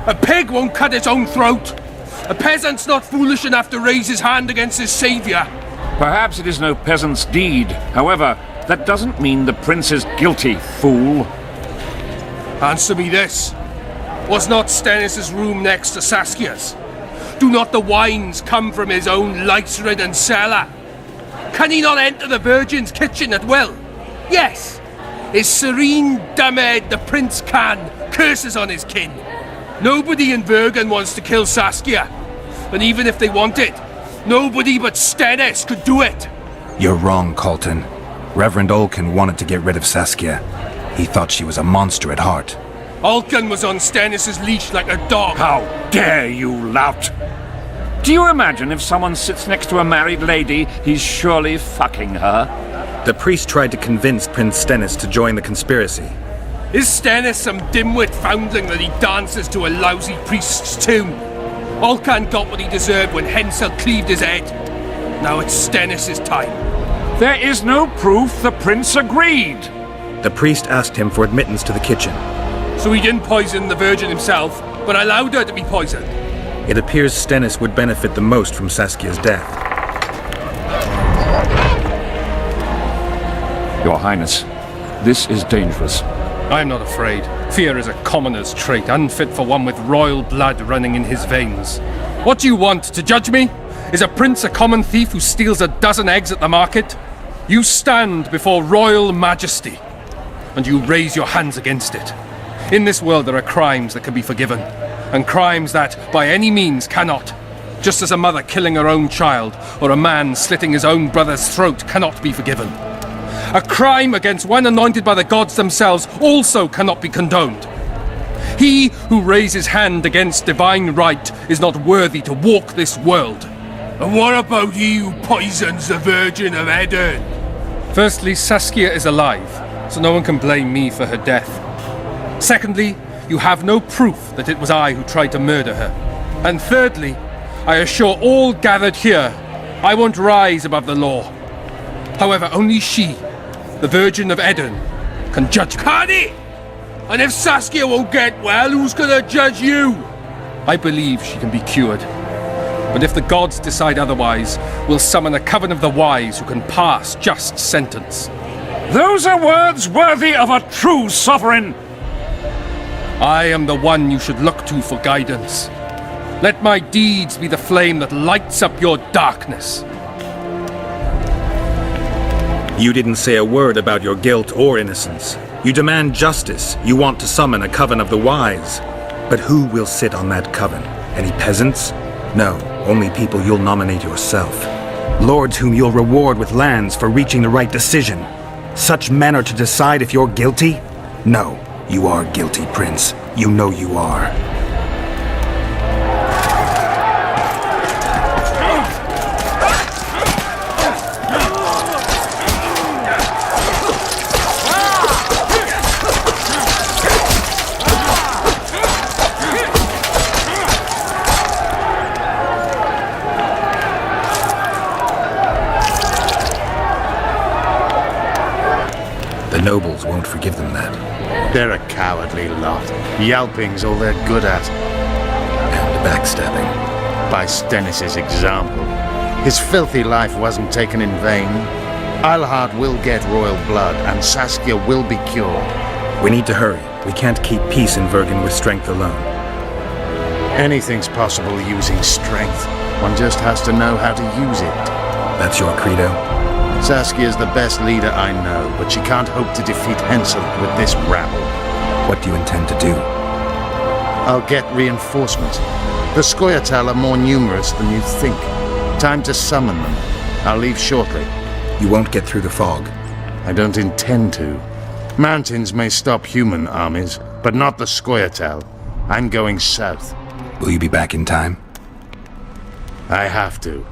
A pig won't cut its own throat. A peasant's not foolish enough to raise his hand against his savior. Perhaps it is no peasant's deed. However, that doesn't mean the prince is guilty, fool. Answer me this. Was not Stennis' room next to Saskia's? Do not the wines come from his own lice-ridden cellar? Can he not enter the Virgin's kitchen at will? Yes! His serene Damed the prince can, curses on his kin. Nobody in Vergen wants to kill Saskia. And even if they want it, nobody but Stennis could do it. You're wrong, Colton. Reverend Olkin wanted to get rid of Saskia. He thought she was a monster at heart. Olkin was on Stennis' leash like a dog. How dare you, lout! Do you imagine if someone sits next to a married lady, he's surely fucking her? The priest tried to convince Prince Stennis to join the conspiracy. Is Stennis some dimwit foundling that he dances to a lousy priest's tune? Olcan got what he deserved when Hensel cleaved his head. Now it's Stennis' time. There is no proof the prince agreed. The priest asked him for admittance to the kitchen. So he didn't poison the Virgin himself, but allowed her to be poisoned. It appears Stennis would benefit the most from Saskia's death. Your Highness, this is dangerous. I am not afraid. Fear is a commoner's trait, unfit for one with royal blood running in his veins. What do you want, to judge me? Is a prince a common thief who steals a dozen eggs at the market? You stand before royal majesty, and you raise your hands against it. In this world there are crimes that can be forgiven, and crimes that, by any means, cannot. Just as a mother killing her own child, or a man slitting his own brother's throat cannot be forgiven. A crime against one anointed by the gods themselves also cannot be condoned. He who raises hand against divine right is not worthy to walk this world. And what about he who poisons the Virgin of Edern? Firstly, Saskia is alive, so no one can blame me for her death. Secondly, you have no proof that it was I who tried to murder her. And thirdly, I assure all gathered here, I won't rise above the law. However, only she, the Virgin of Edern, can judge me. Can he? And if Saskia won't get well, who's gonna judge you? I believe she can be cured. But if the gods decide otherwise, we'll summon a coven of the wise who can pass just sentence. Those are words worthy of a true sovereign! I am the one you should look to for guidance. Let my deeds be the flame that lights up your darkness. You didn't say a word about your guilt or innocence. You demand justice. You want to summon a coven of the wise. But who will sit on that coven? Any peasants? No, only people you'll nominate yourself. Lords whom you'll reward with lands for reaching the right decision. Such men are to decide if you're guilty? No, you are guilty, Prince. You know you are. The nobles won't forgive them that. They're a cowardly lot. Yelping's all they're good at. And backstabbing. By Stennis' example. His filthy life wasn't taken in vain. Eilhard will get royal blood, and Saskia will be cured. We need to hurry. We can't keep peace in Vergen with strength alone. Anything's possible using strength. One just has to know how to use it. That's your credo? Saskia's the best leader I know, but she can't hope to defeat Henselt with this rabble. What do you intend to do? I'll get reinforcements. The Scoia'tael are more numerous than you think. Time to summon them. I'll leave shortly. You won't get through the fog. I don't intend to. Mountains may stop human armies, but not the Scoia'tael. I'm going south. Will you be back in time? I have to.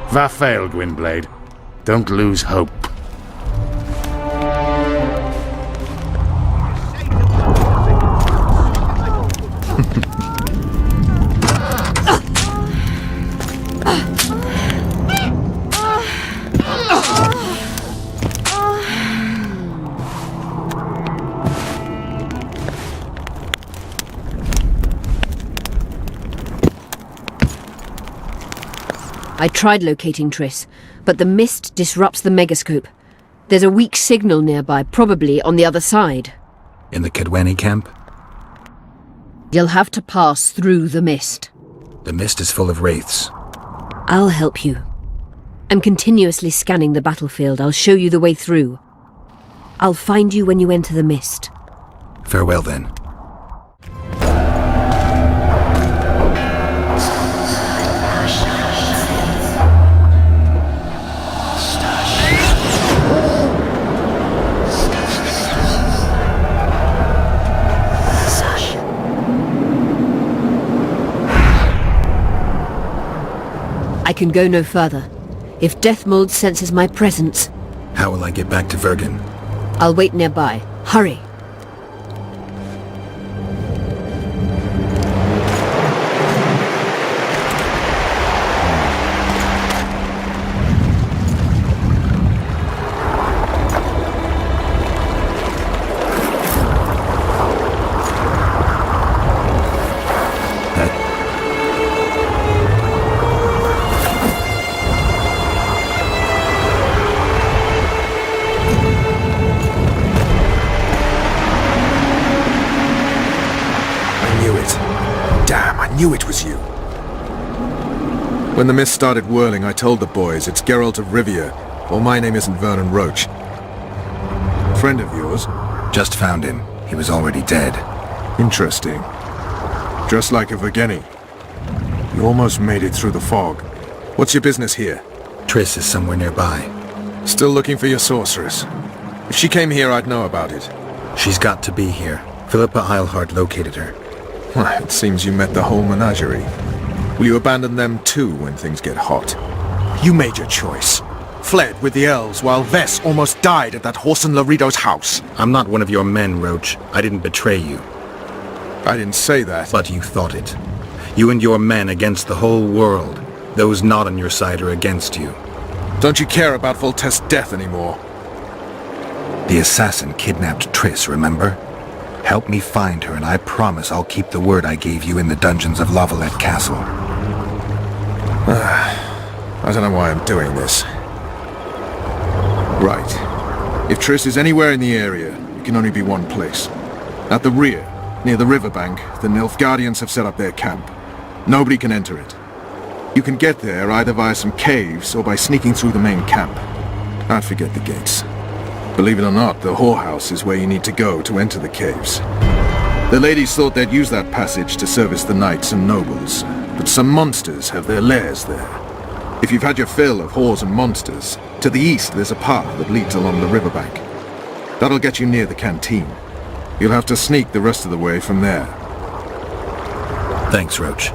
Vafail, Gwynblade. Don't lose hope. I tried locating Triss, but the mist disrupts the megascope. There's a weak signal nearby, probably on the other side. In the Kaedweni camp? You'll have to pass through the mist. The mist is full of wraiths. I'll help you. I'm continuously scanning the battlefield. I'll show you the way through. I'll find you when you enter the mist. Farewell, then. I can go no further. If Deathmold senses my presence... How will I get back to Vergen? I'll wait nearby. Hurry! Knew it was you. When the mist started whirling, I told the boys it's Geralt of Rivia, or my name isn't Vernon Roach. Friend of yours? Just found him. He was already dead. Interesting. Just like a Vergenni. You almost made it through the fog. What's your business here? Triss is somewhere nearby. Still looking for your sorceress. If she came here, I'd know about it. She's got to be here. Philippa Eilhart located her. Well, it seems you met the whole menagerie. Will you abandon them too when things get hot? You made your choice. Fled with the elves while Vess almost died at that Horson Laredo's house. I'm not one of your men, Roach. I didn't betray you. I didn't say that. But you thought it. You and your men against the whole world. Those not on your side are against you. Don't you care about Voltest's death anymore? The assassin kidnapped Triss, remember? Help me find her, and I promise I'll keep the word I gave you in the dungeons of Lavalette Castle. I don't know why I'm doing this. Right. If Triss is anywhere in the area, it can only be one place. At the rear, near the riverbank, the Nilfgaardians have set up their camp. Nobody can enter it. You can get there either via some caves or by sneaking through the main camp. I'd forget the gates. Believe it or not, the whorehouse is where you need to go to enter the caves. The ladies thought they'd use that passage to service the knights and nobles, but some monsters have their lairs there. If you've had your fill of whores and monsters, to the east there's a path that leads along the riverbank. That'll get you near the canteen. You'll have to sneak the rest of the way from there. Thanks, Roach.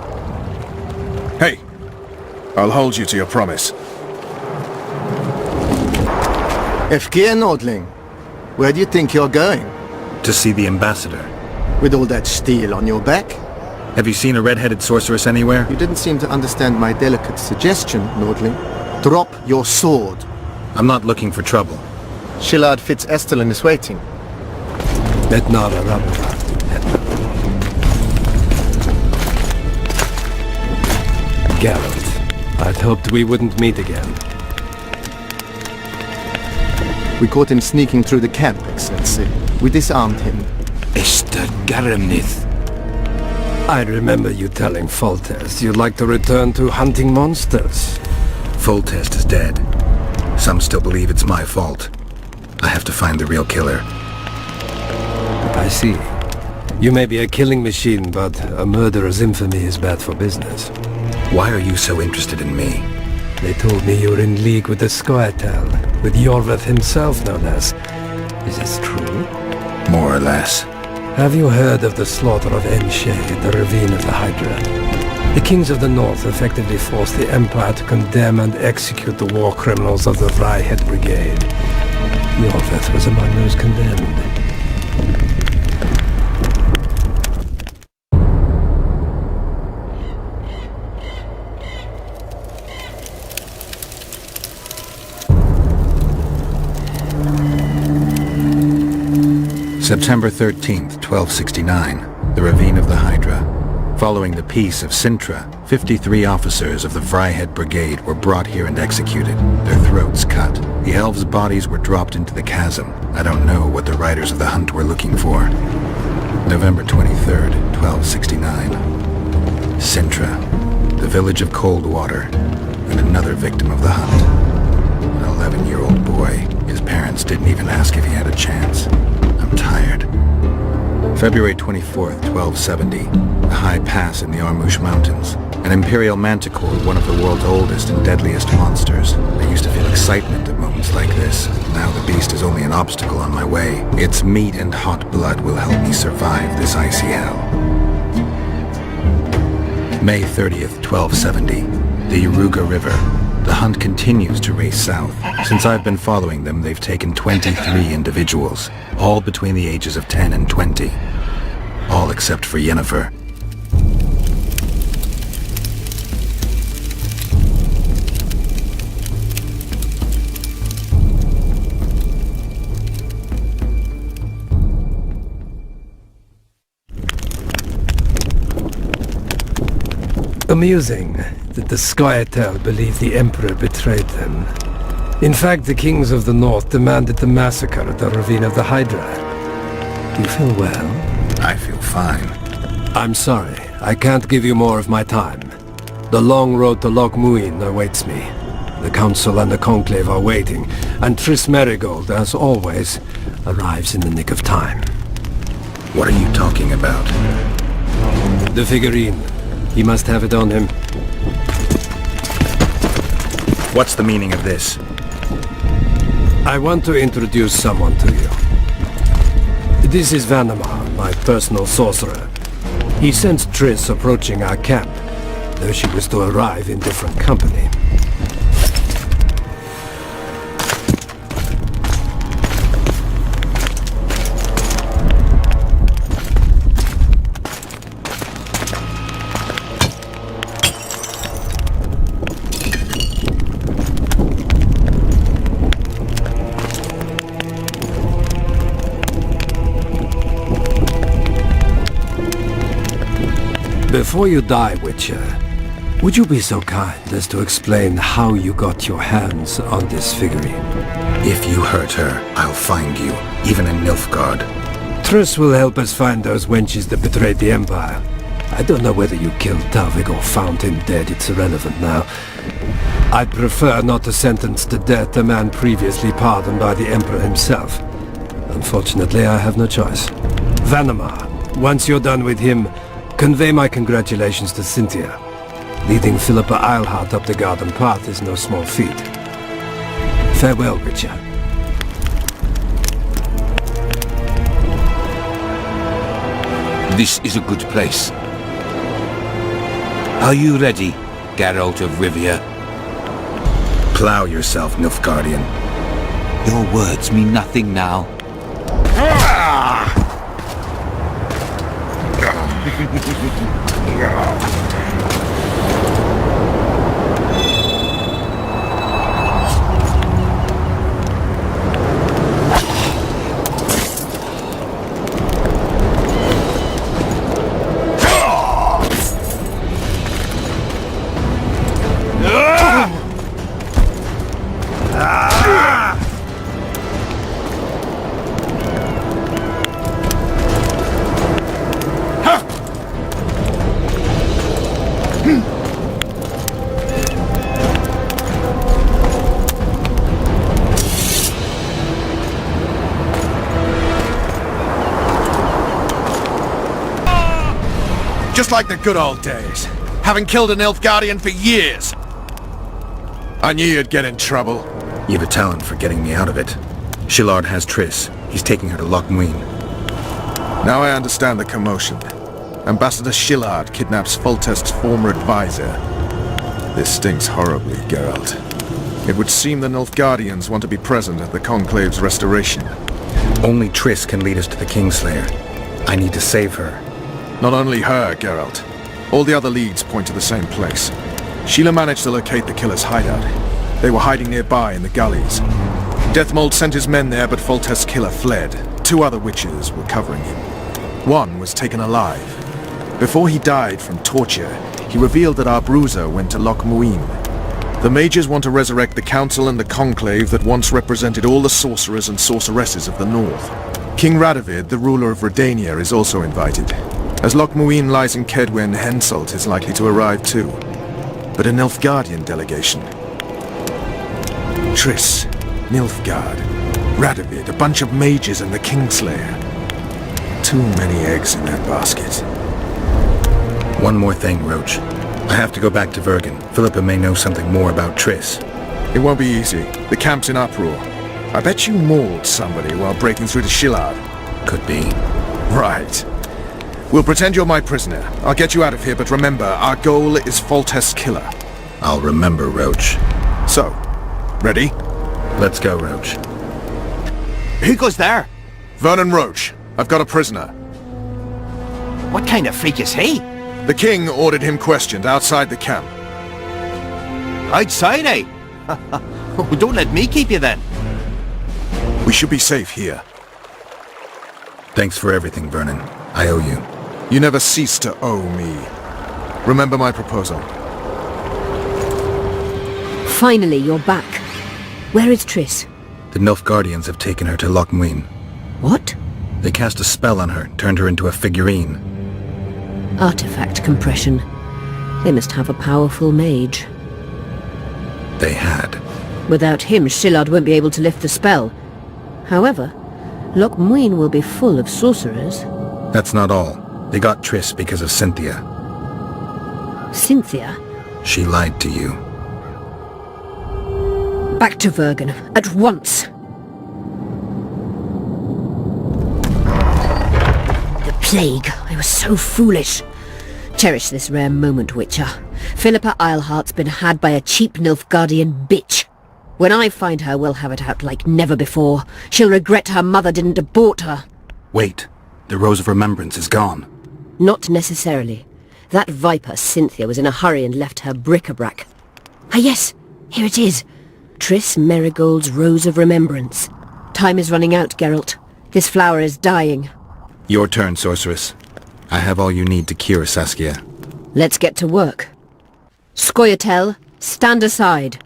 Hey, I'll hold you to your promise. Efkir Nordling, where do you think you're going? To see the ambassador. With all that steel on your back? Have you seen a red-headed sorceress anywhere? You didn't seem to understand my delicate suggestion, Nordling. Drop your sword. I'm not looking for trouble. Shillard Fitz-Estelin is waiting. Let Nara rub. Geralt, I'd hoped we wouldn't meet again. We caught him sneaking through the camp, Excellency. We disarmed him. Esther Garamnith. I remember you telling Foltest you'd like to return to hunting monsters. Foltest is dead. Some still believe it's my fault. I have to find the real killer. I see. You may be a killing machine, but a murderer's infamy is bad for business. Why are you so interested in me? They told me you were in league with the Scoia'tael, with Iorveth himself, no less. Is this true? More or less. Have you heard of the slaughter of Enshe at the Ravine of the Hydra? The kings of the north effectively forced the Empire to condemn and execute the war criminals of the Vryhed Brigade. Iorveth was among those condemned. September 13th, 1269, the Ravine of the Hydra. Following the Peace of Sintra, 53 officers of the Vryhed Brigade were brought here and executed, their throats cut. The elves' bodies were dropped into the chasm. I don't know what the riders of the hunt were looking for. November 23rd, 1269. Sintra, the village of Coldwater, and another victim of the hunt. An 11-year-old boy. His parents didn't even ask if he had a chance. I'm tired. February 24th, 1270. A high pass in the Armush Mountains. An imperial manticore, one of the world's oldest and deadliest monsters. I used to feel excitement at moments like this. Now the beast is only an obstacle on my way. Its meat and hot blood will help me survive this icy hell. May 30th, 1270. The Yaruga River. The hunt continues to race south. Since I've been following them, they've taken 23 individuals, all between the ages of 10 and 20. All except for Yennefer. Amusing that the Scoia'tael believe the Emperor betrayed them. In fact, the kings of the north demanded the massacre at the Ravine of the Hydra. Do you feel well? I feel fine. I'm sorry. I can't give you more of my time. The long road to Loch Muin awaits me. The Council and the Conclave are waiting, and Triss Merigold, as always, arrives in the nick of time. What are you talking about? The figurine. He must have it on him. What's the meaning of this? I want to introduce someone to you. This is Vanamar, my personal sorcerer. He sensed Triss approaching our camp, though she was to arrive in different company. Before you die, Witcher, would you be so kind as to explain how you got your hands on this figurine? If you hurt her, I'll find you, even in Nilfgaard. Triss will help us find those wenches that betrayed the Empire. I don't know whether you killed Talvik or found him dead, it's irrelevant now. I'd prefer not to sentence to death a man previously pardoned by the Emperor himself. Unfortunately, I have no choice. Vanamar, once you're done with him, convey my congratulations to Cynthia. Leading Philippa Eilhart up the garden path is no small feat. Farewell, Witcher. This is a good place. Are you ready, Geralt of Rivia? Plow yourself, Nilfgaardian. Your words mean nothing now. Just like the good old days. Having killed an Nilfgaardian for years. I knew you'd get in trouble. You have a talent for getting me out of it. Shillard has Triss. He's taking her to Loch Muin. Now I understand the commotion. Ambassador Shillard kidnaps Foltest's former advisor. This stinks horribly, Geralt. It would seem the Nilfgaardians want to be present at the Conclave's restoration. Only Triss can lead us to the Kingslayer. I need to save her. Not only her, Geralt. All the other leads point to the same place. Sheila managed to locate the killer's hideout. They were hiding nearby in the gullies. Deathmold sent his men there, but Foltest's killer fled. 2 other witches were covering him. One was taken alive. Before he died from torture, he revealed that our bruiser went to Loch Muin. The mages want to resurrect the council and the conclave that once represented all the sorcerers and sorceresses of the north. King Radovid, the ruler of Redania, is also invited. As Loch Muin lies in Kedwen, Henselt is likely to arrive too. But a Nilfgaardian delegation. Triss, Nilfgaard, Radovid, a bunch of mages and the Kingslayer. Too many eggs in that basket. One more thing, Roach. I have to go back to Vergen. Philippa may know something more about Triss. It won't be easy. The camp's in uproar. I bet you mauled somebody while breaking through to Shillard. Could be. Right. We'll pretend you're my prisoner. I'll get you out of here, but remember, our goal is Foltest's killer. I'll remember, Roach. So, ready? Let's go, Roach. Who goes there? Vernon Roach. I've got a prisoner. What kind of freak is he? The king ordered him questioned outside the camp. Outside, eh? Don't let me keep you then. We should be safe here. Thanks for everything, Vernon. I owe you. You never cease to owe me. Remember my proposal. Finally, you're back. Where is Triss? The Nilfgaardians have taken her to Loch Muin. What? They cast a spell on her, turned her into a figurine. Artifact compression. They must have a powerful mage. They had. Without him, Shillard won't be able to lift the spell. However, Loch Muin will be full of sorcerers. That's not all. They got Triss because of Cynthia. Cynthia? She lied to you. Back to Vergen, at once! The plague! I was so foolish! Cherish this rare moment, Witcher. Philippa Eilhart's been had by a cheap Nilfgaardian bitch. When I find her, we'll have it out like never before. She'll regret her mother didn't abort her. Wait. The Rose of Remembrance is gone. Not necessarily. That viper, Cynthia, was in a hurry and left her bric-a-brac. Ah yes, here it is. Triss Merigold's Rose of Remembrance. Time is running out, Geralt. This flower is dying. Your turn, sorceress. I have all you need to cure Saskia. Let's get to work. Scoia'tael, stand aside.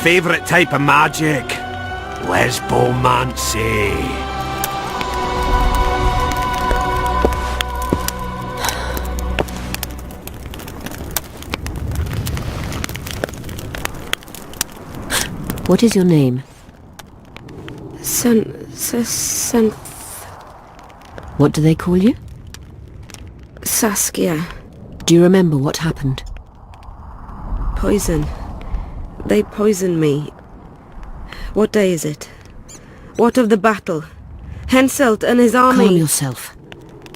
Favourite type of magic. Lesbomancy. What is your name? Synth. What do they call you? Saskia. Do you remember what happened? Poison. They poisoned me. What day is it? What of the battle? Henselt and his army... Calm yourself.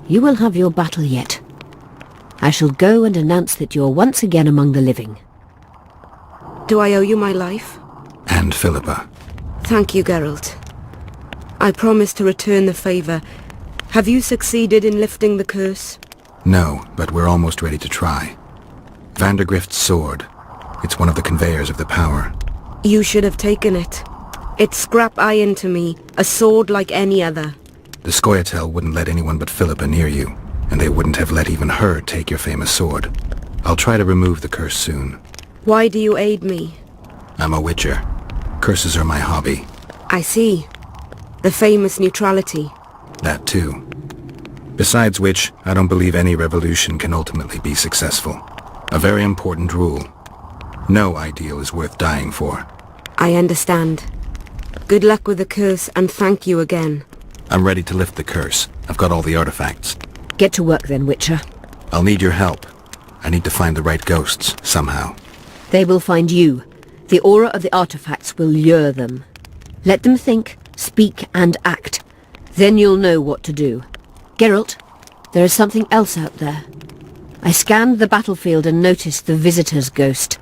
You will have your battle yet. I shall go and announce that you're once again among the living. Do I owe you my life? And Philippa. Thank you, Geralt. I promise to return the favour. Have you succeeded in lifting the curse? No, but we're almost ready to try. Vandergrift's sword. It's one of the conveyors of the power. You should have taken it. It's scrap iron to me, a sword like any other. The Scoia'tael wouldn't let anyone but Philippa near you, and they wouldn't have let even her take your famous sword. I'll try to remove the curse soon. Why do you aid me? I'm a witcher. Curses are my hobby. I see. The famous neutrality. That too. Besides which, I don't believe any revolution can ultimately be successful. A very important rule. No ideal is worth dying for. I understand. Good luck with the curse, and thank you again. I'm ready to lift the curse. I've got all the artifacts. Get to work then, Witcher. I'll need your help. I need to find the right ghosts, somehow. They will find you. The aura of the artifacts will lure them. Let them think, speak, and act. Then you'll know what to do. Geralt, there is something else out there. I scanned the battlefield and noticed the Visitor's ghost.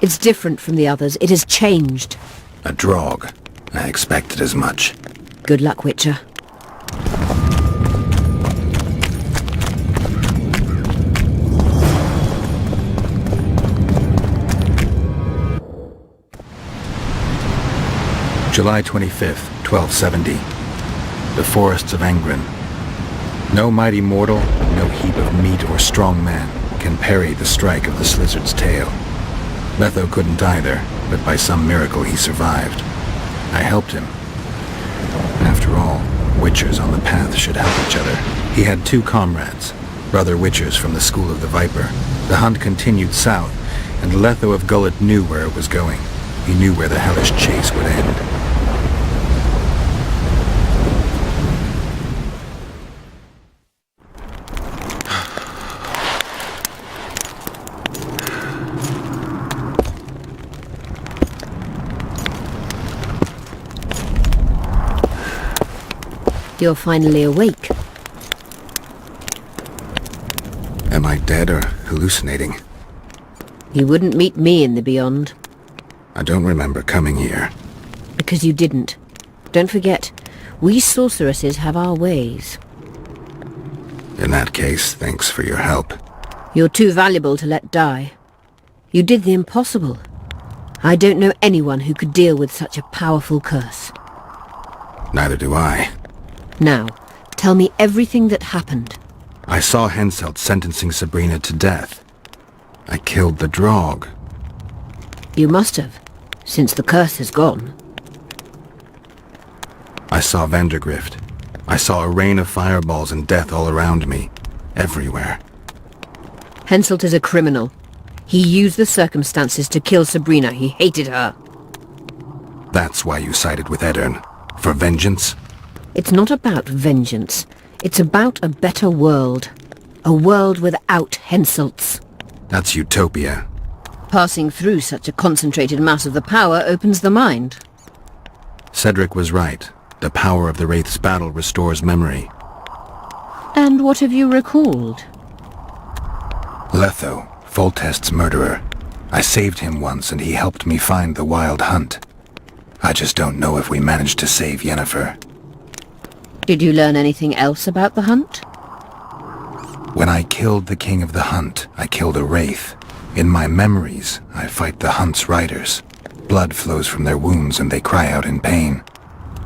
It's different from the others. It has changed. A Draug. I expected as much. Good luck, Witcher. July 25th, 1270. The forests of Angren. No mighty mortal, no heap of meat or strong man can parry the strike of the Slizzard's tail. Letho couldn't either, but by some miracle he survived. I helped him. After all, Witchers on the path should help each other. He had two comrades, brother Witchers from the School of the Viper. The hunt continued south, and Letho of Gullet knew where it was going. He knew where the hellish chase would end. You're finally awake. Am I dead or hallucinating? You wouldn't meet me in the Beyond. I don't remember coming here. Because you didn't. Don't forget, we sorceresses have our ways. In that case, thanks for your help. You're too valuable to let die. You did the impossible. I don't know anyone who could deal with such a powerful curse. Neither do I. Now, tell me everything that happened. I saw Henselt sentencing Sabrina to death. I killed the Draug. You must have, since the curse is gone. I saw Vandergrift. I saw a rain of fireballs and death all around me. Everywhere. Henselt is a criminal. He used the circumstances to kill Sabrina. He hated her. That's why you sided with Eddern. For vengeance? It's not about vengeance. It's about a better world. A world without Henselts. That's utopia. Passing through such a concentrated mass of the power opens the mind. Cedric was right. The power of the Wraith's battle restores memory. And what have you recalled? Letho, Foltest's murderer. I saved him once and he helped me find the Wild Hunt. I just don't know if we managed to save Yennefer. Did you learn anything else about the hunt? When I killed the King of the Hunt, I killed a Wraith. In my memories, I fight the Hunt's riders. Blood flows from their wounds and they cry out in pain.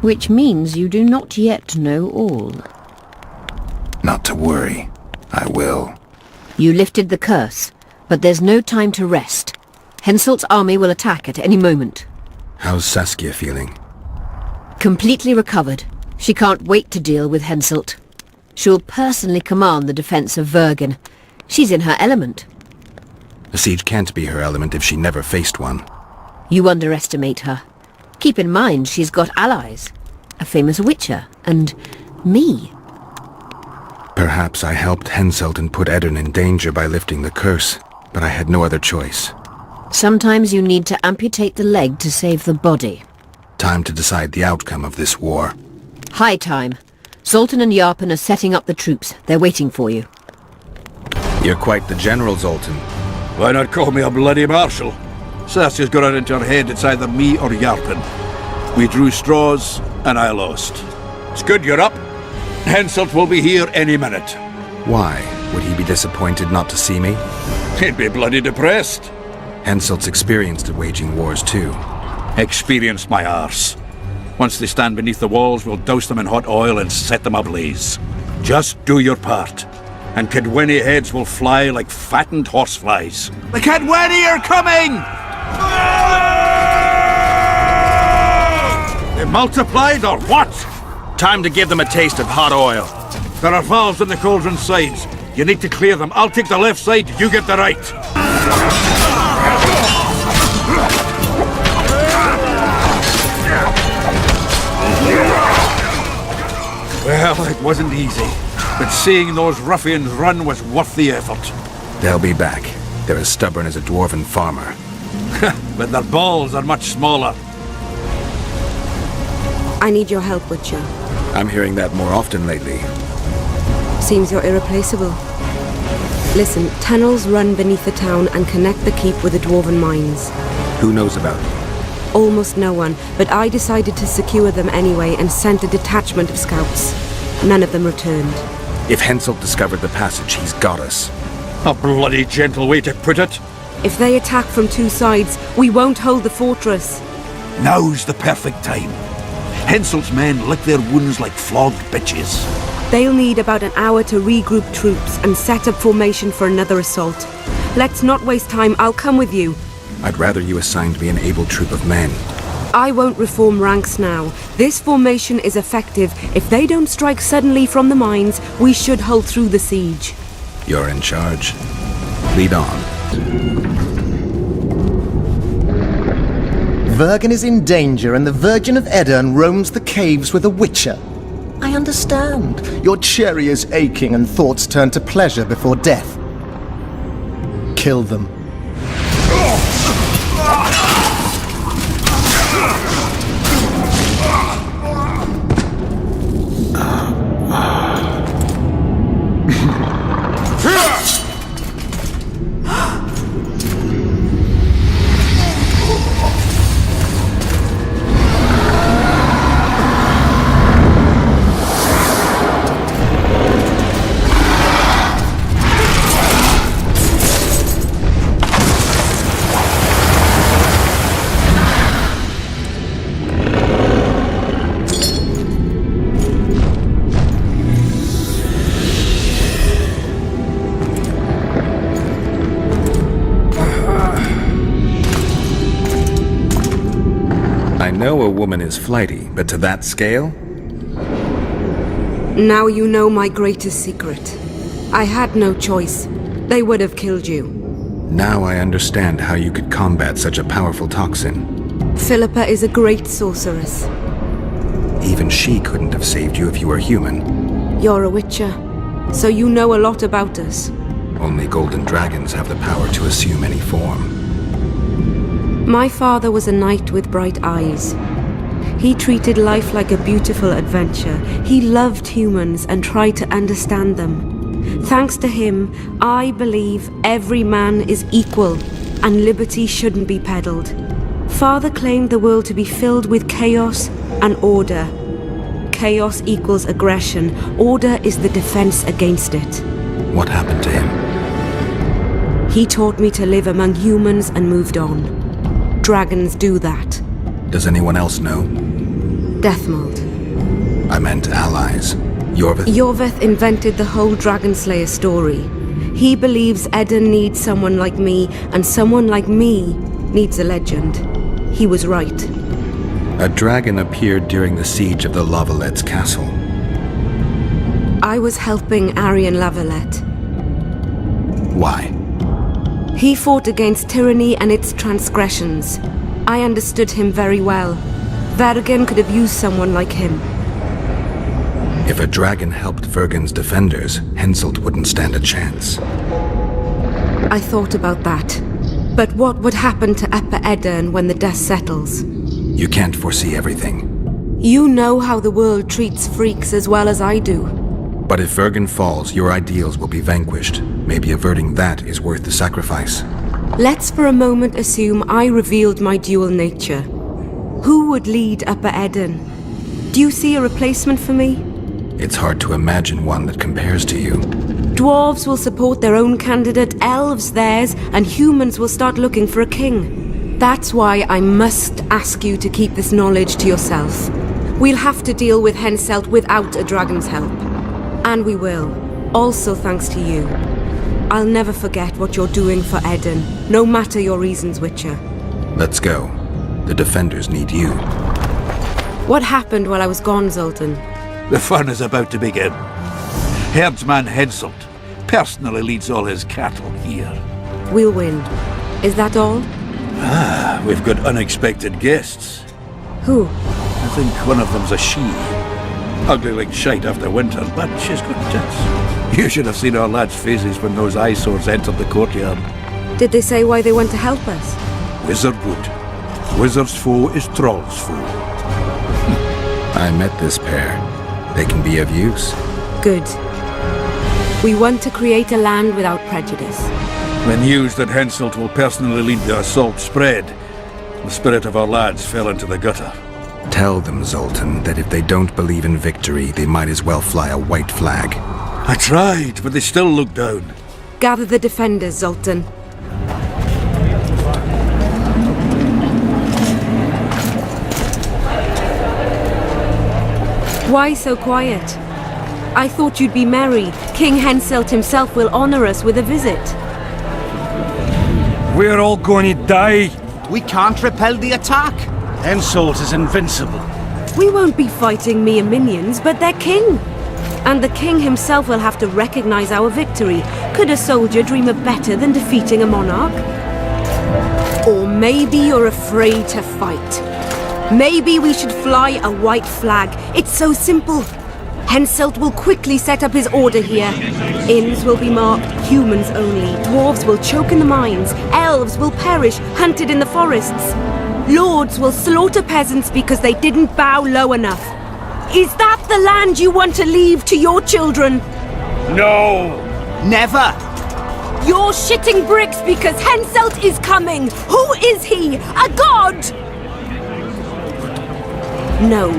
Which means you do not yet know all. Not to worry. I will. You lifted the curse, but there's no time to rest. Henselt's army will attack at any moment. How's Saskia feeling? Completely recovered. She can't wait to deal with Henselt. She'll personally command the defense of Vergen. She's in her element. A siege can't be her element if she never faced one. You underestimate her. Keep in mind she's got allies. A famous witcher, and me. Perhaps I helped Henselt and put Eddern in danger by lifting the curse, but I had no other choice. Sometimes you need to amputate the leg to save the body. Time to decide the outcome of this war. High time. Zoltan and Yarpen are setting up the troops. They're waiting for you. You're quite the general, Zoltan. Why not call me a bloody marshal? Saskia's got it into her head it's either me or Yarpen. We drew straws, and I lost. It's good you're up. Henselt will be here any minute. Why? Would he be disappointed not to see me? He'd be bloody depressed. Henselt's experienced at waging wars too. Experienced my arse. Once they stand beneath the walls, we'll douse them in hot oil and set them ablaze. Just do your part, and Cadweni heads will fly like fattened horseflies. The Cadweni are coming! They multiplied or what? Time to give them a taste of hot oil. There are valves on the cauldron sides. You need to clear them. I'll take the left side, you get the right. Well, it wasn't easy, but seeing those ruffians run was worth the effort. They'll be back. They're as stubborn as a dwarven farmer. But their balls are much smaller. I need your help, Witcher. I'm hearing that more often lately. Seems you're irreplaceable. Listen, tunnels run beneath the town and connect the keep with the dwarven mines. Who knows about it? Almost no one, but I decided to secure them anyway and sent a detachment of scouts. None of them returned. If Henselt discovered the passage, he's got us. A bloody gentle way to put it. If they attack from two sides, we won't hold the fortress. Now's the perfect time. Henselt's men lick their wounds like flogged bitches. They'll need about an hour to regroup troops and set up formation for another assault. Let's not waste time. I'll come with you. I'd rather you assigned me an able troop of men. I won't reform ranks now. This formation is effective. If they don't strike suddenly from the mines, we should hold through the siege. You're in charge. Lead on. Vergen is in danger and the Virgin of Edirn roams the caves with a witcher. I understand. Your cherry is aching and thoughts turn to pleasure before death. Kill them. I know a woman is flighty, but to that scale? Now you know my greatest secret. I had no choice. They would have killed you. Now I understand how you could combat such a powerful toxin. Philippa is a great sorceress. Even she couldn't have saved you if you were human. You're a witcher, so you know a lot about us. Only golden dragons have the power to assume any form. My father was a knight with bright eyes. He treated life like a beautiful adventure. He loved humans and tried to understand them. Thanks to him, I believe every man is equal and liberty shouldn't be peddled. Father claimed the world to be filled with chaos and order. Chaos equals aggression. Order is the defense against it. What happened to him? He taught me to live among humans and moved on. Dragons do that. Does anyone else know? Deathmold. I meant allies. Yorveth? Yorveth invented the whole Dragonslayer story. He believes Edirn needs someone like me, and someone like me needs a legend. He was right. A dragon appeared during the siege of the Lavalettes castle. I was helping Aryan Lavalette. Why? He fought against tyranny and its transgressions. I understood him very well. Vergen could have used someone like him. If a dragon helped Vergen's defenders, Henselt wouldn't stand a chance. I thought about that. But what would happen to Upper Edirn when the dust settles? You can't foresee everything. You know how the world treats freaks as well as I do. But if Vergen falls, your ideals will be vanquished. Maybe averting that is worth the sacrifice. Let's for a moment assume I revealed my dual nature. Who would lead Upper Eden? Do you see a replacement for me? It's hard to imagine one that compares to you. Dwarves will support their own candidate, elves theirs, and humans will start looking for a king. That's why I must ask you to keep this knowledge to yourself. We'll have to deal with Henselt without a dragon's help. And we will. Also thanks to you. I'll never forget what you're doing for Eden, no matter your reasons, Witcher. Let's go. The defenders need you. What happened while I was gone, Zoltan? The fun is about to begin. Herdsman Henselt personally leads all his cattle here. We'll win. Is that all? We've got unexpected guests. Who? I think one of them's a she. Ugly like shite after winter, but she's got tits. You should have seen our lads' faces when those eyesores entered the courtyard. Did they say why they want to help us? Wizard would. Wizard's foe is Troll's foe. I met this pair. They can be of use. Good. We want to create a land without prejudice. The news that Henselt will personally lead the assault spread. The spirit of our lads fell into the gutter. Tell them, Zoltan, that if they don't believe in victory, they might as well fly a white flag. I tried, but they still look down. Gather the defenders, Zoltan. Why so quiet? I thought you'd be merry. King Henselt himself will honor us with a visit. We're all going to die. We can't repel the attack. Henselt is invincible. We won't be fighting mere minions, but their king. And the king himself will have to recognize our victory. Could a soldier dream of better than defeating a monarch? Or maybe you're afraid to fight. Maybe we should fly a white flag. It's so simple. Henselt will quickly set up his order here. Inns will be marked humans only. Dwarves will choke in the mines. Elves will perish, hunted in the forests. Lords will slaughter peasants because they didn't bow low enough. Is that the land you want to leave to your children? No! Never! You're shitting bricks because Henselt is coming! Who is he? A god? No.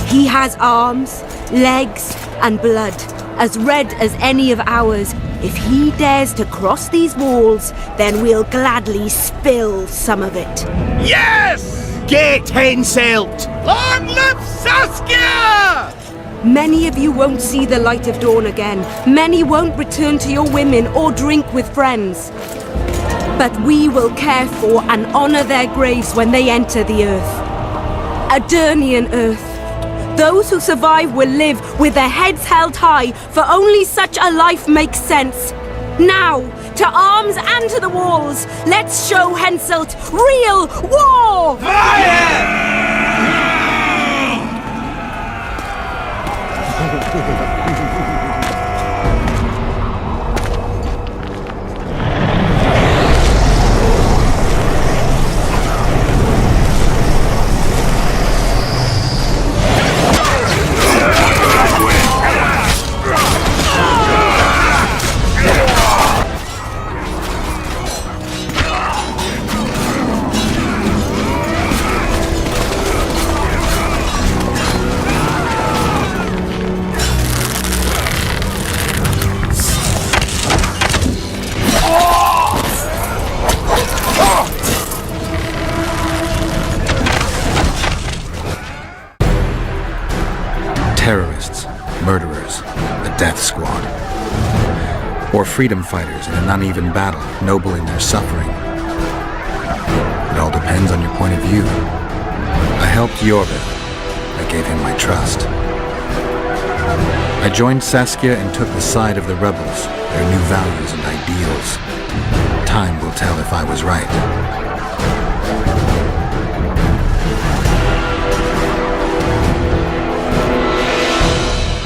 He has arms, legs, and blood, as red as any of ours. If he dares to cross these walls, then we'll gladly spill some of it. Yes! Get Henselt! Long live Saskia! Many of you won't see the light of dawn again. Many won't return to your women or drink with friends. But we will care for and honor their graves when they enter the earth. Aedirnian earth. Those who survive will live with their heads held high, for only such a life makes sense. Now, to arms and to the walls, let's show Henselt real war! Fire! Terrorists, murderers, the Death Squad. Or freedom fighters in an uneven battle, noble in their suffering. It all depends on your point of view. I helped Jorveth. I gave him my trust. I joined Saskia and took the side of the rebels, their new values and ideals. Time will tell if I was right.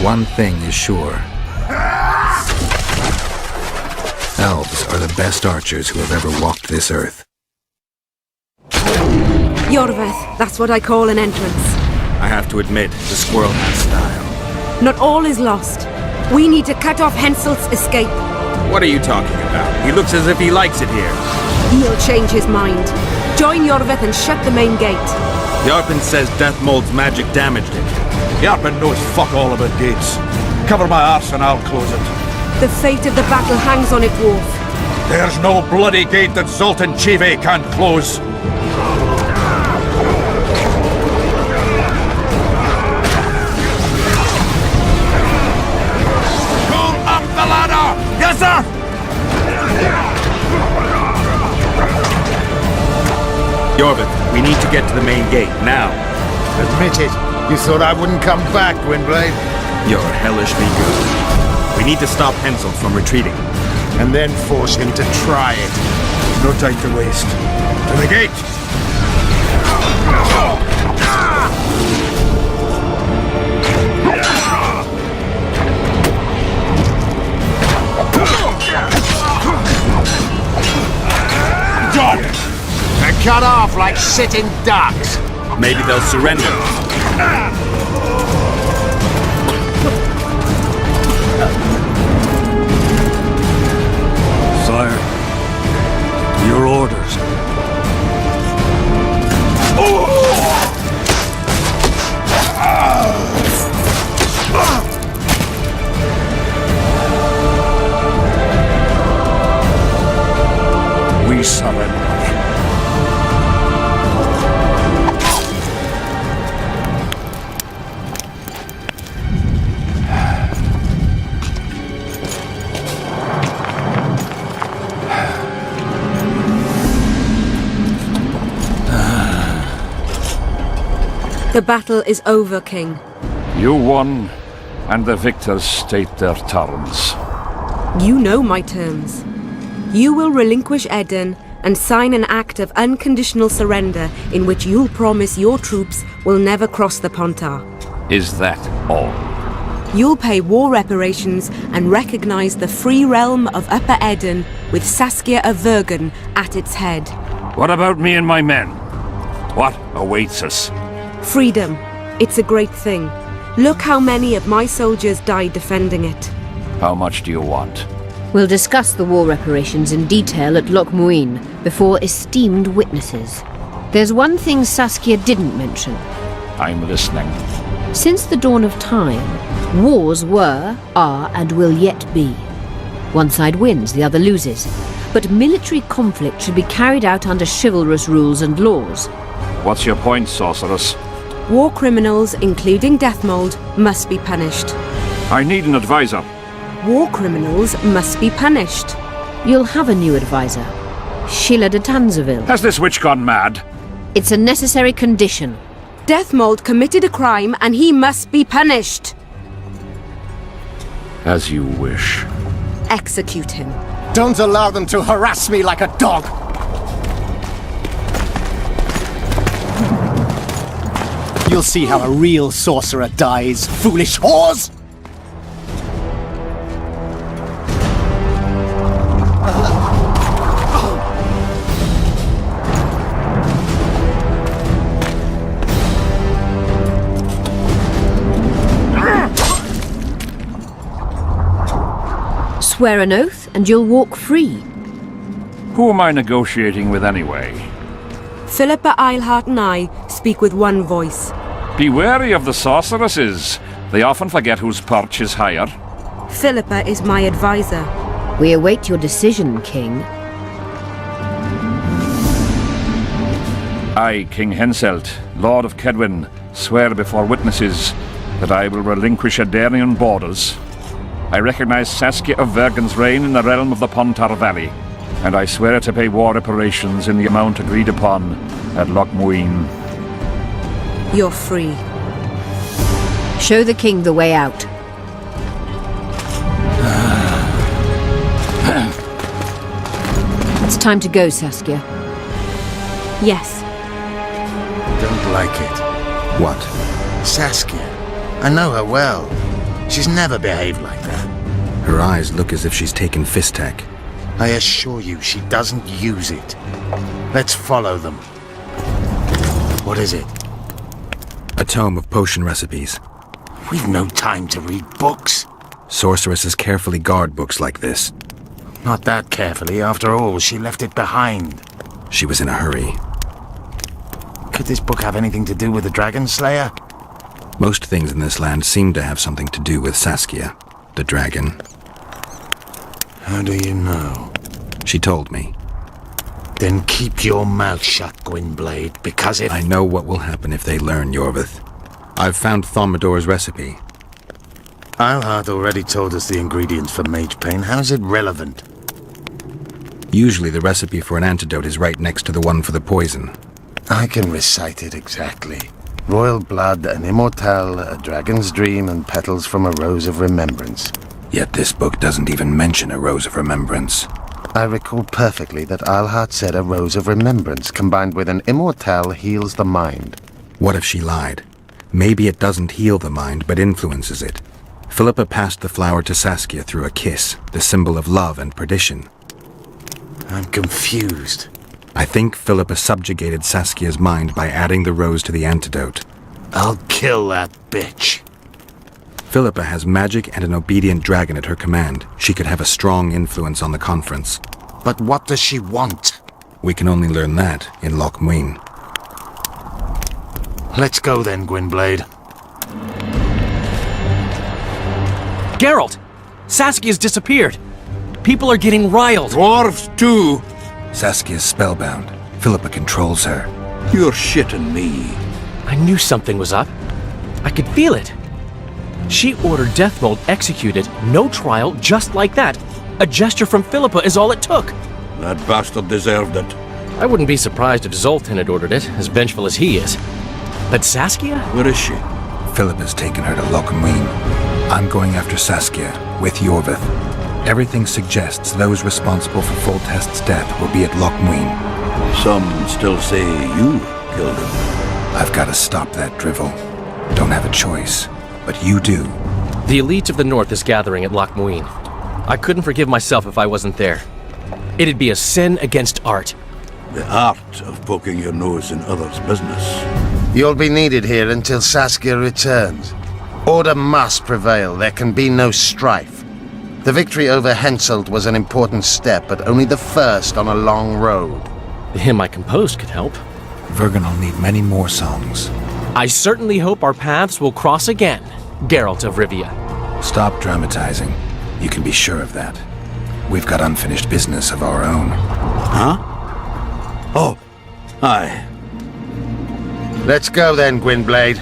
One thing is sure. Elves are the best archers who have ever walked this earth. Jorveth, that's what I call an entrance. I have to admit, the squirrel has style. Not all is lost. We need to cut off Henselt's escape. What are you talking about? He looks as if he likes it here. He'll change his mind. Join Jorveth and shut the main gate. Yarpen says Deathmold's magic damaged it. Yarpen knows fuck all about gates. Cover my arse and I'll close it. The fate of the battle hangs on it, dwarf. There's no bloody gate that Zoltan Chive can't close. Pull up the ladder! Yes, sir! Jorveth, we need to get to the main gate, now. Admit it. You thought I wouldn't come back, Gwynblade? You're hellishly good. We need to stop Henselt from retreating. And then force him to try it. No time to waste. To the gate! Done! They're cut off like sitting ducks. Maybe they'll surrender. Sire, your orders. We surrender. The battle is over, King. You won, and the victors state their terms. You know my terms. You will relinquish Eden and sign an act of unconditional surrender in which you'll promise your troops will never cross the Pontar. Is that all? You'll pay war reparations and recognize the free realm of Upper Eden with Saskia of Vergen at its head. What about me and my men? What awaits us? Freedom. It's a great thing. Look how many of my soldiers died defending it. How much do you want? We'll discuss the war reparations in detail at Loch Muin before esteemed witnesses. There's one thing Saskia didn't mention. I'm listening. Since the dawn of time, wars were, are, and will yet be. One side wins, the other loses. But military conflict should be carried out under chivalrous rules and laws. What's your point, sorceress? War criminals, including Deathmold, must be punished. I need an advisor. War criminals must be punished. You'll have a new advisor. Sheila de Tanzeville. Has this witch gone mad? It's a necessary condition. Deathmold committed a crime and he must be punished. As you wish. Execute him. Don't allow them to harass me like a dog! You'll see how a real sorcerer dies, foolish whores! Swear an oath and you'll walk free. Who am I negotiating with anyway? Philippa Eilhart and I speak with one voice. Be wary of the sorceresses. They often forget whose perch is higher. Philippa is my advisor. We await your decision, King. I, King Henselt, Lord of Kedwin, swear before witnesses that I will relinquish Adarian borders. I recognize Saskia of Vergen's reign in the realm of the Pontar Valley, and I swear to pay war reparations in the amount agreed upon at Loch Muin. You're free. Show the king the way out. It's time to go, Saskia. Yes. Don't like it. What? Saskia. I know her well. She's never behaved like that. Her eyes look as if she's taken Fistek. I assure you, she doesn't use it. Let's follow them. What is it? A tome of potion recipes. We've no time to read books. Sorceresses carefully guard books like this. Not that carefully. After all, she left it behind. She was in a hurry. Could this book have anything to do with the Dragon Slayer? Most things in this land seem to have something to do with Saskia, the dragon. How do you know? She told me. Then keep your mouth shut, Gwynblade, because if... I know what will happen if they learn, Yorvith. I've found Thaumadour's recipe. Eilhart already told us the ingredients for Mage Pain. How's it relevant? Usually the recipe for an antidote is right next to the one for the poison. I can recite it exactly. Royal blood, an immortelle, a dragon's dream, and petals from a rose of remembrance. Yet this book doesn't even mention a rose of remembrance. I recall perfectly that Eilhart said a rose of remembrance combined with an immortelle heals the mind. What if she lied? Maybe it doesn't heal the mind, but influences it. Philippa passed the flower to Saskia through a kiss, the symbol of love and perdition. I'm confused. I think Philippa subjugated Saskia's mind by adding the rose to the antidote. I'll kill that bitch. Philippa has magic and an obedient dragon at her command. She could have a strong influence on the conference. But what does she want? We can only learn that in Loch Muin. Let's go then, Gwynblade. Geralt! Saskia's disappeared. People are getting riled. Dwarves too. Saskia's spellbound. Philippa controls her. You're shitting me. I knew something was up. I could feel it. She ordered Deathmold executed, no trial, just like that. A gesture from Philippa is all it took. That bastard deserved it. I wouldn't be surprised if Zoltan had ordered it, as vengeful as he is. But Saskia? Where is she? Philippa's taken her to Loch Muin. I'm going after Saskia, with Yorvith. Everything suggests those responsible for Foltest's death will be at Loch Muin. Some still say you killed him. I've got to stop that drivel. Don't have a choice. But you do. The elite of the North is gathering at Loch Muin. I couldn't forgive myself if I wasn't there. It'd be a sin against art. The art of poking your nose in others' business. You'll be needed here until Saskia returns. Order must prevail. There can be no strife. The victory over Henselt was an important step, but only the first on a long road. The hymn I composed could help. Vergen will need many more songs. I certainly hope our paths will cross again, Geralt of Rivia. Stop dramatizing. You can be sure of that. We've got unfinished business of our own. Huh? Oh, aye. Let's go then, Gwynblade.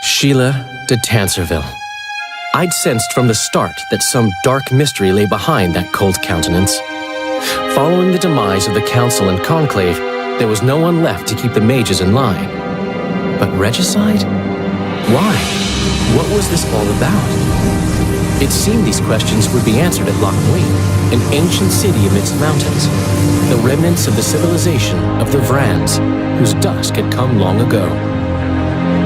Sheila de Tanserville. I'd sensed from the start that some dark mystery lay behind that cold countenance. Following the demise of the Council and Conclave, there was no one left to keep the mages in line. But regicide? Why? What was this all about? It seemed these questions would be answered at Loch Muin, an ancient city amidst mountains, the remnants of the civilization of the Vrans, whose dusk had come long ago.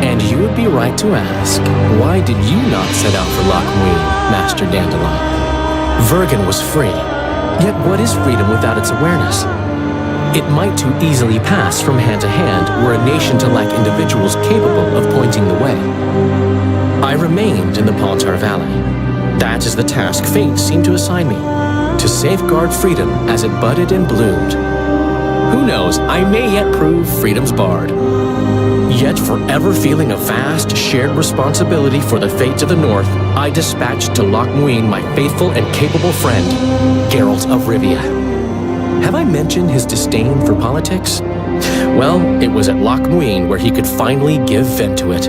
And you would be right to ask, why did you not set out for Loch Muin, Master Dandelion? Vergen was free. Yet what is freedom without its awareness? It might too easily pass from hand to hand were a nation to lack individuals capable of pointing the way. I remained in the Paltar Valley. That is the task fate seemed to assign me, to safeguard freedom as it budded and bloomed. Who knows, I may yet prove freedom's bard. Yet forever feeling a vast, shared responsibility for the fates of the North, I dispatched to Loch Muin my faithful and capable friend, Geralt of Rivia. Have I mentioned his disdain for politics? Well, it was at Loch Muin where he could finally give vent to it.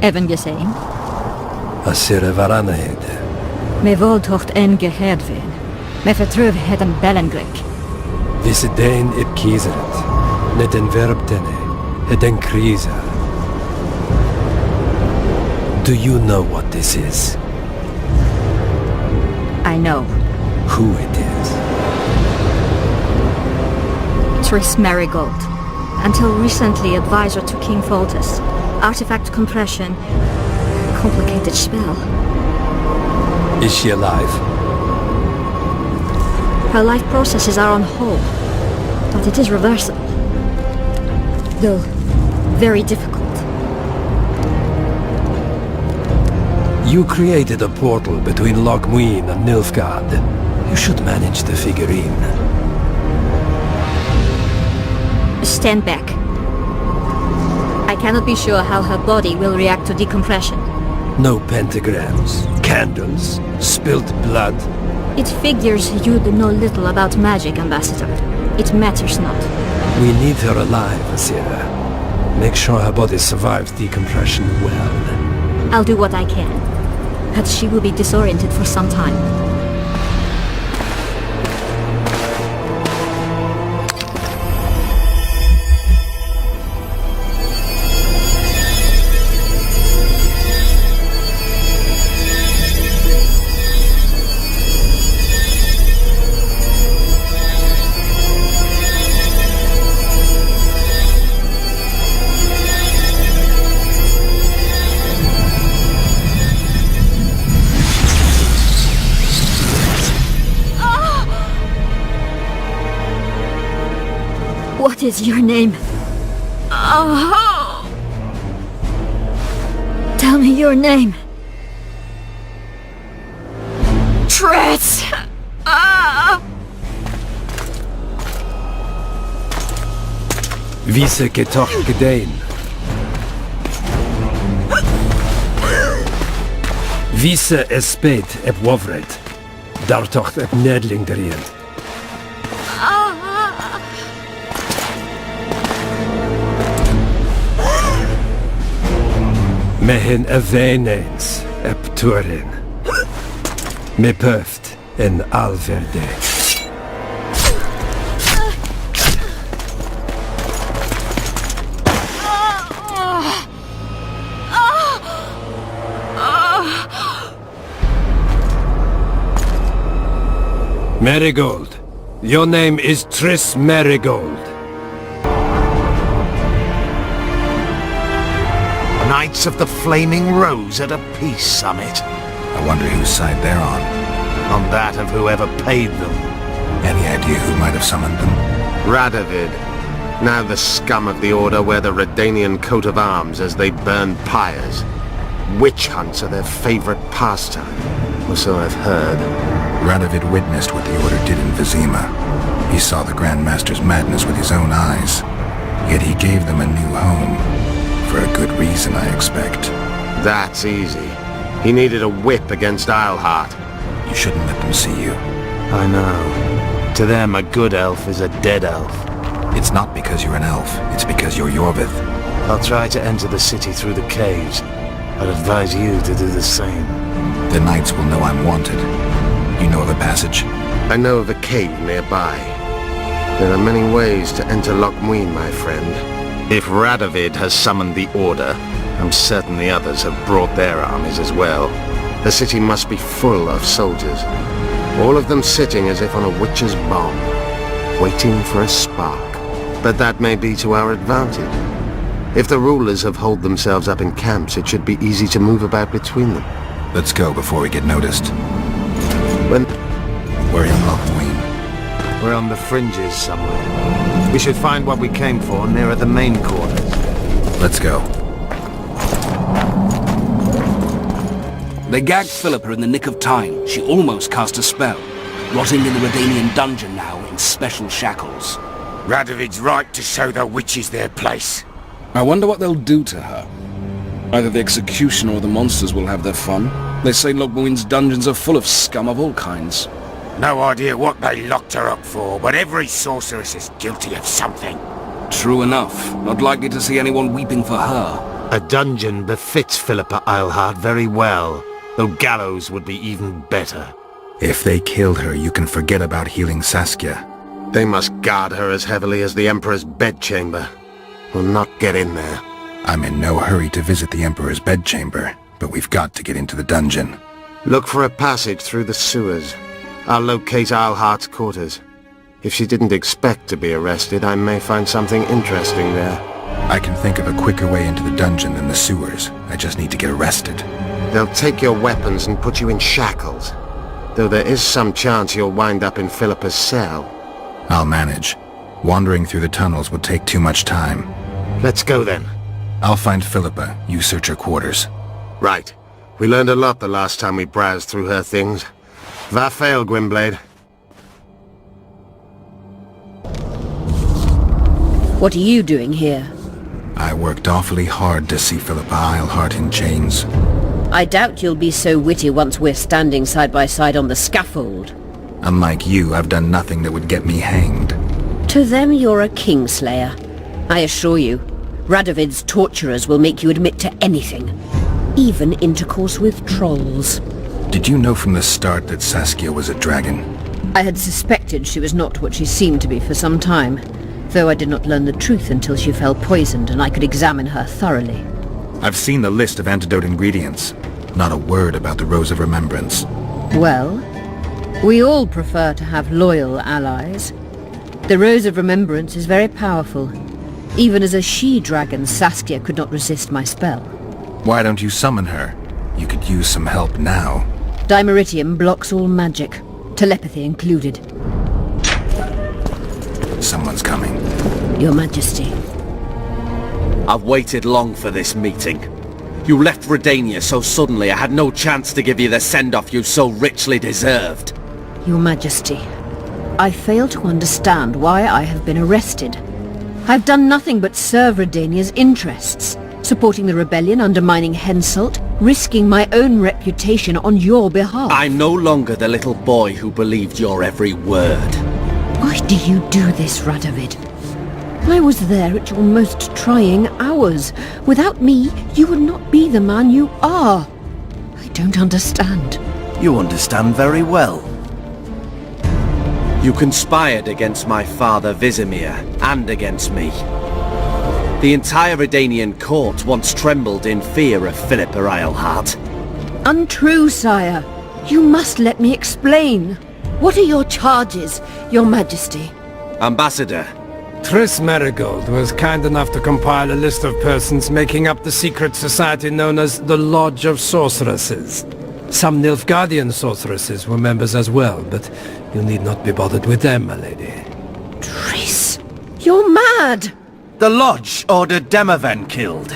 Even gesehen? Asira Varanahede. Me voltocht en geheerd wen. Me vertrouw het een Bellengrik. Visidein ib kieseret. Net en verbtene. Het en krisa. Do you know what this is? I know. Who it is? Triss Merigold. Until recently advisor to King Foltest. Artifact compression. Complicated spell. Is she alive? Her life processes are on hold. But it is reversible. Though, very difficult. You created a portal between Lochmuin and Nilfgaard. You should manage the figurine. Stand back. I cannot be sure how her body will react to decompression. No pentagrams, candles, spilt blood. It figures you know little about magic, Ambassador. It matters not. We need her alive, Asira. Make sure her body survives decompression well. I'll do what I can. But she will be disoriented for some time. What is your name? Oh. Tell me your name. Triss! Vise Ketoch Gedein. Vise Espeit ep Wovred. Dartocht ep Nedling derien. Mehen Aveneens ep Turin. Me Pöft en Alverde. Merigold. Your name is Triss Merigold. Knights of the Flaming Rose at a peace summit. I wonder whose side they're on. On that of whoever paid them. Any idea who might have summoned them? Radovid. Now the scum of the Order wear the Redanian coat of arms as they burn pyres. Witch hunts are their favorite pastime, or so I've heard. Radovid witnessed what the Order did in Vizima. He saw the Grand Master's madness with his own eyes. Yet he gave them a new home. For a good reason, I expect. That's easy. He needed a whip against Isleheart. You shouldn't let them see you. I know. To them, a good elf is a dead elf. It's not because you're an elf. It's because you're Yorvith. I'll try to enter the city through the caves. I'd advise you to do the same. The knights will know I'm wanted. You know the passage? I know of a cave nearby. There are many ways to enter Lochmuin, my friend. If Radovid has summoned the Order, I'm certain the others have brought their armies as well. The city must be full of soldiers. All of them sitting as if on a witch's bomb, waiting for a spark. But that may be to our advantage. If the rulers have holed themselves up in camps, it should be easy to move about between them. Let's go before we get noticed. When... We're in Lochmuin. We're on the fringes somewhere. We should find what we came for nearer the main quarters. Let's go. They gagged Philippa in the nick of time. She almost cast a spell. Rotting in the Redanian dungeon now in special shackles. Radovid's right to show the witches their place. I wonder what they'll do to her. Either the executioner or the monsters will have their fun. They say Lochmuin's dungeons are full of scum of all kinds. No idea what they locked her up for, but every sorceress is guilty of something. True enough. Not likely to see anyone weeping for her. A dungeon befits Philippa Isleheart very well, though gallows would be even better. If they killed her, you can forget about healing Saskia. They must guard her as heavily as the Emperor's bedchamber. We'll not get in there. I'm in no hurry to visit the Emperor's bedchamber, but we've got to get into the dungeon. Look for a passage through the sewers. I'll locate Eilhart's quarters. If she didn't expect to be arrested, I may find something interesting there. I can think of a quicker way into the dungeon than the sewers. I just need to get arrested. They'll take your weapons and put you in shackles. Though there is some chance you'll wind up in Philippa's cell. I'll manage. Wandering through the tunnels would take too much time. Let's go then. I'll find Philippa. You search her quarters. Right. We learned a lot the last time we browsed through her things. Va fail, Gwynblade. What are you doing here? I worked awfully hard to see Philippa Eilhart in chains. I doubt you'll be so witty once we're standing side by side on the scaffold. Unlike you, I've done nothing that would get me hanged. To them, you're a kingslayer. I assure you, Radovid's torturers will make you admit to anything. Even intercourse with trolls. Did you know from the start that Saskia was a dragon? I had suspected she was not what she seemed to be for some time, though I did not learn the truth until she fell poisoned and I could examine her thoroughly. I've seen the list of antidote ingredients. Not a word about the Rose of Remembrance. Well, we all prefer to have loyal allies. The Rose of Remembrance is very powerful. Even as a she-dragon, Saskia could not resist my spell. Why don't you summon her? You could use some help now. Dimeritium blocks all magic, telepathy included. Someone's coming. Your Majesty. I've waited long for this meeting. You left Redania so suddenly I had no chance to give you the send-off you so richly deserved. Your Majesty, I fail to understand why I have been arrested. I've done nothing but serve Redania's interests, supporting the rebellion, undermining Henselt, risking my own reputation on your behalf. I'm no longer the little boy who believed your every word. Why do you do this, Radovid? I was there at your most trying hours. Without me, you would not be the man you are. I don't understand. You understand very well. You conspired against my father Vizimir, and against me. The entire Redanian court once trembled in fear of Philippa Eilhart. Untrue, sire. You must let me explain. What are your charges, your Majesty? Ambassador. Triss Merigold was kind enough to compile a list of persons making up the secret society known as the Lodge of Sorceresses. Some Nilfgaardian sorceresses were members as well, but you need not be bothered with them, my lady. Triss, you're mad! The Lodge ordered Demaven killed.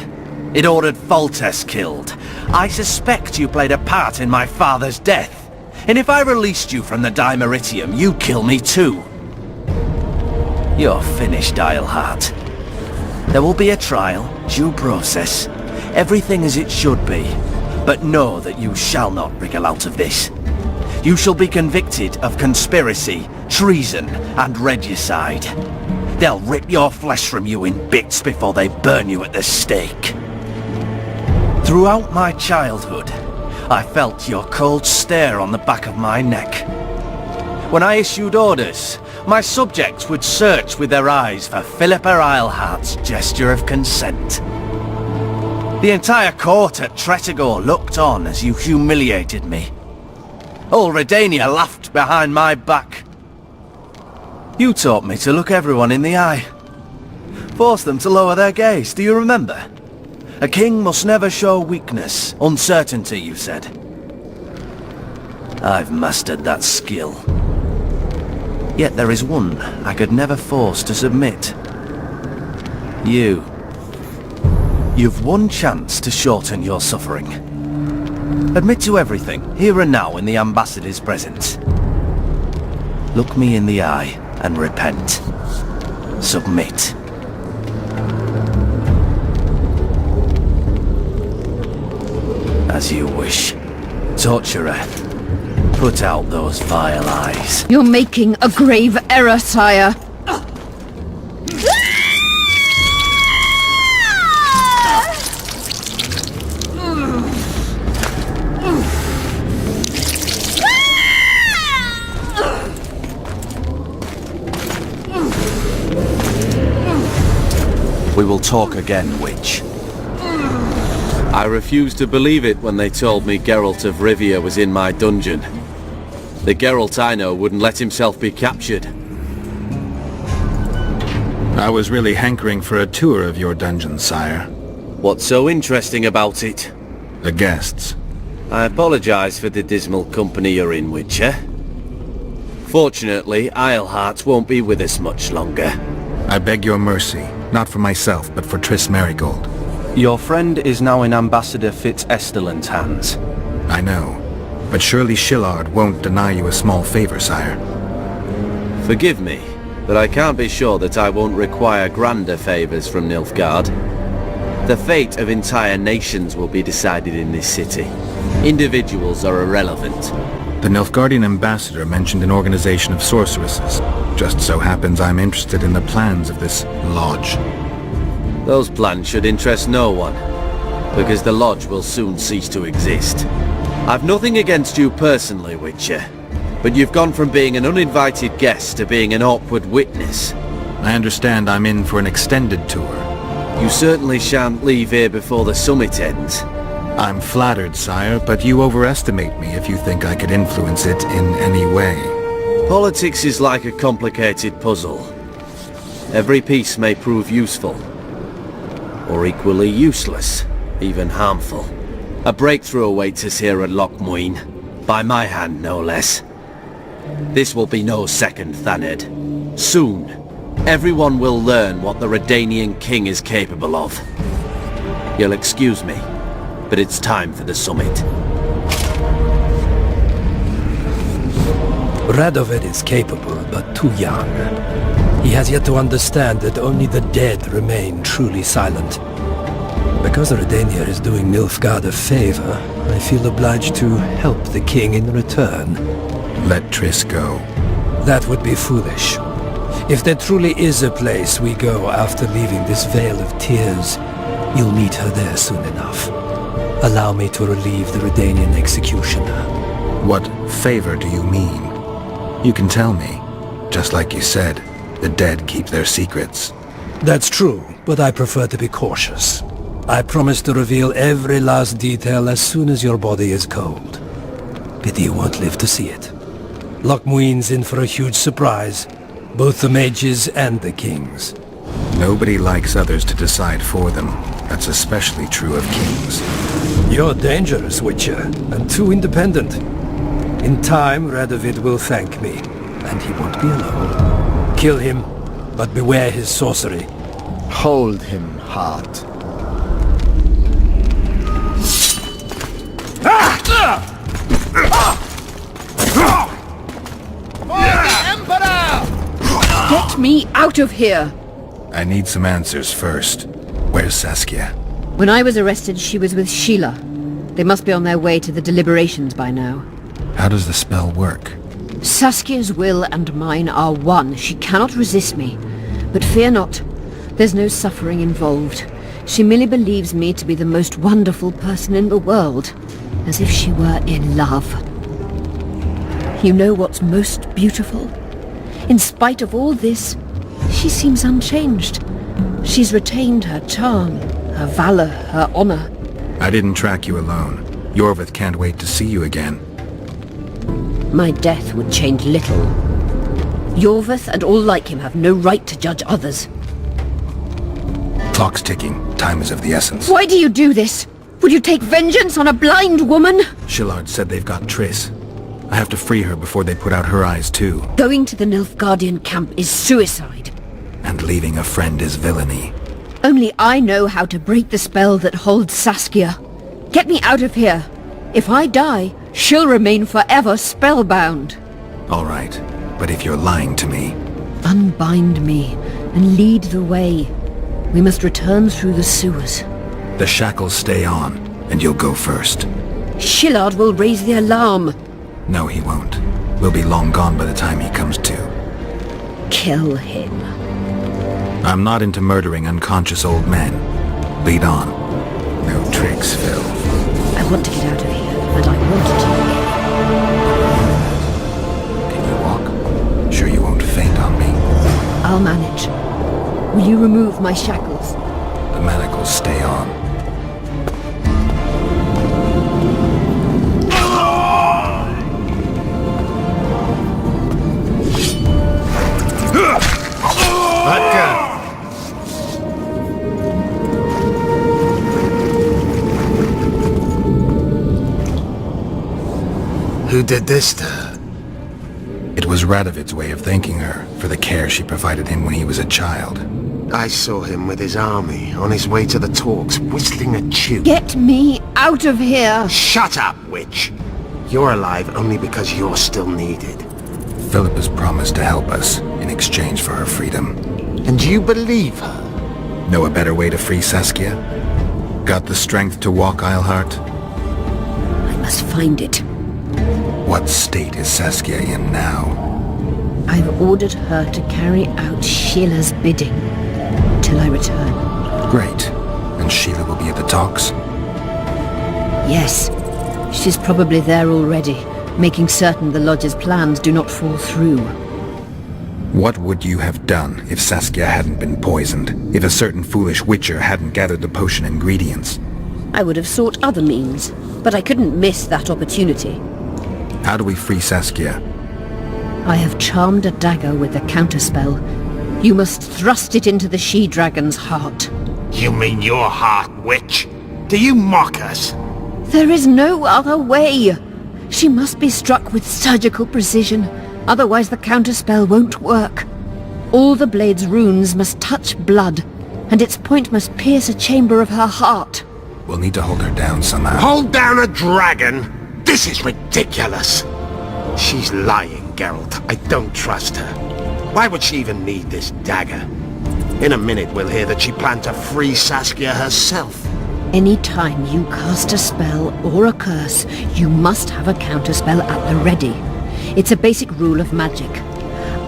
It ordered Foltest killed. I suspect you played a part in my father's death. And if I released you from the Dimeritium, you'd kill me too. You're finished, Eilhart. There will be a trial, due process, everything as it should be. But know that you shall not wriggle out of this. You shall be convicted of conspiracy, treason, and regicide. They'll rip your flesh from you in bits before they burn you at the stake. Throughout my childhood, I felt your cold stare on the back of my neck. When I issued orders, my subjects would search with their eyes for Philippa Eilhart's gesture of consent. The entire court at Tretogor looked on as you humiliated me. All Redania laughed behind my back. You taught me to look everyone in the eye. Forced them to lower their gaze, do you remember? A king must never show weakness, uncertainty, you said. I've mastered that skill. Yet there is one I could never force to submit. You. You've one chance to shorten your suffering. Admit to everything, here and now in the Ambassador's presence. Look me in the eye and repent. Submit. As you wish. Torturer, put out those vile eyes. You're making a grave error, sire. We will talk again, witch. I refused to believe it when they told me Geralt of Rivia was in my dungeon. The Geralt I know wouldn't let himself be captured. I was really hankering for a tour of your dungeon, sire. What's so interesting about it? The guests. I apologize for the dismal company you're in, Witcher. Fortunately, Eilhart won't be with us much longer. I beg your mercy, not for myself, but for Triss Merigold. Your friend is now in Ambassador Fitz-Estelin's hands. I know, but surely Shillard won't deny you a small favor, sire. Forgive me, but I can't be sure that I won't require grander favors from Nilfgaard. The fate of entire nations will be decided in this city. Individuals are irrelevant. The Nilfgaardian ambassador mentioned an organization of sorceresses. Just so happens I'm interested in the plans of this lodge. Those plans should interest no one, because the lodge will soon cease to exist. I've nothing against you personally, Witcher, but you've gone from being an uninvited guest to being an awkward witness. I understand I'm in for an extended tour. You certainly shan't leave here before the summit ends. I'm flattered, sire, but you overestimate me if you think I could influence it in any way. Politics is like a complicated puzzle. Every piece may prove useful, or equally useless, even harmful. A breakthrough awaits us here at Loch Muin, by my hand no less. This will be no second Thanedd. Soon, everyone will learn what the Redanian king is capable of. You'll excuse me, but it's time for the summit. Radovid is capable, but too young. He has yet to understand that only the dead remain truly silent. Because Redania is doing Nilfgaard a favor, I feel obliged to help the king in return. Let Triss go. That would be foolish. If there truly is a place we go after leaving this Vale of Tears, you'll meet her there soon enough. Allow me to relieve the Redanian executioner. What favor do you mean? You can tell me. Just like you said, the dead keep their secrets. That's true, but I prefer to be cautious. I promise to reveal every last detail as soon as your body is cold. Pity you won't live to see it. Loch Muin's in for a huge surprise. Both the mages and the kings. Nobody likes others to decide for them. That's especially true of kings. You're dangerous, Witcher, and too independent. In time, Radovid will thank me, and he won't be alone. Kill him, but beware his sorcery. Hold him, Hart. Get me out of here! I need some answers first. Where's Saskia? When I was arrested, she was with Sheila. They must be on their way to the deliberations by now. How does the spell work? Saskia's will and mine are one. She cannot resist me. But fear not. There's no suffering involved. She merely believes me to be the most wonderful person in the world. As if she were in love. You know what's most beautiful? In spite of all this, she seems unchanged. She's retained her charm, her valor, her honor. I didn't track you alone. Yorvith can't wait to see you again. My death would change little. Yorvith and all like him have no right to judge others. Clock's ticking. Time is of the essence. Why do you do this? Would you take vengeance on a blind woman? Shillard said they've got Triss. I have to free her before they put out her eyes too. Going to the Nilfgaardian camp is suicide. And leaving a friend is villainy. Only I know how to break the spell that holds Saskia. Get me out of here. If I die, she'll remain forever spellbound. All right, but if you're lying to me... Unbind me and lead the way. We must return through the sewers. The shackles stay on, and you'll go first. Shillard will raise the alarm. No, he won't. We'll be long gone by the time he comes to. Kill him. I'm not into murdering unconscious old men. Lead on. No tricks, Phil. I want to get out of here, and I want to. Can you walk? Sure you won't faint on me? I'll manage. Will you remove my shackles? The manacles stay on. Who did this to her? It was Radovid's way of thanking her for the care she provided him when he was a child. I saw him with his army on his way to the talks, whistling a tune. Get me out of here! Shut up, witch! You're alive only because you're still needed. Philippa's promised to help us in exchange for her freedom. And you believe her? Know a better way to free Saskia? Got the strength to walk Eilhart? I must find it. What state is Saskia in now? I've ordered her to carry out Sheila's bidding till I return. Great. And Sheila will be at the talks? Yes. She's probably there already, making certain the Lodge's plans do not fall through. What would you have done if Saskia hadn't been poisoned? If a certain foolish witcher hadn't gathered the potion ingredients? I would have sought other means, but I couldn't miss that opportunity. How do we free Saskia? I have charmed a dagger with a counterspell. You must thrust it into the she-dragon's heart. You mean your heart, witch? Do you mock us? There is no other way. She must be struck with surgical precision, otherwise the counterspell won't work. All the blade's runes must touch blood, and its point must pierce a chamber of her heart. We'll need to hold her down somehow. Hold down a dragon? This is ridiculous. She's lying, Geralt. I don't trust her. Why would she even need this dagger? In a minute we'll hear that she planned to free Saskia herself. Any time you cast a spell or a curse, you must have a counterspell at the ready. It's a basic rule of magic.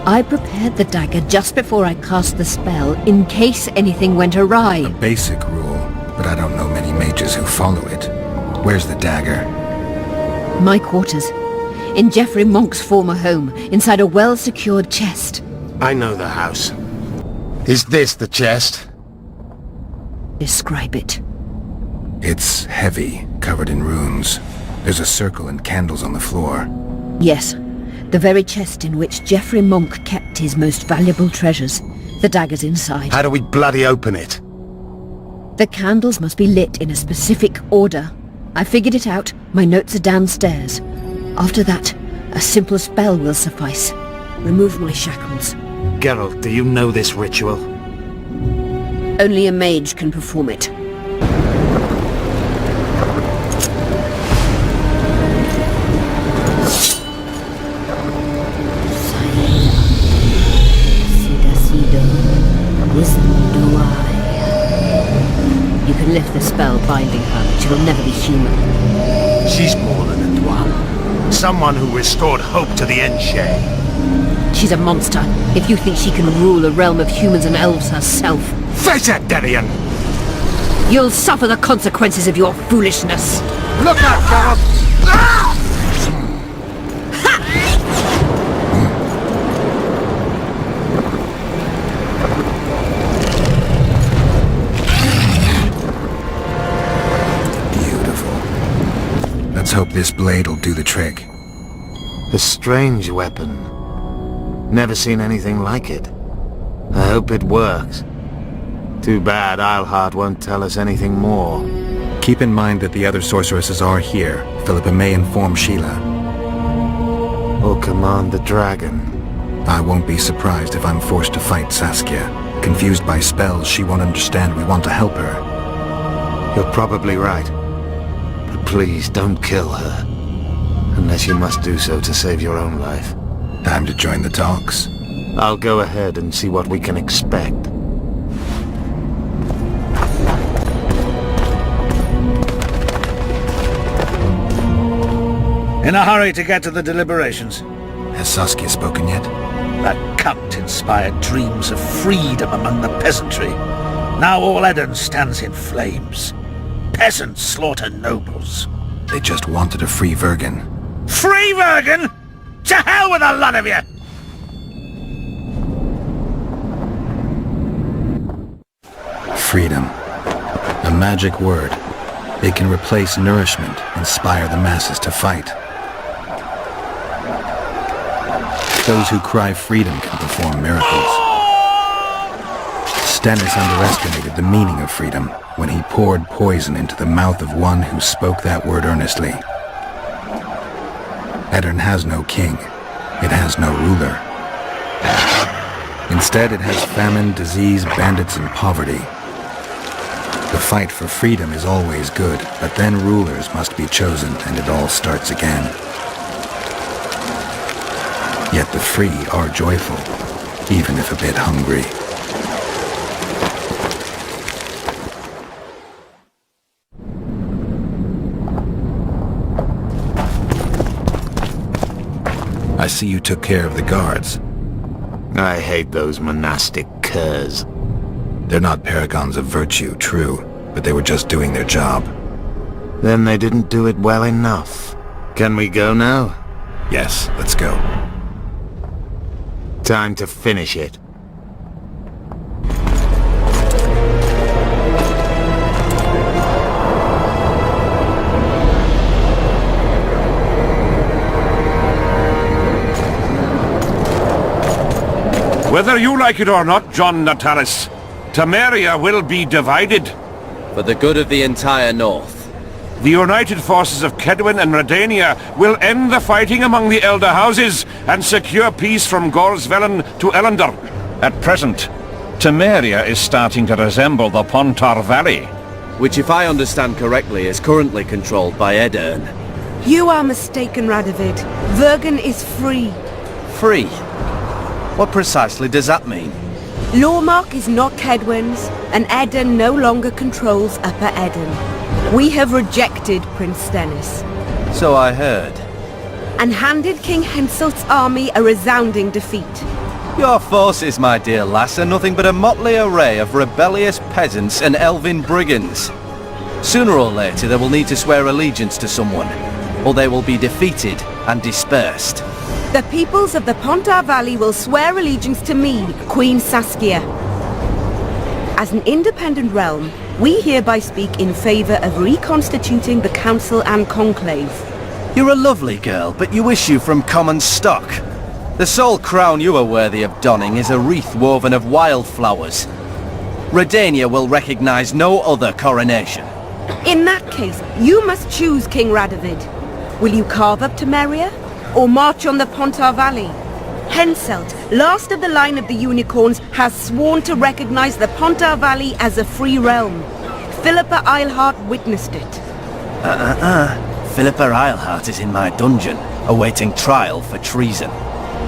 I prepared the dagger just before I cast the spell, in case anything went awry. A basic rule, but I don't know many mages who follow it. Where's the dagger? My quarters. In Geoffrey Monk's former home, inside a well-secured chest. I know the house. Is this the chest? Describe it. It's heavy, covered in runes. There's a circle and candles on the floor. Yes, the very chest in which Geoffrey Monk kept his most valuable treasures. The dagger's inside. How do we bloody open it? The candles must be lit in a specific order. I figured it out. My notes are downstairs. After that, a simple spell will suffice. Remove my shackles. Geralt, do you know this ritual? Only a mage can perform it. You can lift the spell binding her, but she will never be human. She's more than a Dwell. Someone who restored hope to the Enshe. She's a monster. If you think she can rule a realm of humans and elves herself... Face it, Delian! You'll suffer the consequences of your foolishness. Look out, Geralt! Let's hope this blade'll do the trick. A strange weapon. Never seen anything like it. I hope it works. Too bad Eilhart won't tell us anything more. Keep in mind that the other sorceresses are here. Philippa may inform Sheila. Or command the dragon. I won't be surprised if I'm forced to fight Saskia. Confused by spells, she won't understand we want to help her. You're probably right. But please don't kill her. Unless you must do so to save your own life. Time to join the talks. I'll go ahead and see what we can expect. In a hurry to get to the deliberations. Has Saskia spoken yet? That cunt inspired dreams of freedom among the peasantry. Now all Edirn stands in flames. Peasants slaughter nobles. They just wanted to free Vergen. Free Vergen? To hell with the lot of you! Freedom. A magic word. It can replace nourishment, inspire the masses to fight. Those who cry freedom can perform miracles. Stannis underestimated the meaning of freedom when he poured poison into the mouth of one who spoke that word earnestly. Edirn has no king. It has no ruler. Instead, it has famine, disease, bandits, and poverty. The fight for freedom is always good, but then rulers must be chosen and it all starts again. Yet the free are joyful, even if a bit hungry. I see you took care of the guards. I hate those monastic curs. They're not paragons of virtue, true, but they were just doing their job. Then they didn't do it well enough. Can we go now? Yes, let's go. Time to finish it. Whether you like it or not, John Natalis, Temeria will be divided. For the good of the entire North. The united forces of Kaedwen and Redania will end the fighting among the Elder Houses and secure peace from Gorsvelen to Ellendar. At present, Temeria is starting to resemble the Pontar Valley. Which, if I understand correctly, is currently controlled by Edirn. You are mistaken, Radovid. Vergen is free. Free? What precisely does that mean? Lormark is not Kaedwen's, and Edirn no longer controls Upper Edirn. We have rejected Prince Stennis. So I heard. And handed King Henselt's army a resounding defeat. Your forces, my dear lass, are nothing but a motley array of rebellious peasants and elven brigands. Sooner or later they will need to swear allegiance to someone, or they will be defeated and dispersed. The peoples of the Pontar Valley will swear allegiance to me, Queen Saskia. As an independent realm, we hereby speak in favor of reconstituting the Council and Conclave. You're a lovely girl, but you issue from common stock. The sole crown you are worthy of donning is a wreath woven of wildflowers. Redania will recognize no other coronation. In that case, you must choose, King Radovid. Will you carve up Temeria, or march on the Pontar Valley? Henselt, last of the line of the Unicorns, has sworn to recognize the Pontar Valley as a free realm. Philippa Eilhart witnessed it. Philippa Eilhart is in my dungeon, awaiting trial for treason.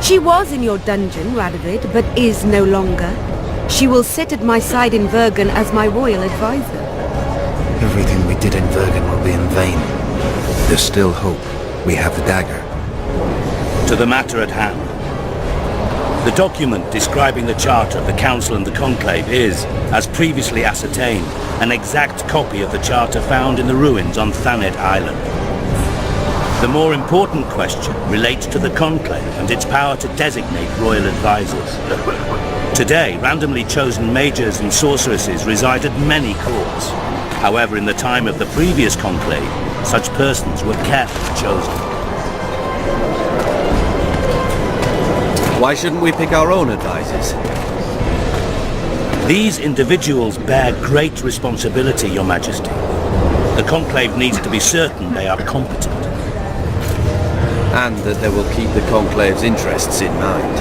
She was in your dungeon, Radovid, but is no longer. She will sit at my side in Vergen as my royal advisor. Everything we did in Vergen will be in vain. There's still hope. We have the dagger. To the matter at hand. The document describing the Charter of the Council and the Conclave is, as previously ascertained, an exact copy of the Charter found in the ruins on Thanet Island. The more important question relates to the Conclave and its power to designate royal advisors. Today, randomly chosen mages and sorceresses reside at many courts. However, in the time of the previous Conclave, such persons were carefully chosen. Why shouldn't we pick our own advisors? These individuals bear great responsibility, Your Majesty. The Conclave needs to be certain they are competent. And that they will keep the Conclave's interests in mind.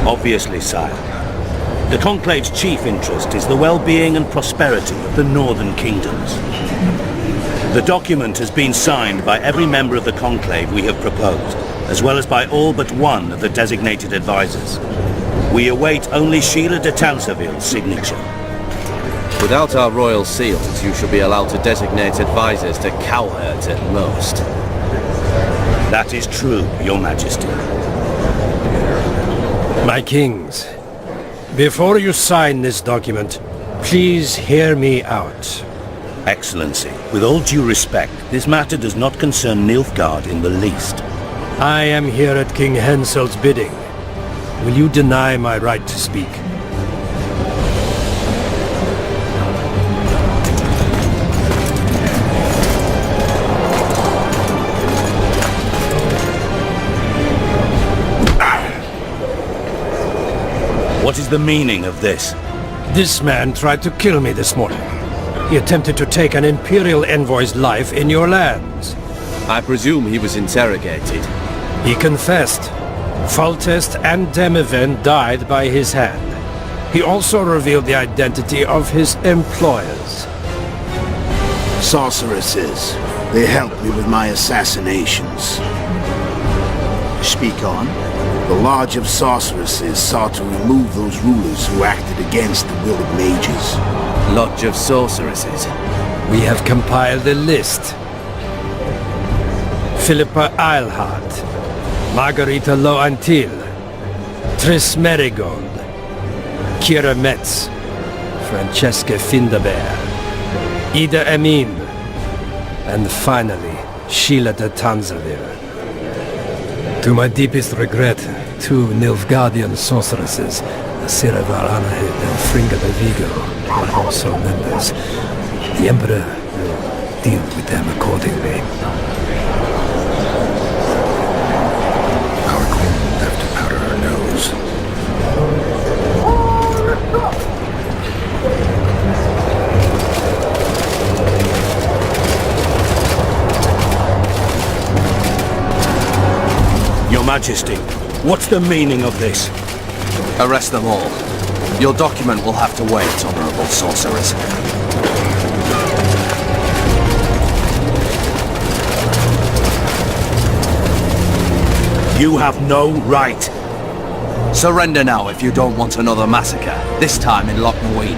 Obviously, sire. The Conclave's chief interest is the well-being and prosperity of the Northern Kingdoms. The document has been signed by every member of the Conclave we have proposed, as well as by all but one of the designated advisors. We await only Sheila de Tansarville's signature. Without our royal seals, you should be allowed to designate advisors to cowherds at most. That is true, Your Majesty. My kings, before you sign this document, please hear me out. Excellency, with all due respect, this matter does not concern Nilfgaard in the least. I am here at King Henselt's bidding. Will you deny my right to speak? What is the meaning of this? This man tried to kill me this morning. He attempted to take an Imperial envoy's life in your lands. I presume he was interrogated. He confessed. Foltest and Demiven died by his hand. He also revealed the identity of his employers. Sorceresses. They helped me with my assassinations. Speak on. The Lodge of Sorceresses sought to remove those rulers who acted against the will of mages. Lodge of Sorceresses? We have compiled a list. Philippa Eilhart, Margarita Loantil, Triss Merigold, Kira Metz, Francesca Findabair, Ida Emin, and finally, Sheila de Tanzavir. To my deepest regret, 2 Nilfgaardian sorceresses, Asira Varanahid and Fringa de Vigo, are also members. The Emperor will deal with them accordingly. Our queen will have to powder her nose. Your Majesty, what's the meaning of this? Arrest them all. Your document will have to wait, Honorable Sorcerers. You have no right. Surrender now if you don't want another massacre, this time in Loch Muin.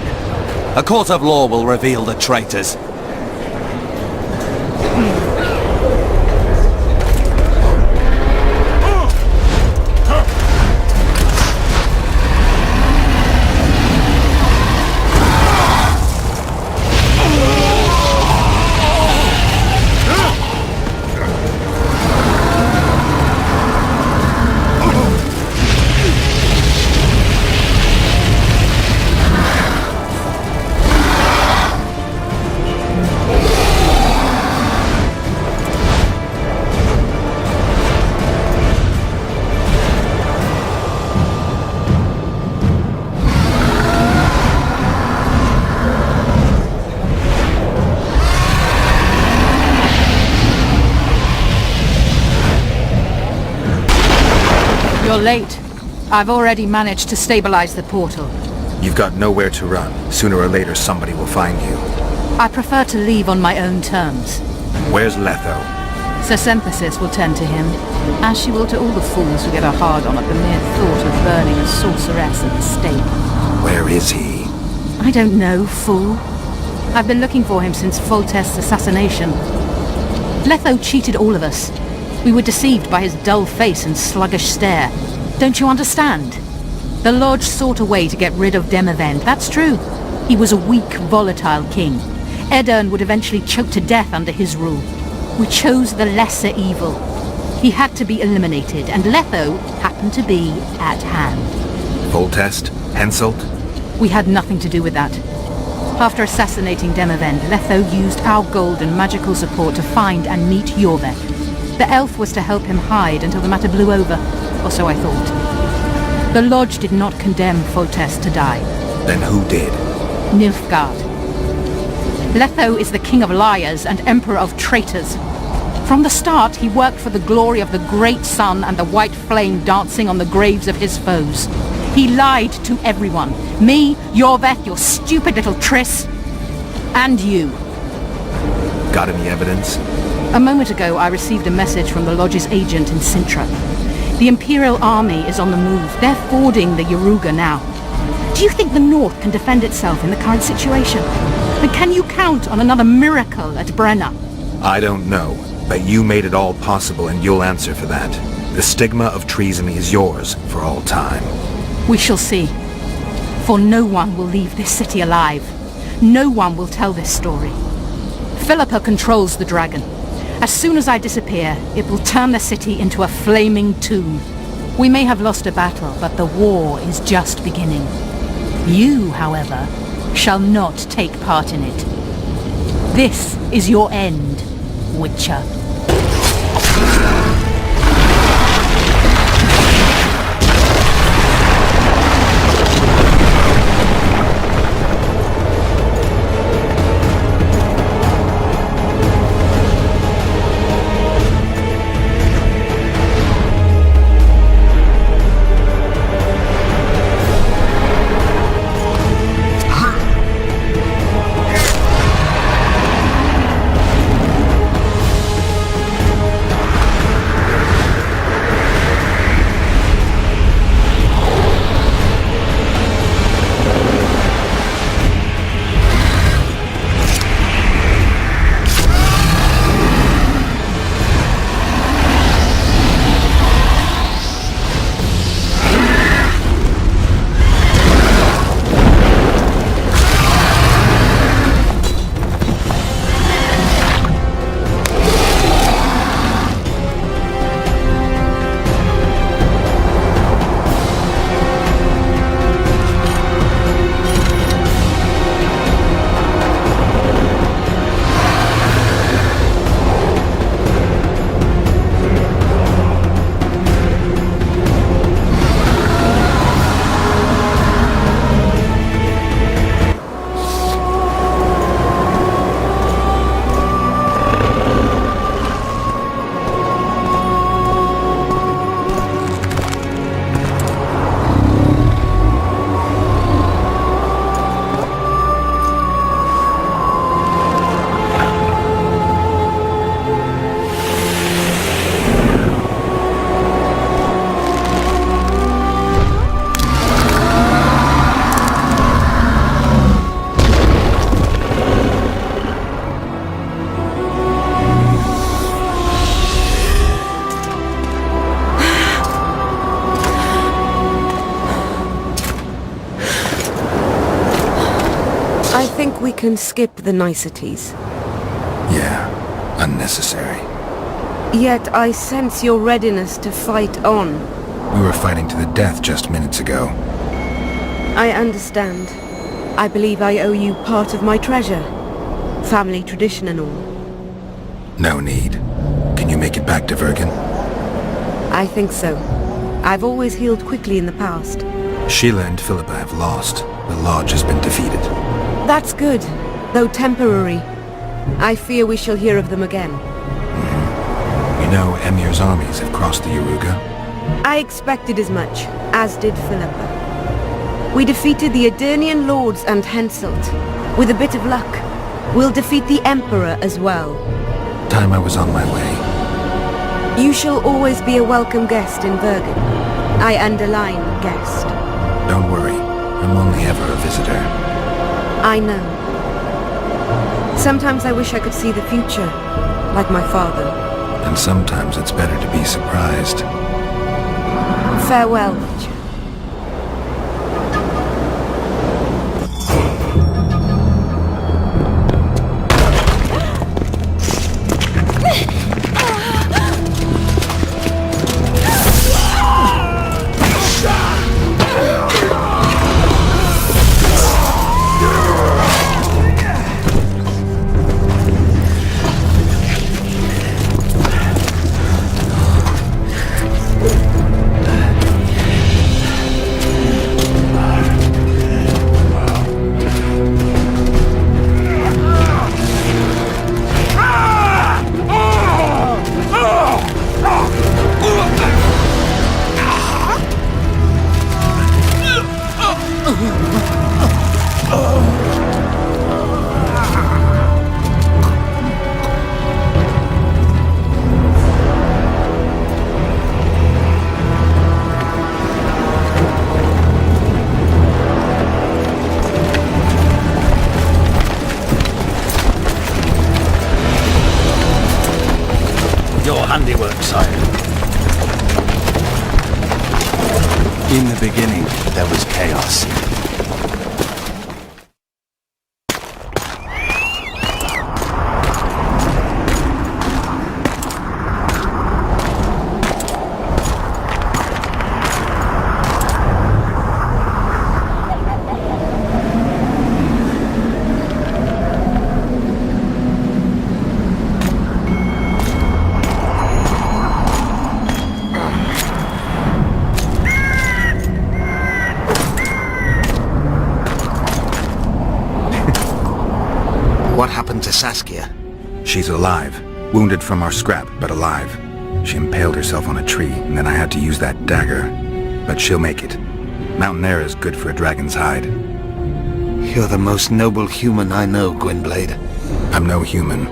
A court of law will reveal the traitors. You're late. I've already managed to stabilize the portal. You've got nowhere to run. Sooner or later, somebody will find you. I prefer to leave on my own terms. Where's Letho? Sir Synthesis will tend to him, as she will to all the fools who get a hard-on at the mere thought of burning a sorceress at the stake. Where is he? I don't know, fool. I've been looking for him since Foltest's assassination. Letho cheated all of us. We were deceived by his dull face and sluggish stare. Don't you understand? The Lodge sought a way to get rid of Demavend, that's true. He was a weak, volatile king. Edirn would eventually choke to death under his rule. We chose the lesser evil. He had to be eliminated, and Letho happened to be at hand. Foltest? Henselt? We had nothing to do with that. After assassinating Demavend, Letho used our gold and magical support to find and meet Yorveth. The elf was to help him hide until the matter blew over, or so I thought. The Lodge did not condemn Foltest to die. Then who did? Nilfgaard. Letho is the king of liars and emperor of traitors. From the start, he worked for the glory of the great sun and the white flame dancing on the graves of his foes. He lied to everyone. Me, Yorveth, your stupid little Triss, and you. Got any evidence? A moment ago, I received a message from the Lodge's agent in Sintra. The Imperial Army is on the move. They're fording the Yaruga now. Do you think the North can defend itself in the current situation? And can you count on another miracle at Brenna? I don't know, but you made it all possible and you'll answer for that. The stigma of treason is yours for all time. We shall see. For no one will leave this city alive. No one will tell this story. Philippa controls the dragon. As soon as I disappear, it will turn the city into a flaming tomb. We may have lost a battle, but the war is just beginning. You, however, shall not take part in it. This is your end, Witcher. we can skip the niceties. Yeah, unnecessary. Yet I sense your readiness to fight on. We were fighting to the death just minutes ago. I understand. I believe I owe you part of my treasure. Family tradition and all. No need. Can you make it back to Vergen? I think so. I've always healed quickly in the past. Sheila and Philippa have lost. The Lodge has been defeated. That's good, though temporary. I fear we shall hear of them again. You know Emir's armies have crossed the Yaruga? I expected as much, as did Philippa. We defeated the Edirnian lords and Henselt. With a bit of luck, we'll defeat the Emperor as well. Time I was on my way. You shall always be a welcome guest in Vergen. I underline guest. Don't worry, I'm only ever a visitor. I know. Sometimes I wish I could see the future, like my father. And sometimes it's better to be surprised. Farewell, Witcher. Your handiwork, sire. In the beginning, there was chaos. What happened to Saskia? She's alive. Wounded from our scrap, but alive. She impaled herself on a tree, and then I had to use that dagger. But she'll make it. Mountain air is good for a dragon's hide. You're the most noble human I know, Gwynblade. I'm no human.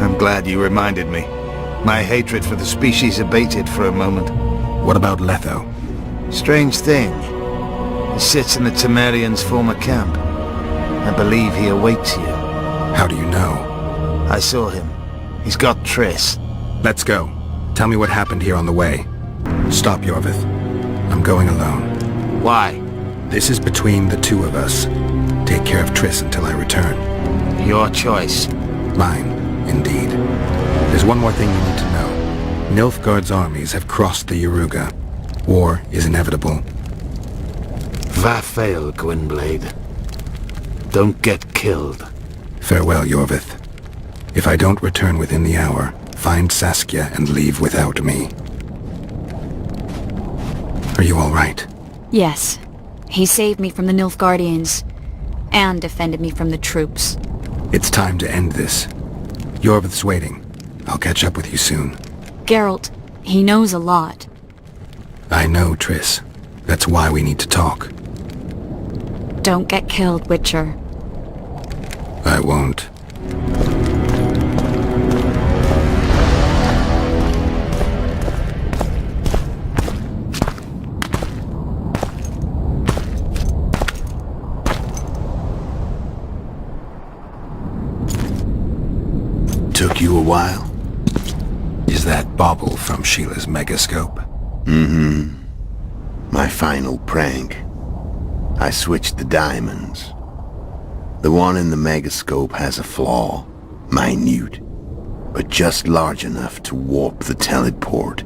I'm glad you reminded me. My hatred for the species abated for a moment. What about Letho? Strange thing. He sits in the Temerians' former camp. I believe he awaits you. How do you know? I saw him. He's got Triss. Let's go. Tell me what happened here on the way. Stop, Yorvith. I'm going alone. Why? This is between the two of us. Take care of Triss until I return. Your choice. Mine, indeed. There's one more thing you need to know. Nilfgaard's armies have crossed the Yaruga. War is inevitable. Vafail, Gwynblade. Don't get killed. Farewell, Yorvith. If I don't return within the hour, find Saskia and leave without me. Are you all right? Yes. He saved me from the Nilfgaardians, and defended me from the troops. It's time to end this. Yorvith's waiting. I'll catch up with you soon. Geralt, he knows a lot. I know, Triss. That's why we need to talk. Don't get killed, Witcher. I won't. Took you a while? Is that bauble from Sheila's megascope? Mm-hmm. My final prank. I switched the diamonds. The one in the megascope has a flaw, minute, but just large enough to warp the teleport.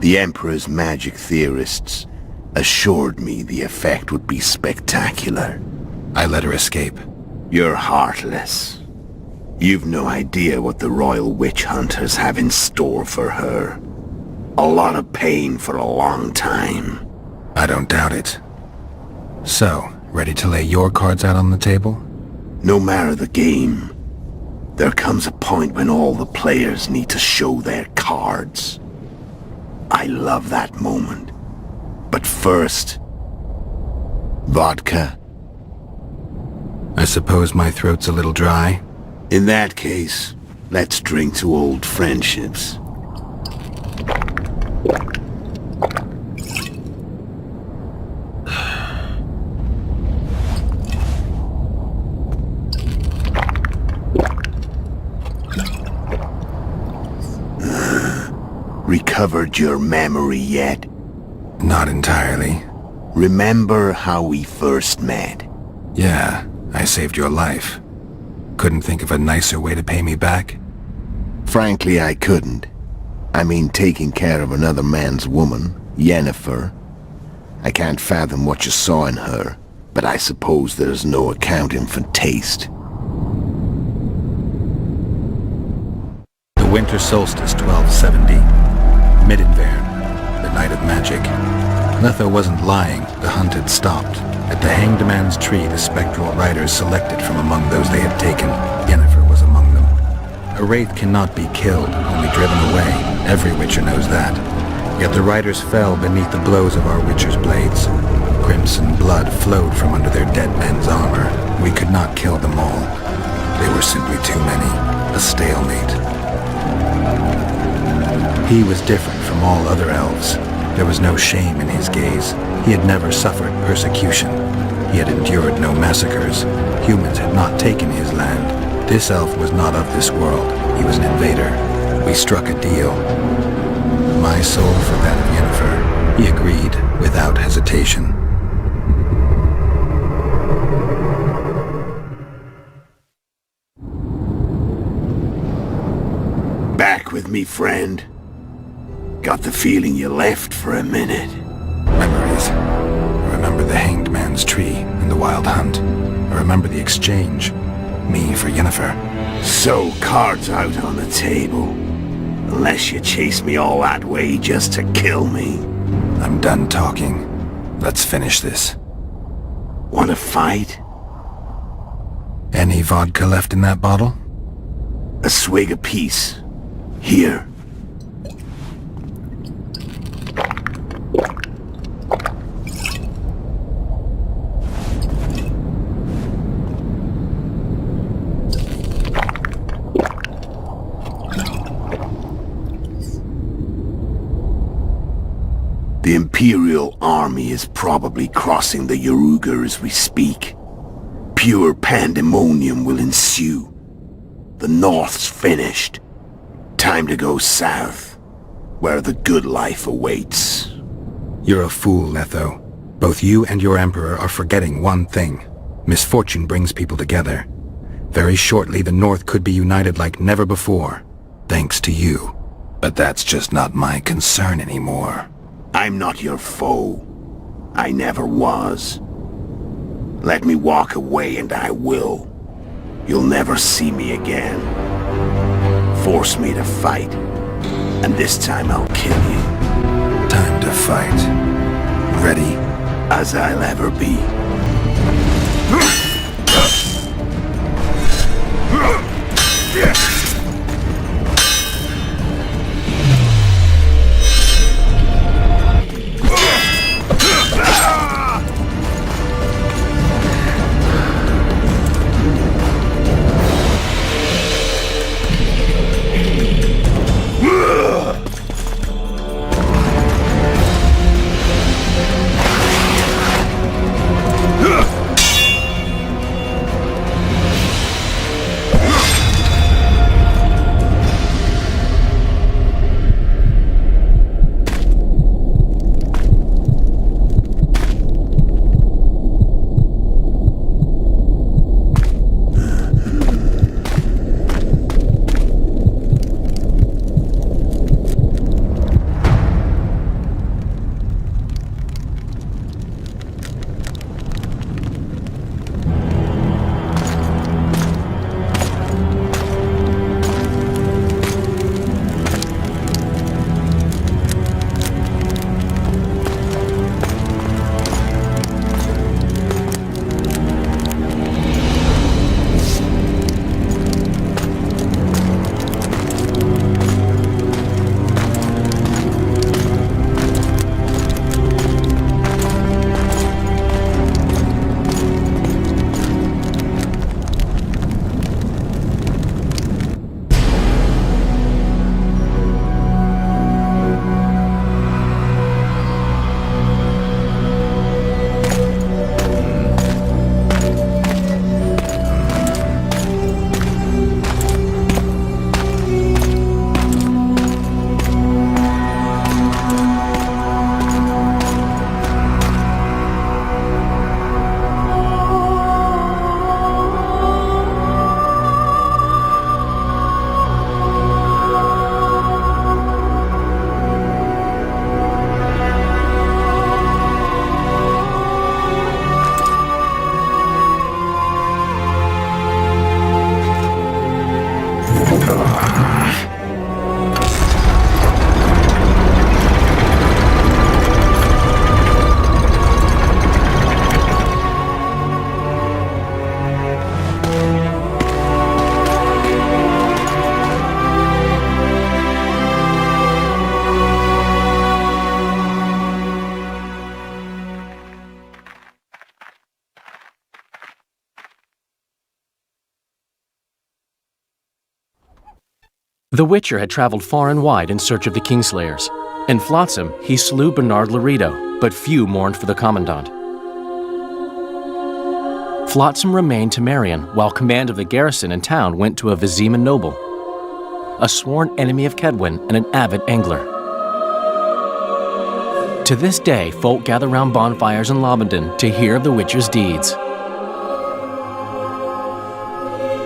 The Emperor's magic theorists assured me the effect would be spectacular. I let her escape. You're heartless. You've no idea what the royal witch hunters have in store for her. A lot of pain for a long time. I don't doubt it. So, ready to lay your cards out on the table? No matter the game, there comes a point when all the players need to show their cards. I love that moment. But first... vodka? I suppose my throat's a little dry? In that case, let's drink to old friendships. Recovered your memory yet? Not entirely. Remember how we first met? Yeah, I saved your life. Couldn't think of a nicer way to pay me back? Frankly, I couldn't. I mean, taking care of another man's woman, Yennefer. I can't fathom what you saw in her, but I suppose there's no accounting for taste. The winter solstice, 1270. Midinvern, the night of magic. Letho wasn't lying, the hunt had stopped. At the Hanged Man's Tree, the spectral riders selected from among those they had taken. Yennefer was among them. A wraith cannot be killed, only driven away. Every witcher knows that. Yet the riders fell beneath the blows of our witcher's blades. Crimson blood flowed from under their dead men's armor. We could not kill them all. They were simply too many. A stalemate. He was different from all other elves. There was no shame in his gaze. He had never suffered persecution. He had endured no massacres. Humans had not taken his land. This elf was not of this world. He was an invader. We struck a deal. My soul for that of Yennefer. He agreed, without hesitation. Back with me, friend. Got the feeling you left for a minute. Memories. I remember the Hanged Man's Tree and the Wild Hunt. I remember the exchange. Me for Yennefer. So, cards out on the table. Unless you chase me all that way just to kill me. I'm done talking. Let's finish this. Want to fight? Any vodka left in that bottle? A swig apiece. Here. The Imperial army is probably crossing the Yaruga as we speak. Pure pandemonium will ensue. The North's finished. Time to go south, where the good life awaits. You're a fool, Letho. Both you and your Emperor are forgetting one thing. Misfortune brings people together. Very shortly, the North could be united like never before, thanks to you. But that's just not my concern anymore. I'm not your foe. I never was. Let me walk away and I will. You'll never see me again. Force me to fight, and this time I'll kill you. Time to fight. Ready? As I'll ever be. The Witcher had traveled far and wide in search of the Kingslayers. In Flotsam, he slew Bernard Laredo, but few mourned for the Commandant. Flotsam remained Temerian, while command of the garrison and town went to a Vizima noble, a sworn enemy of Kedwen and an avid angler. To this day, folk gather round bonfires in Lobendon to hear of the Witcher's deeds.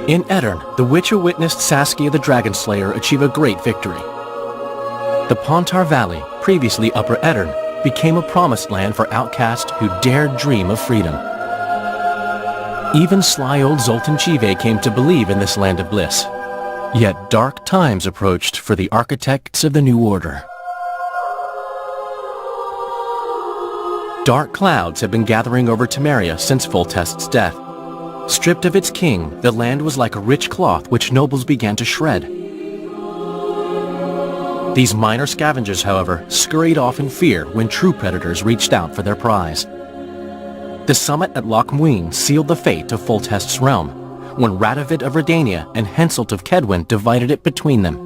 In Edirn, the Witcher witnessed Saskia the Dragonslayer achieve a great victory. The Pontar Valley, previously Upper Edirn, became a promised land for outcasts who dared dream of freedom. Even sly old Zoltan Chive came to believe in this land of bliss. Yet dark times approached for the architects of the New Order. Dark clouds had been gathering over Temeria since Foltest's death. Stripped of its king, the land was like a rich cloth which nobles began to shred. These minor scavengers, however, scurried off in fear when true predators reached out for their prize. The summit at Loch Muin sealed the fate of Foltest's realm, when Radovid of Redania and Henselt of Kedwen divided it between them.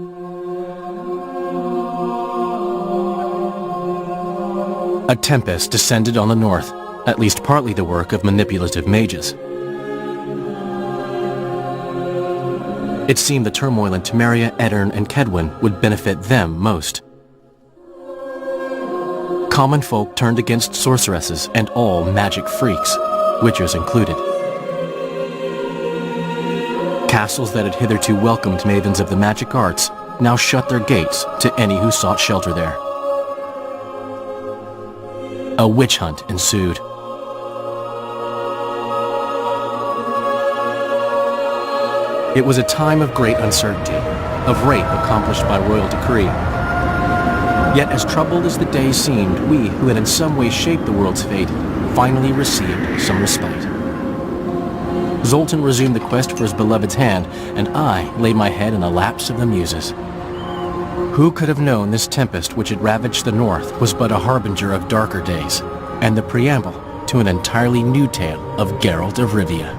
A tempest descended on the north, at least partly the work of manipulative mages. It seemed the turmoil in Temeria, Edirn, and Kedwen would benefit them most. Common folk turned against sorceresses and all magic freaks, witchers included. Castles that had hitherto welcomed mavens of the magic arts now shut their gates to any who sought shelter there. A witch hunt ensued. It was a time of great uncertainty, of rape accomplished by royal decree. Yet as troubled as the days seemed, we, who had in some way shaped the world's fate, finally received some respite. Zoltan resumed the quest for his beloved's hand, and I laid my head in the laps of the muses. Who could have known this tempest which had ravaged the north was but a harbinger of darker days, and the preamble to an entirely new tale of Geralt of Rivia.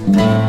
you